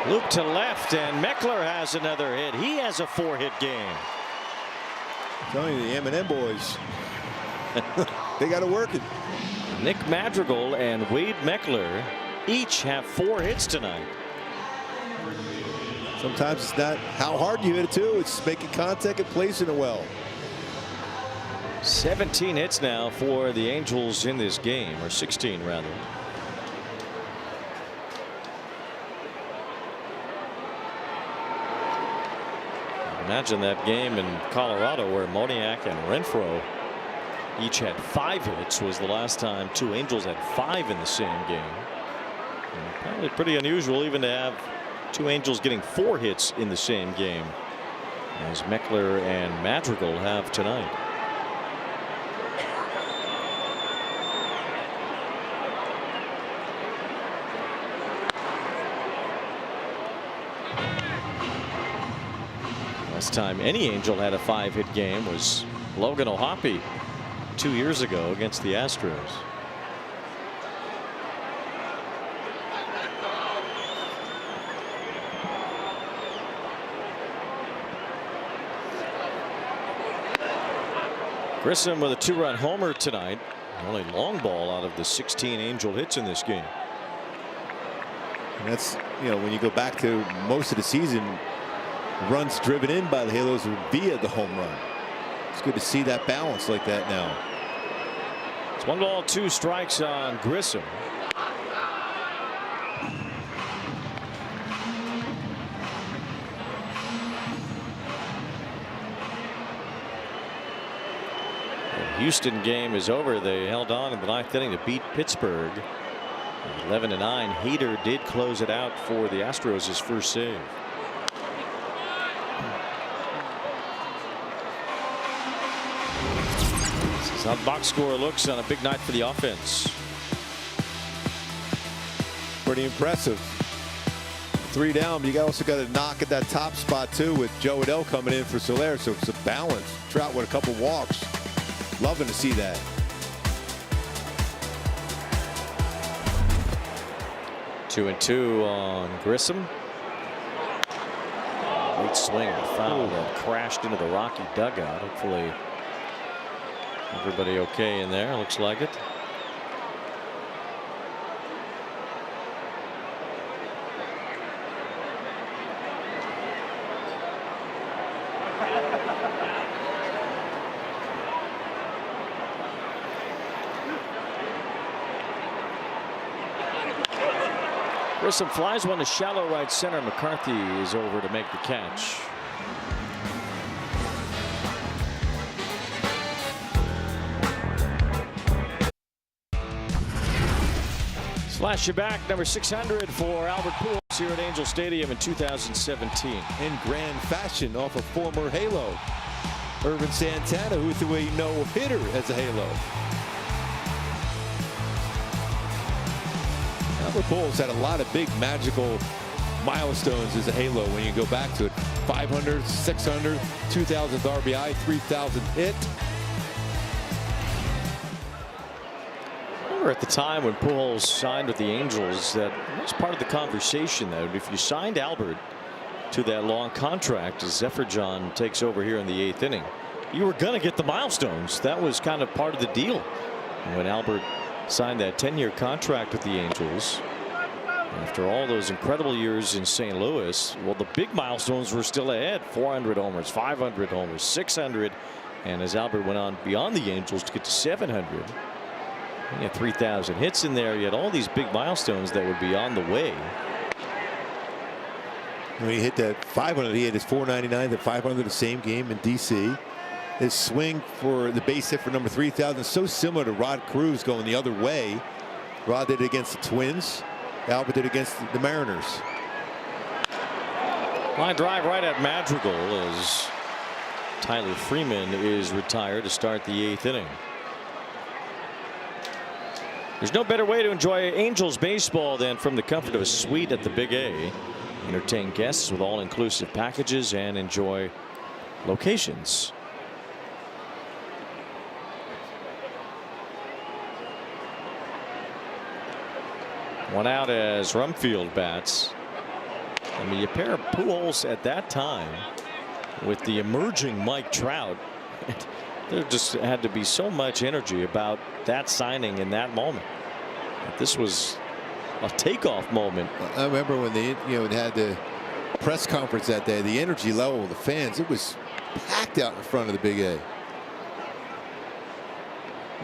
Loop to left, and Meckler has another hit. He has a 4-hit game. I'm telling you, the M&M boys, they got to work it. Nick Madrigal and Wade Meckler each have 4 hits tonight. Sometimes it's not how hard you hit it, too. It's making contact and placing it well. 17 hits now for the Angels in this game, or 16 rather. Imagine that game in Colorado where Moniak and Renfroe each had 5 hits. Was the last time 2 Angels had 5 in the same game. And probably pretty unusual even to have 2 Angels getting 4 hits in the same game, as Meckler and Madrigal have tonight. Last time any Angel had a 5-hit game was Logan O'Hoppe 2 years ago against the Astros. Grissom with a 2-run homer tonight. Only long ball out of the 16 Angel hits in this game. And that's, you know, when you go back to most of the season, runs driven in by the Halos were via the home run. It's good to see that balance like that now. It's 1 ball, 2 strikes on Grissom. The Houston game is over. They held on in the 9th inning to beat Pittsburgh 11-9. Hader did close it out for the Astros, his first save. This is how the box score looks on a big night for the offense. Pretty impressive. 3 down, but you also got to knock at that top spot too, with Joe Adell coming in for Soler, so it's a balance. Trout with a couple walks. Loving to see that. Two and two on Grissom. Late swing, a foul that crashed into the Rocky dugout. Hopefully everybody okay in there. Looks like it. Grissom flies one to shallow right center. McCarthy is over to make the catch. Flash you back, number 600 for Albert Pujols here at Angel Stadium in 2017. In grand fashion off a former Halo, Irvin Santana, who threw a no-hitter as a Halo. Albert Pujols had a lot of big magical milestones as a Halo when you go back to it. 500, 600, 2,000th RBI, 3,000th hit. At the time when Pujols signed with the Angels, that was part of the conversation that if you signed Albert to that long contract as Zephyr-John takes over here in the 8th inning, you were going to get the milestones. That was kind of part of the deal when Albert signed that 10-year contract with the Angels. After all those incredible years in St. Louis, well, the big milestones were still ahead. 400 homers, 500 homers, 600, and as Albert went on beyond the Angels to get to 700. You had 3,000 hits in there. You had all these big milestones that would be on the way. When he hit that 500, he had his 499, the 500 the same game in D.C. His swing for the base hit for number 3,000 so similar to Rod Cruz going the other way. Rod did it against the Twins. Albert did it against the Mariners. Line drive right at Madrigal as Tyler Freeman is retired to start the 8th inning. There's no better way to enjoy Angels baseball than from the comfort of a suite at the Big A. Entertain guests with all-inclusive packages and enjoy locations. One out as Rumfield bats. I mean, you pair Pujols at that time with the emerging Mike Trout. There just had to be so much energy about that signing in that moment. This was a takeoff moment. I remember when they had the press conference that day, the energy level of the fans, it was packed out in front of the Big A.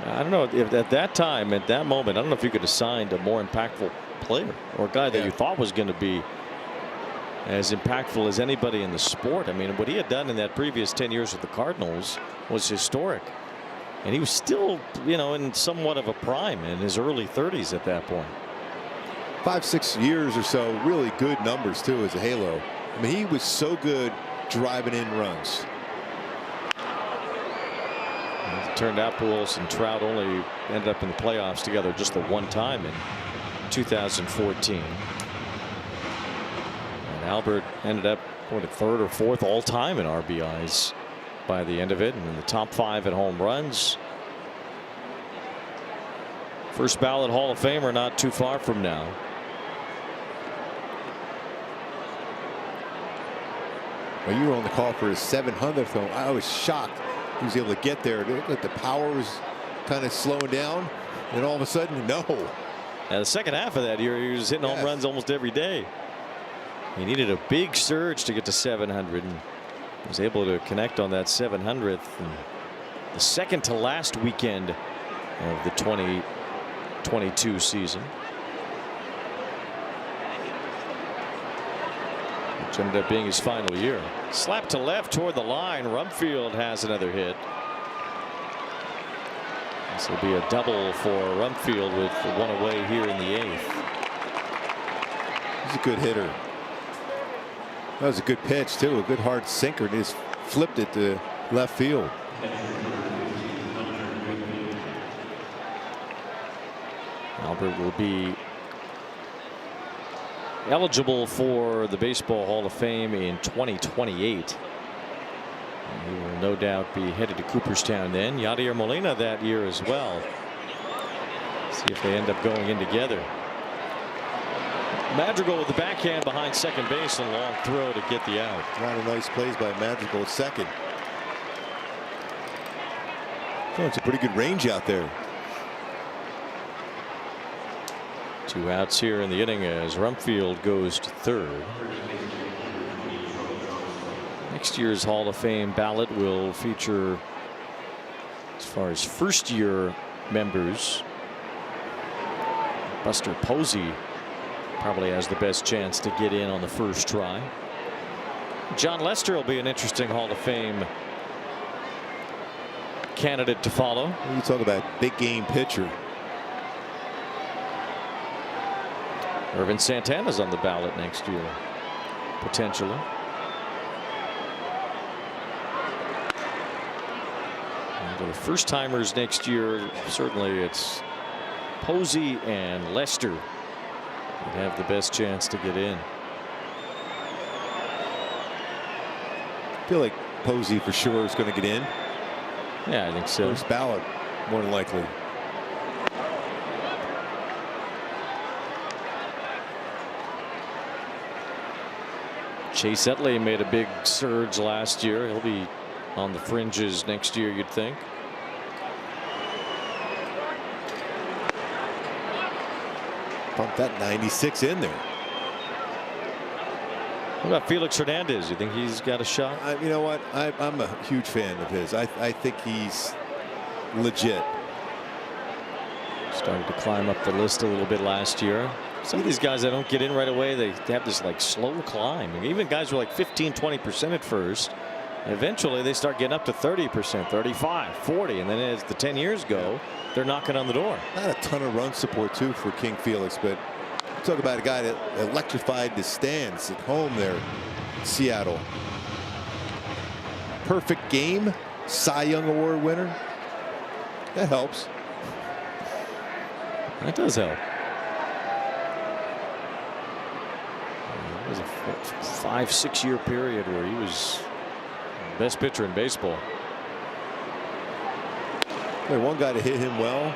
I don't know if at that time, at that moment, I don't know if you could have signed a more impactful player or a guy that you thought was going to be as impactful as anybody in the sport. I mean, what he had done in that previous 10 years with the Cardinals was historic. And he was still, in somewhat of a prime in his early 30s at that point. 5-6 years or so, really good numbers too as a halo. I mean, he was so good driving in runs. It turned out Pujols and Trout only ended up in the playoffs together just the one time in 2014. And Albert ended up at third or fourth all time in RBIs by the end of it, and in the top 5 at home runs. First ballot Hall of Famer not too far from now. Well, you were on the call for his 700th home. I was shocked he was able to get there. The power was kind of slowing down, and all of a sudden, no. Now, the second half of that year, he was hitting home runs almost every day. He needed a big surge to get to 700, and was able to connect on that 700th and the second to last weekend of the 2022 season, which ended up being his final year. Slap to left toward the line. Rumfield has another hit. This will be a double for Rumfield with one away here in the 8th. He's a good hitter. That was a good pitch too, a good hard sinker, and he just flipped it to left field. Albert will be eligible for the Baseball Hall of Fame in 2028. He will no doubt be headed to Cooperstown then. Yadier Molina that year as well. See if they end up going in together. Madrigal with the backhand behind second base and long throw to get the out. A lot of nice plays by Madrigal at second. Oh, it's a pretty good range out there. 2 outs here in the inning as Rumfield goes to third. Next year's Hall of Fame ballot will feature, as far as first-year members, Buster Posey probably has the best chance to get in on the first try. John Lester will be an interesting Hall of Fame candidate to follow. You talk about big game pitcher. Irvin Santana's on the ballot next year, potentially. And for the first timers next year, certainly it's Posey and Lester would have the best chance to get in. I feel like Posey for sure is going to get in. Yeah, I think so. First ballot, more than likely. Chase Utley made a big surge last year. He'll be on the fringes next year, you'd think. Pump that 96 in there. What about Felix Hernandez? You think he's got a shot? You know what? I'm a huge fan of his. I think he's legit. Started to climb up the list a little bit last year. Some of these guys that don't get in right away, they have this like slow climb. And even guys who are like 15-20% at first, eventually they start getting up to 30%, 35, 40, and then as the 10 years go, they're knocking on the door. Not a ton of run support too for King Felix, but talk about a guy that electrified the stands at home there in Seattle. Perfect game, Cy Young Award winner. That helps. That does help. It was a 5-6 year period where he was the best pitcher in baseball. One guy to hit him well,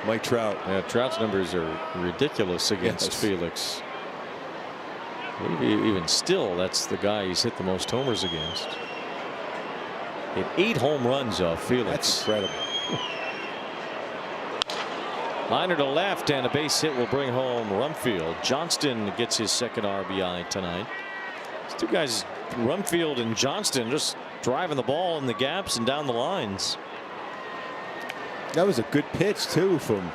Mike Trout. Yeah, Trout's numbers are ridiculous against Felix. Even still, that's the guy he's hit the most homers against. Hit 8 home runs off Felix. That's incredible. Liner to left, and a base hit will bring home Rumfield. Johnston gets his second RBI tonight. These two guys, Rumfield and Johnston, just driving the ball in the gaps and down the lines. That was a good pitch too from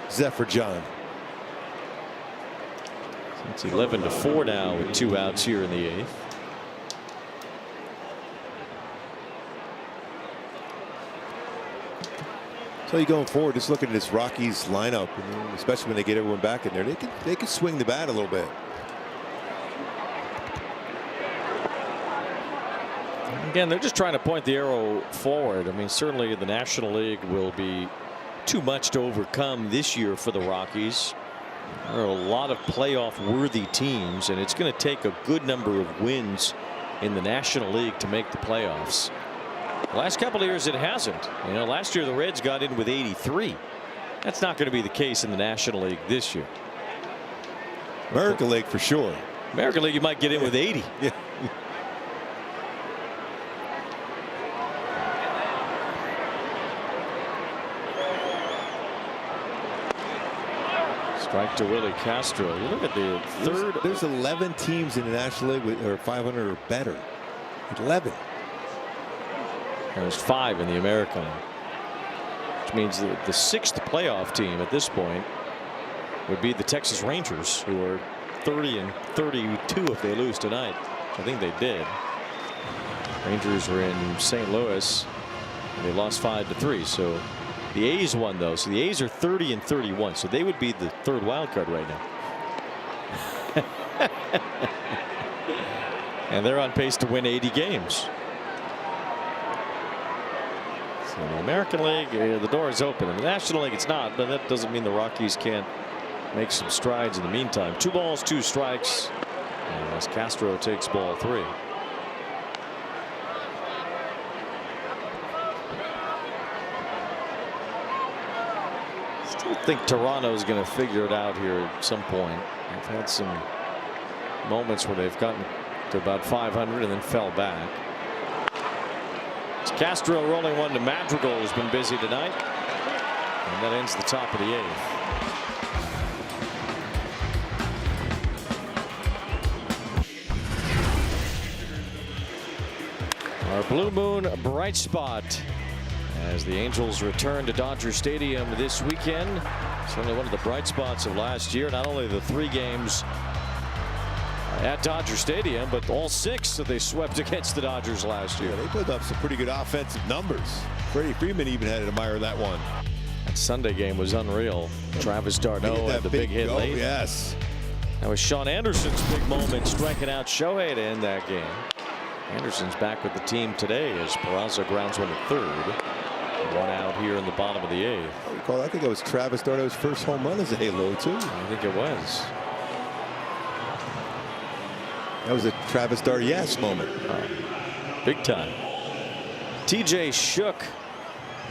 Zephyr John. It's 11-4 now with 2 outs here in the 8th. So you going forward, just looking at this Rockies lineup, especially when they get everyone back in there, they can swing the bat a little bit. Again, they're just trying to point the arrow forward. I mean, certainly the National League will be too much to overcome this year for the Rockies. There are a lot of playoff worthy teams, and it's going to take a good number of wins in the National League to make the playoffs. The last couple of years it hasn't. You know, last year the Reds got in with 83. That's not going to be the case in the National League this year. American League for sure. American League you might get in with 80. Yeah. Strike to Willie Castro. You look at the third. There's 11 teams in the National League with, or 500 or better. 11. There's 5 in the American, which means that the 6th playoff team at this point would be the Texas Rangers, who are 30-32 if they lose tonight. I think they did. Rangers were in St. Louis and they lost 5-3. So the A's won though. So the A's are 30-31. So they would be the 3rd wild card right now. And they're on pace to win 80 games. So in the American League, the door is open. In the National League, it's not, but that doesn't mean the Rockies can't make some strides in the meantime. 2 balls, 2 strikes, and as Castro takes ball 3. Still think Toronto's going to figure it out here at some point. They've had some moments where they've gotten to about 500 and then fell back. It's Castro rolling one to Madrigal, who's been busy tonight, and that ends the top of the 8th. Our Blue Moon bright spot as the Angels return to Dodger Stadium this weekend. Certainly one of the bright spots of last year. Not only the 3 games at Dodger Stadium, but all 6 that they swept against the Dodgers last year. Yeah, they put up some pretty good offensive numbers. Freddie Freeman even had to admire that one. That Sunday game was unreal. Travis d'Arnaud had the big hit late. Yes. That was Sean Anderson's big moment, striking out Shohei to end that game. Anderson's back with the team today as Peraza grounds one to 3rd. 1 out here in the bottom of the 8th. I think it was Travis d'Arnaud's first home run as a Halo too. I think it was. That was a Travis d'Arnaud yes moment. Big time. TJ Shook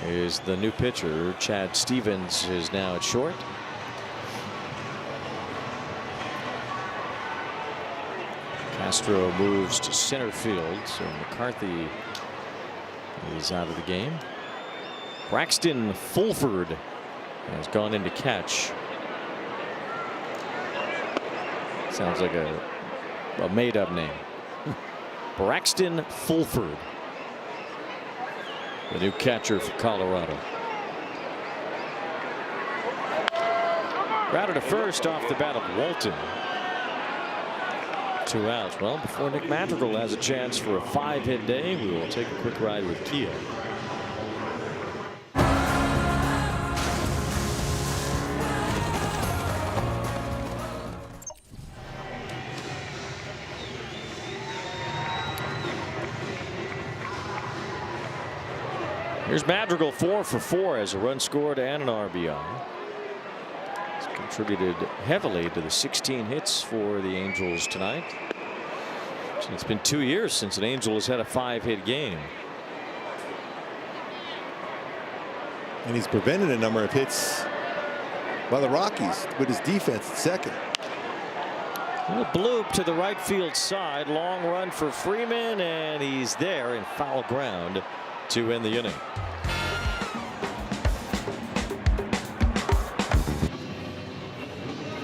is the new pitcher. Chad Stevens is now at short. Castro moves to center field, so McCarthy is out of the game. Braxton Fulford has gone in to catch. Sounds like a made-up name. Braxton Fulford, the new catcher for Colorado. Grounded to first off the bat of Walton. 2 outs. Well, before Nick Madrigal has a chance for a 5-hit day, we will take a quick ride with Kia. Here's Madrigal 4 for 4 as a run scored and an RBI. He's contributed heavily to the 16 hits for the Angels tonight. It's been 2 years since an Angel has had a 5-hit game. And he's prevented a number of hits by the Rockies with his defense at second. A bloop to the right field side. Long run for Freeman, and he's there in foul ground to end the inning.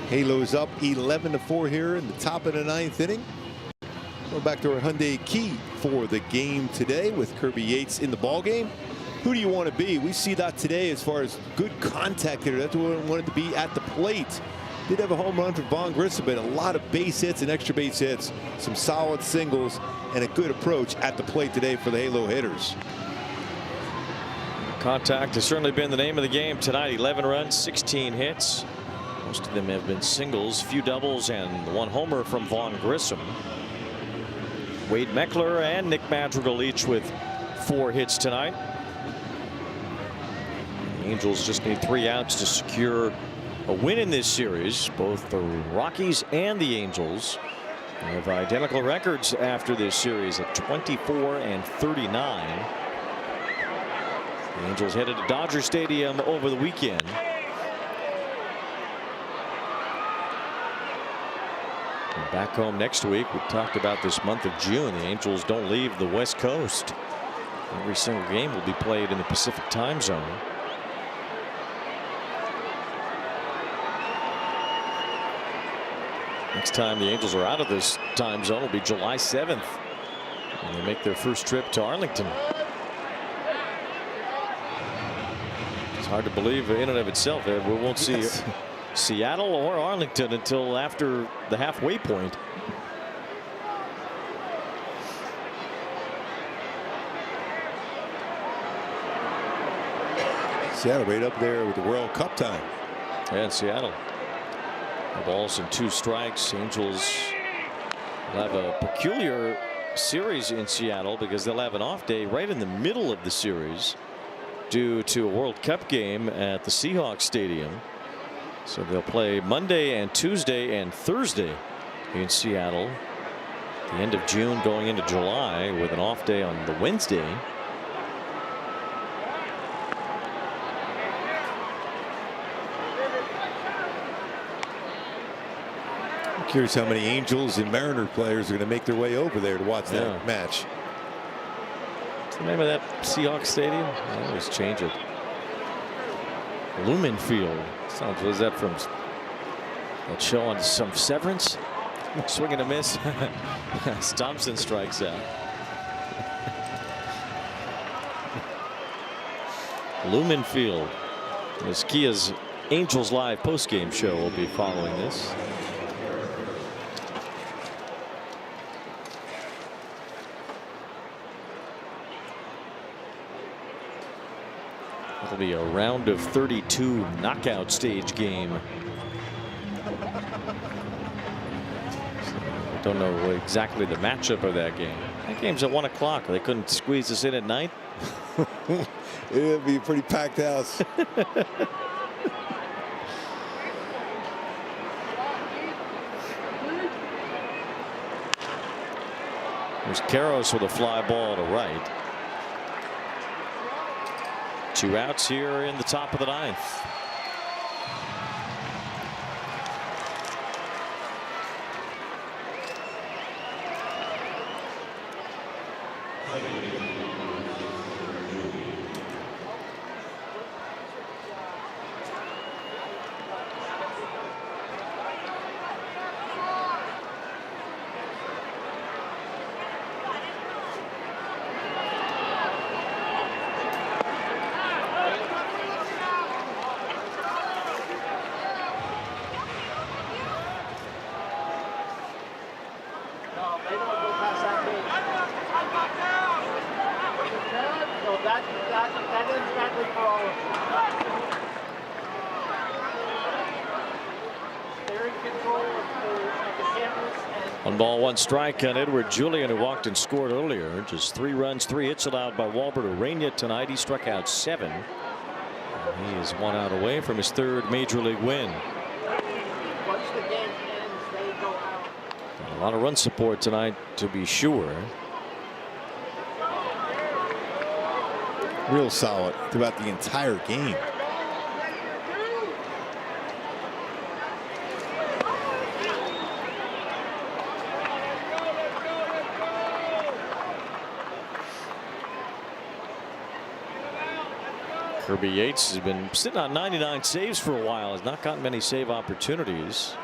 Halo's up 11-4 here in the top of the 9th inning. We're back to our Hyundai key for the game today with Kirby Yates in the ball game. Who do you want to be? We see that today as far as good contact hitter. That's what we wanted to be at the plate. Did have a home run for Vaughn Grissom, but a lot of base hits and extra base hits, some solid singles, and a good approach at the plate today for the Halo hitters. Contact has certainly been the name of the game tonight. 11 runs, 16 hits. Most of them have been singles, few doubles, and one homer from Vaughn Grissom. Wade Meckler and Nick Madrigal each with 4 hits tonight. The Angels just need 3 outs to secure a win in this series. Both the Rockies and the Angels have identical records after this series at 24 and 39. The Angels headed to Dodger Stadium over the weekend. And back home next week. We talked about this month of June. The Angels don't leave the West Coast. Every single game will be played in the Pacific time zone. Next time the Angels are out of this time zone will be July 7th. And they make their first trip to Arlington. It's hard to believe in and of itself that we won't see Seattle or Arlington until after the halfway point. Seattle right up there with the World Cup time. And Seattle. Balls and 2 strikes. Angels will have a peculiar series in Seattle because they'll have an off day right in the middle of the series due to a World Cup game at the Seahawks Stadium. So they'll play Monday and Tuesday and Thursday in Seattle. The end of June going into July with an off day on the Wednesday. Curious how many Angels and Mariner players are going to make their way over there to watch that match. What's the name of that Seahawks stadium? I always change it. Lumen Field. Sounds, was that from that show on some Severance? Swing and a miss. Thompson strikes out. Lumen Field. As Kia's Angels Live postgame show will be following this. It'll be a round of 32 knockout stage game. Don't know exactly the matchup of that game. That game's at 1 o'clock. They couldn't squeeze us in at night. It'll be a pretty packed house. There's Karros with a fly ball to right. 2 outs here in the top of the 9th. One ball, 1 strike on Edward Julian, who walked and scored earlier. Just 3 runs, 3 hits allowed by Walbert Urania tonight. He struck out 7. He is 1 out away from his 3rd major league win. A lot of run support tonight, to be sure. Real solid throughout the entire game. Kirby Yates has been sitting on 99 saves for a while. Has not gotten many save opportunities.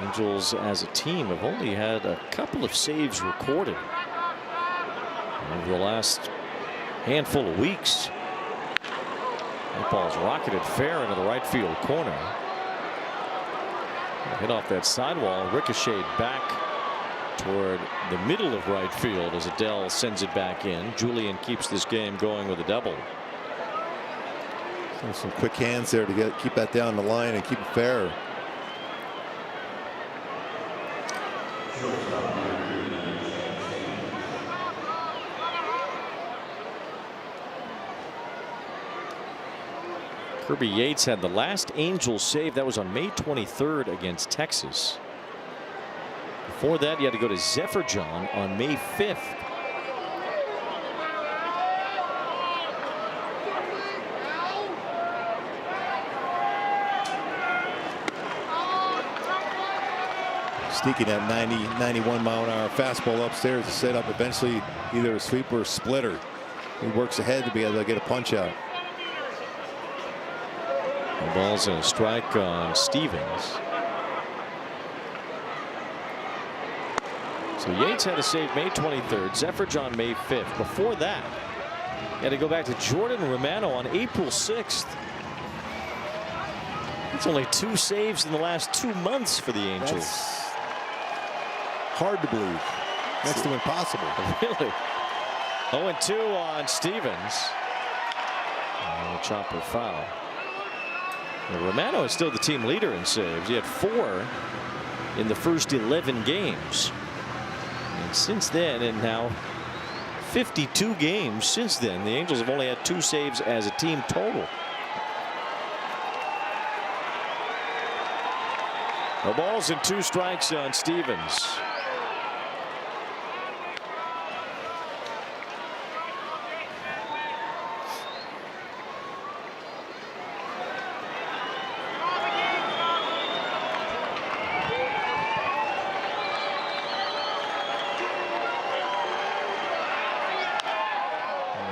Angels as a team have only had a couple of saves recorded over the last handful of weeks. That ball's rocketed fair into the right field corner. Hit off that sidewall, ricocheted back toward the middle of right field as Adele sends it back in. Julian keeps this game going with a double. Some quick hands there to keep that down the line and keep it fair. Kirby Yates had the last Angels save. That was on May 23rd against Texas. Before that, you had to go to Zephyr-John on May 5th. Sneaking that 91 mile an hour fastball upstairs to set up eventually either a sweeper or splitter. He works ahead to be able to get a punch out. The ball's in a strike on Stevens. So Yates had a save May 23rd, Zephyr-John May 5th. Before that, he had to go back to Jordan Romano on April 6th. It's only 2 saves in the last 2 months for the Angels. That's hard to believe. Next to impossible. Really? 0-2 on Stevens. And a chopper foul. Now, Romano is still the team leader in saves. He had 4 in the first 11 games. And since then, and now 52 games since then, the Angels have only had 2 saves as a team total. The ball's in 2 strikes on Stevens.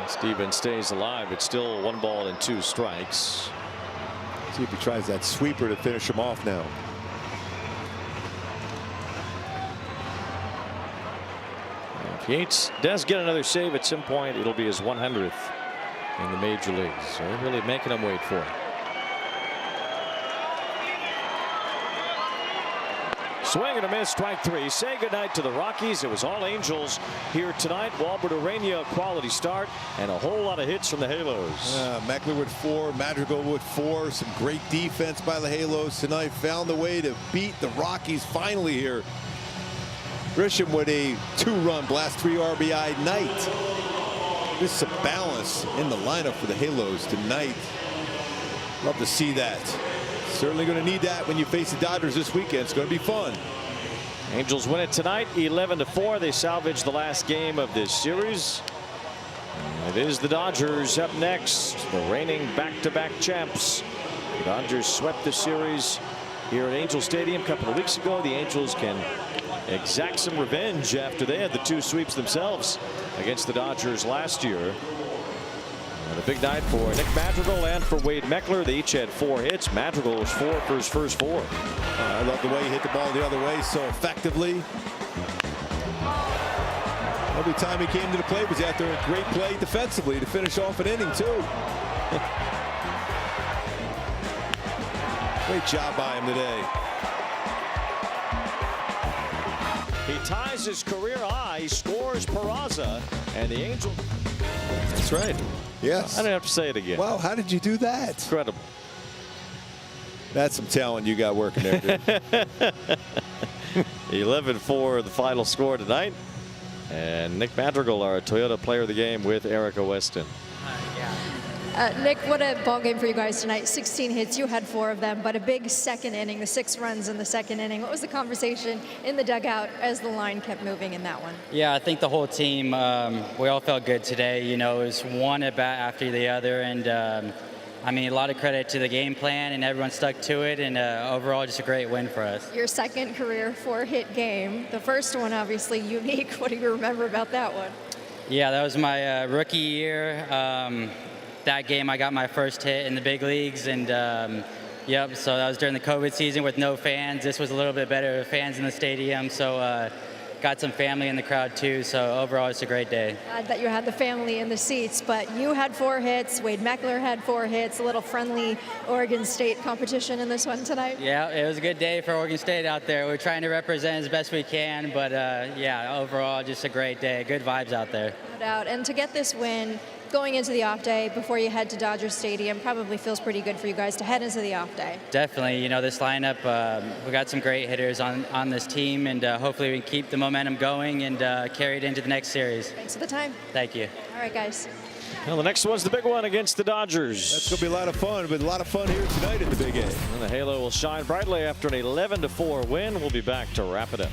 Stevens stays alive. It's still 1 ball and 2 strikes. See if he tries that sweeper to finish him off now. If Yates does get another save at some point, it'll be his 100th in the major leagues. So they're really making him wait for it. Swing and a miss, strike 3. Say goodnight to the Rockies. It was all Angels here tonight. Walbert Urania, a quality start, and a whole lot of hits from the Halos. Meckler with 4, Madrigal with 4. Some great defense by the Halos tonight. Found a way to beat the Rockies finally here. Grisham with a 2-run blast, 3 RBI night. This is a balance in the lineup for the Halos tonight. Love to see that. Certainly going to need that when you face the Dodgers this weekend. It's going to be fun. Angels win it tonight, 11-4. They salvage the last game of this series. And it is the Dodgers up next, the reigning back-to-back champs. The Dodgers swept the series here at Angel Stadium a couple of weeks ago. The Angels can exact some revenge after they had the 2 sweeps themselves against the Dodgers last year. And a big night for Nick Madrigal and for Wade Meckler. They each had 4 hits. Madrigal was 4 for his first 4. I love the way he hit the ball the other way so effectively. Every time he came to the plate was after a great play defensively to finish off an inning too. Great job by him today. He ties his career high, scores Peraza, and the Angels. That's right. Yes. I don't have to say it again. Wow, how did you do that? Incredible. That's some talent you got working there, dude. 11-4 the final score tonight. And Nick Madrigal, our Toyota player of the game with Erica Weston. Nick, what a ball game for you guys tonight. 16 hits, you had 4 of them, but a big second inning, the 6 runs in the second inning. What was the conversation in the dugout as the line kept moving in that one? Yeah, I think the whole team, we all felt good today. You know, it was one at bat after the other, and I mean, a lot of credit to the game plan, and everyone stuck to it, and overall, just a great win for us. Your second career 4-hit game. The first one, obviously, unique. What do you remember about that one? Yeah, that was my rookie year. That game, I got my first hit in the big leagues, and yep, so that was during the COVID season with no fans. This was a little bit better with fans in the stadium, so got some family in the crowd too, so overall it's a great day. Glad that you had the family in the seats, but you had 4 hits, Wade Meckler had 4 hits, a little friendly Oregon State competition in this one tonight. Yeah, it was a good day for Oregon State out there. We're trying to represent as best we can, but yeah, overall just a great day. Good vibes out there. No doubt, and to get this win, going into the off day before you head to Dodger Stadium probably feels pretty good for you guys to head into the off day. Definitely. You know, this lineup, we got some great hitters on this team, and hopefully we can keep the momentum going and carry it into the next series. Thanks for the time. Thank you. All right, guys. Well, the next one's the big one against the Dodgers. That's going to be a lot of fun, but a lot of fun here tonight at the big game. And the halo will shine brightly after an 11-4 win. We'll be back to wrap it up.